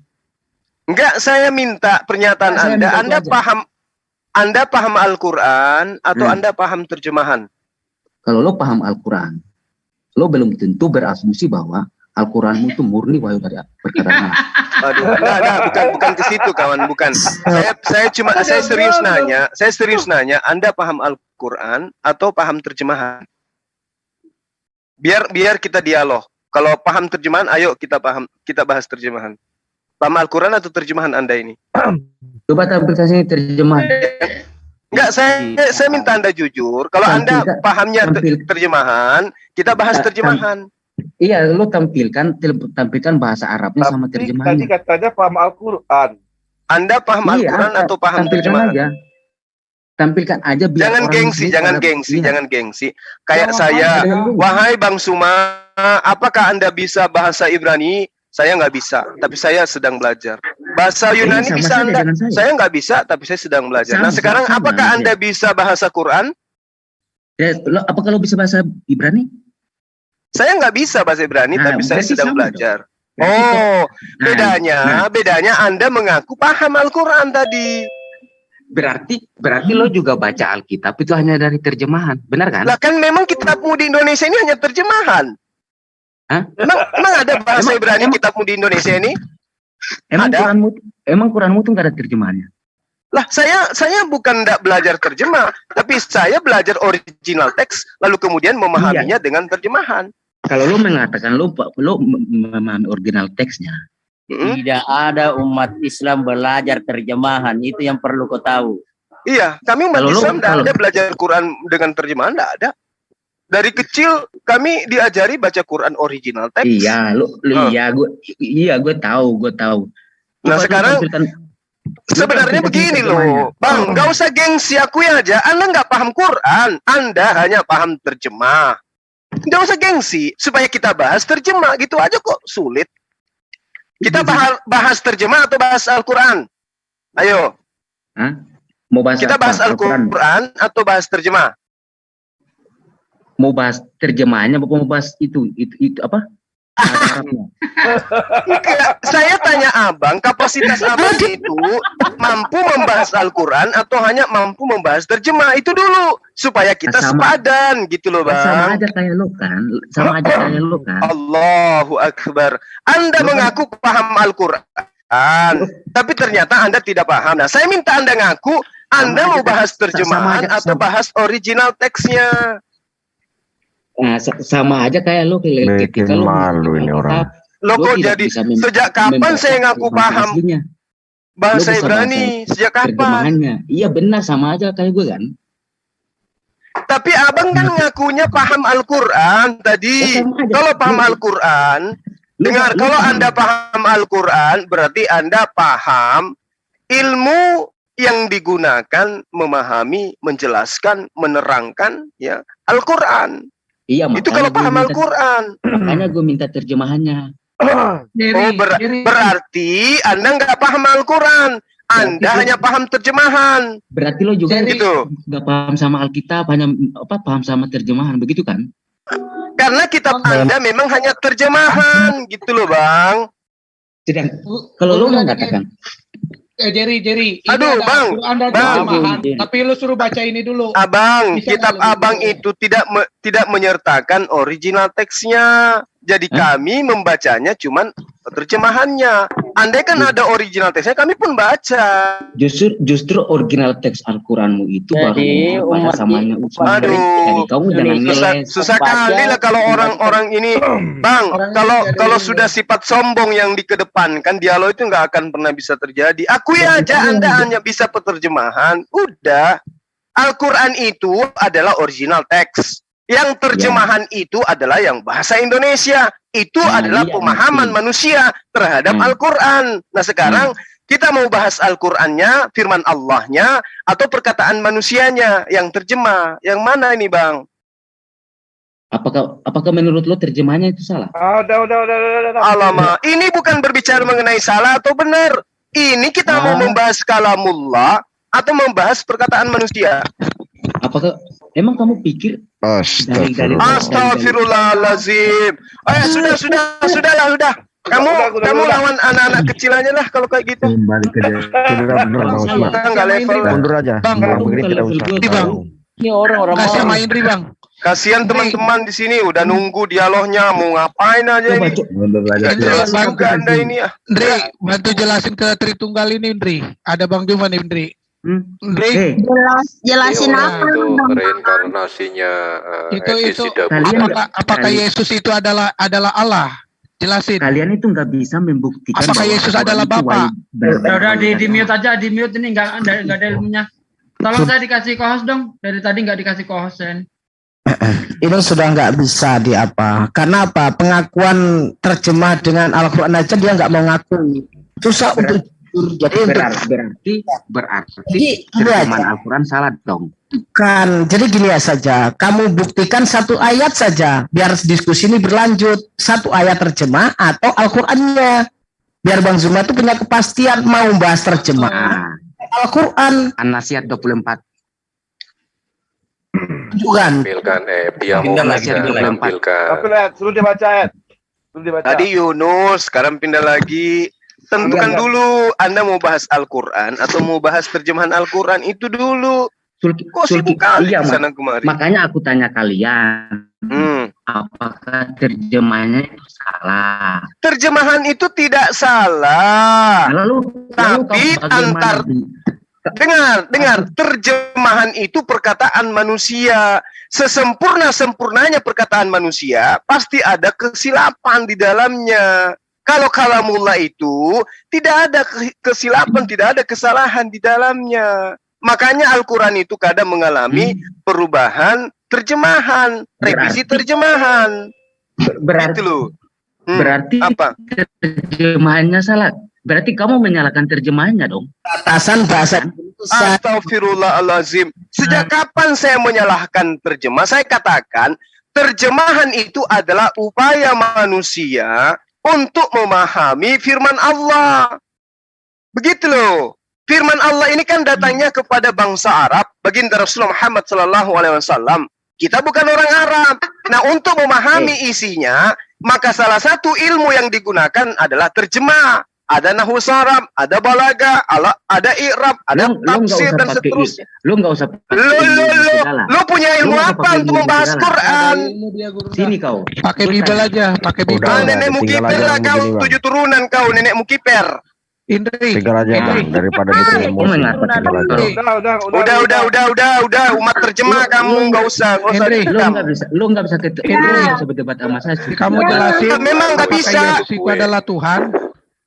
E: Enggak, saya minta pernyataan Anda paham Al-Quran atau Anda paham terjemahan?
H: Kalau lo paham Al-Quran, lo belum tentu berasumsi bahwa Al-Quranmu itu murni wahyu dari perkataan.
E: Aduh, bukan ke situ kawan, bukan. Saya serius nanya, Anda paham Al-Quran atau paham terjemahan? Biar kita dialog. Kalau paham terjemahan, ayo kita bahas terjemahan. Paham Al-Quran atau terjemahan Anda ini?
H: Coba tampilkan sini terjemahan.
E: Enggak, saya minta Anda jujur. Kalau Anda pahamnya terjemahan, kita bahas terjemahan.
H: Iya, lo tampilkan bahasa Arabnya sama terjemahannya.
I: Tadi katanya paham Al-Quran.
E: Anda paham Al-Quran atau paham terjemahan?
H: Tampilkan aja.
E: Jangan gengsi. Kayak saya, wahai Bang Suma, apakah Anda bisa bahasa Ibrani? Saya nggak bisa, tapi saya sedang belajar. Bahasa Yunani bisa Anda? Saya nggak bisa, tapi saya sedang belajar. Nah sekarang, apakah Anda bisa bahasa Quran?
H: Apakah lo bisa bahasa Ibrani?
E: Saya nggak bisa bahasa Ibrani, tapi saya sedang belajar. Oh, bedanya Anda mengaku paham Al-Quran tadi.
H: Berarti lo juga baca Alkitab itu hanya dari terjemahan, benar kan?
E: Lah kan memang kitabmu di Indonesia ini hanya terjemahan.
H: Hah?
E: Emang ada bahasa Ibrani kitabmu di Indonesia ini?
H: Emang Quranmu tuh nggak ada terjemahannya?
E: Lah saya bukan tidak belajar terjemah, tapi saya belajar original teks lalu kemudian memahaminya dengan terjemahan.
H: Kalau lo mengatakan lo memahami original teksnya,
J: tidak ada umat Islam belajar terjemahan, itu yang perlu kau tahu.
E: Iya, kami umat Islam tidak ada belajar Quran dengan terjemahan, tidak ada. Dari kecil kami diajari baca Quran original teks.
H: Iya, gue tahu.
E: Nah sekarang sebenarnya begini loh, Bang, nggak usah gengsi, akui aja, Anda nggak paham Quran, Anda hanya paham terjemah. Nggak usah gengsi, supaya kita bahas terjemah, gitu aja kok, sulit. Kita bahas terjemah atau bahas Al-Quran? Ayo.
H: Mau bahas
E: kita bahas Al-Quran atau bahas terjemah?
H: Mau bahas terjemahnya, mau bahas itu apa?
E: Saya tanya abang, kapasitas abang itu mampu membahas Al-Quran atau hanya mampu membahas terjemah? Itu dulu supaya kita sepadan gitu loh bang.
H: Sama aja kayak lo kan.
E: Allahu Akbar. Anda mengaku paham Al-Quran, tapi ternyata Anda tidak paham. Nah saya minta Anda ngaku Anda mau bahas terjemahan atau bahas original teksnya.
H: Nah, sama aja kayak lo ketika lo
N: malu ini orang.
E: Lo kok jadi sejak kapan saya ngaku paham bahasa Ibrani? Sejak kapan?
H: Iya benar, sama aja kayak gue kan.
E: Tapi abang kan ngakunya paham Al-Quran tadi. Kalau paham Al-Quran, dengar, kalau Anda paham Al-Quran berarti Anda paham ilmu yang digunakan memahami, menjelaskan, menerangkan ya Al-Quran.
H: Iya,
E: itu kalau paham Al-Quran.
H: Makanya gue minta terjemahannya.
E: Berarti Anda nggak paham Al-Quran. Anda hanya paham terjemahan.
H: Berarti lo juga nggak paham sama Alkitab, hanya paham sama terjemahan, begitu kan?
E: Karena kitab Anda memang hanya terjemahan, gitu loh bang.
H: Kalau lo mengatakan
F: Jerry.
E: Aduh, Bang.
F: Tapi lu suruh baca ini dulu.
E: Abang, kitab Abang itu tidak menyertakan original teksnya. Jadi kami membacanya cuman terjemahannya. Andai kan ada original teksnya, kami pun baca.
H: Justru original teks Al-Quranmu itu baru baca samanya.
E: Aduh, susah kali lah kalau orang-orang ini, Bang. Kalau sudah sifat sombong yang dikedepankan, dialog itu nggak akan pernah bisa terjadi. Akui aja Anda hanya bisa penerjemahan. Udah, Al-Quran itu adalah original teks. Yang terjemahan itu adalah yang bahasa Indonesia. Itu adalah pemahaman manusia terhadap Al-Quran. Nah sekarang kita mau bahas Al-Qurannya, firman Allahnya, atau perkataan manusianya yang terjemah. Yang mana ini bang?
H: Apakah menurut lo terjemahannya itu salah?
I: Udah.
E: Alamak, ini bukan berbicara mengenai salah atau benar. Ini kita mau membahas kalamullah atau membahas perkataan manusia.
H: Apakah emang kamu pikir
E: Astagfirullahaladzim. Sudah. Kamu lawan anak-anak kecil aja lah kalau kayak gitu.
N: Kembali ke
E: nggak level.
N: Mundur aja.
J: Ini orang-orang
F: kasih main Indri bang.
E: Kasihan teman-teman di sini udah nunggu dialognya, mau ngapain aja ini. Anda ini ya.
F: Indri, bantu jelasin ke Tritunggal ini Indri. Ada Bang Juma nih Indri.
L: Jelasin apa
I: reinkarnasinya
F: itu apakah Yesus itu adalah Allah? Jelasin.
H: Kalian itu nggak bisa membuktikan
F: apakah Yesus adalah Bapa.
B: Udah di mute aja, di mute ini nggak ada ilmunya. Tolong saya dikasih co-host dong. Dari tadi nggak dikasih co-host.
O: Ini sudah nggak bisa karena apa? Pengakuan terjemah dengan Al-Quran aja dia nggak mau ngaku. Susah untuk jadi
H: berarti terjemahan Al-Quran salah dong.
O: Bukan, jadi gini ya saja. Kamu buktikan satu ayat saja, biar diskusi ini berlanjut. Satu ayat terjemah atau Al-Qurannya, biar Bang Zuma itu punya kepastian mau bahas terjemah Al-Quran.
H: An-Nasihat 24.
O: Bukan.
I: Dia mau
E: Suruh dibaca. Tadi Yunus, sekarang pindah lagi. tentukan dulu Anda mau bahas Al-Quran atau mau bahas terjemahan Al-Quran itu dulu. Kok sibuk kali
H: iya,
E: sana kemari?
H: Makanya aku tanya kalian, apakah terjemahannya itu salah?
E: Terjemahan itu tidak salah. Tapi dengar, terjemahan itu perkataan manusia. Sesempurna-sempurnanya perkataan manusia, pasti ada kesilapan di dalamnya. Kalau kalamullah itu tidak ada kesilapan, tidak ada kesalahan di dalamnya. Makanya Al-Quran itu kadang mengalami perubahan terjemahan, revisi terjemahan.
H: Berarti, berarti
E: apa?
H: Terjemahannya salah. Berarti kamu menyalahkan terjemahannya dong.
O: Batasan bahasa Indonesia.
E: Astagfirullahalazim. Sejak kapan saya menyalahkan terjemah? Saya katakan terjemahan itu adalah upaya manusia untuk memahami firman Allah. Begitu loh. Firman Allah ini kan datangnya kepada bangsa Arab, baginda Rasulullah Muhammad SAW. Kita bukan orang Arab. Nah, untuk memahami isinya, maka salah satu ilmu yang digunakan adalah terjemah. Ada nahwu saraf, ada balaga, ada i'rab, ada tafsir dan seterusnya.
H: Lu nggak usah.
E: Lu punya ilmu apa untuk membahas Quran?
H: Sini kau.
F: Pakai Bibel aja, pakai Bibel.
E: Nenekmu kiper lah kau, 7 turunan kau, nenekmu kiper.
F: Indri.
I: Tinggal aja Bang, daripada bikin emosi.
E: Udah, umat terjemah kamu nggak usah.
H: Lu nggak bisa berdebat sama saya.
F: Kamu jelasin.
E: Memang nggak bisa.
F: Yesus itu adalah Tuhan.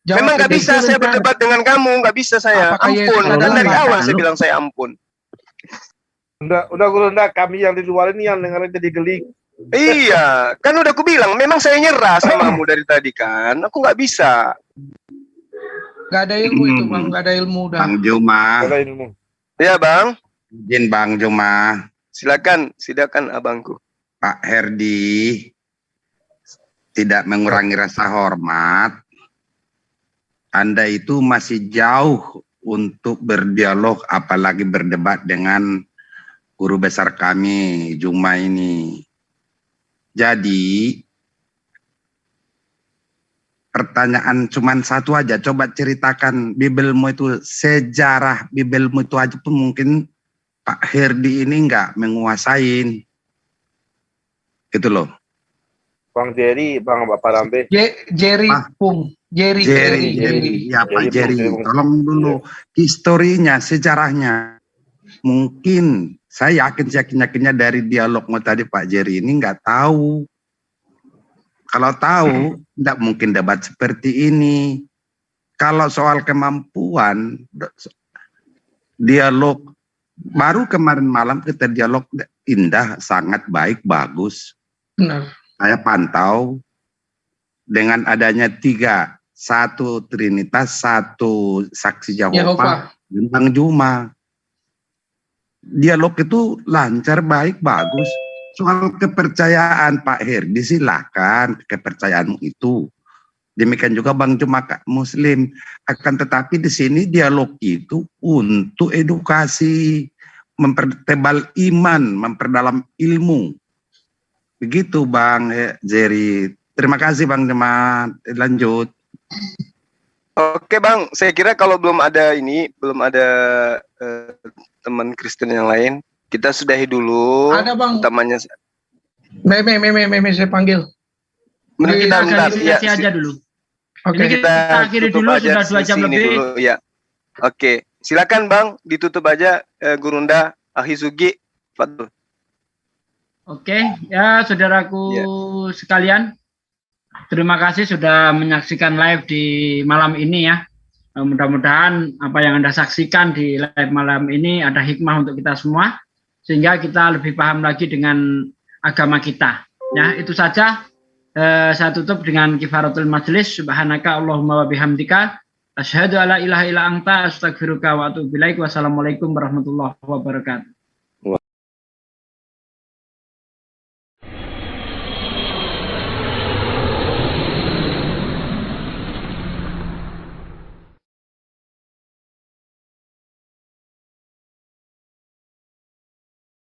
E: Memang nggak bisa saya berdebat dengan kamu, nggak bisa saya. Ampun. Dan dari awal saya bilang saya ampun.
I: Udah, kami yang di luar ini yang dengerin jadi gelik.
E: Iya, kan udah aku bilang, memang saya nyerah samamu dari tadi kan. Aku nggak bisa.
F: Gak ada ilmu itu Bang, gak ada ilmu udah.
N: Bang Juma.
I: Gak ada ilmu.
E: Iya Bang.
N: Izin Bang Juma.
E: Silakan abangku.
N: Pak Herdi tidak mengurangi rasa hormat. Anda itu masih jauh untuk berdialog, apalagi berdebat dengan guru besar kami, Juma ini. Jadi, pertanyaan cuman satu aja, coba ceritakan Bibelmu itu, sejarah Bibelmu itu aja pun mungkin Pak Herdi ini nggak menguasain. Gitu loh.
I: Bang Jerry, Bang Bapak Rambe.
F: Jerry Pung. Jerry.
N: Ya Pak Jerry, tolong dulu historinya, sejarahnya. Mungkin saya yakinnya dari dialogmu tadi Pak Jerry ini nggak tahu. Kalau tahu, tidak mungkin debat seperti ini. Kalau soal kemampuan, dialog baru kemarin malam kita dialog indah, sangat baik, bagus.
F: Benar.
N: Saya pantau dengan adanya 3, 1 Trinitas, 1 Saksi Yehova, dan Bang Juma. Dialog itu lancar, baik, bagus. Soal kepercayaan Pak Herdi, silakan kepercayaanmu itu. Demikian juga Bang Juma Muslim. Akan tetapi di sini dialog itu untuk edukasi, mempertebal iman, memperdalam ilmu. Begitu Bang Jerry. Terima kasih Bang Juma. Lanjut.
E: Oke Bang, saya kira kalau belum ada teman Kristen yang lain, kita sudahi dulu.
F: Ada Bang.
E: Utamanya.
F: Meme saya panggil.
E: Bentar.
B: Ya, aja dulu.
E: Oke,
B: ini kita akhiri dulu, sudah 2 jam lebih.
E: Dulu, ya. Oke, silakan Bang, ditutup aja Gurunda Ahizugi. Fadl.
B: Oke, ya saudaraku sekalian, terima kasih sudah menyaksikan live di malam ini ya. Mudah-mudahan apa yang Anda saksikan di live malam ini ada hikmah untuk kita semua, sehingga kita lebih paham lagi dengan agama kita. Ya, itu saja. Saya tutup dengan kifaratul majlis. Subhanaka Allahumma wa bihamdika asyhadu alla ilaha illa anta astaghfiruka wa atubu ilaik. Wassalamualaikum warahmatullahi wabarakatuh.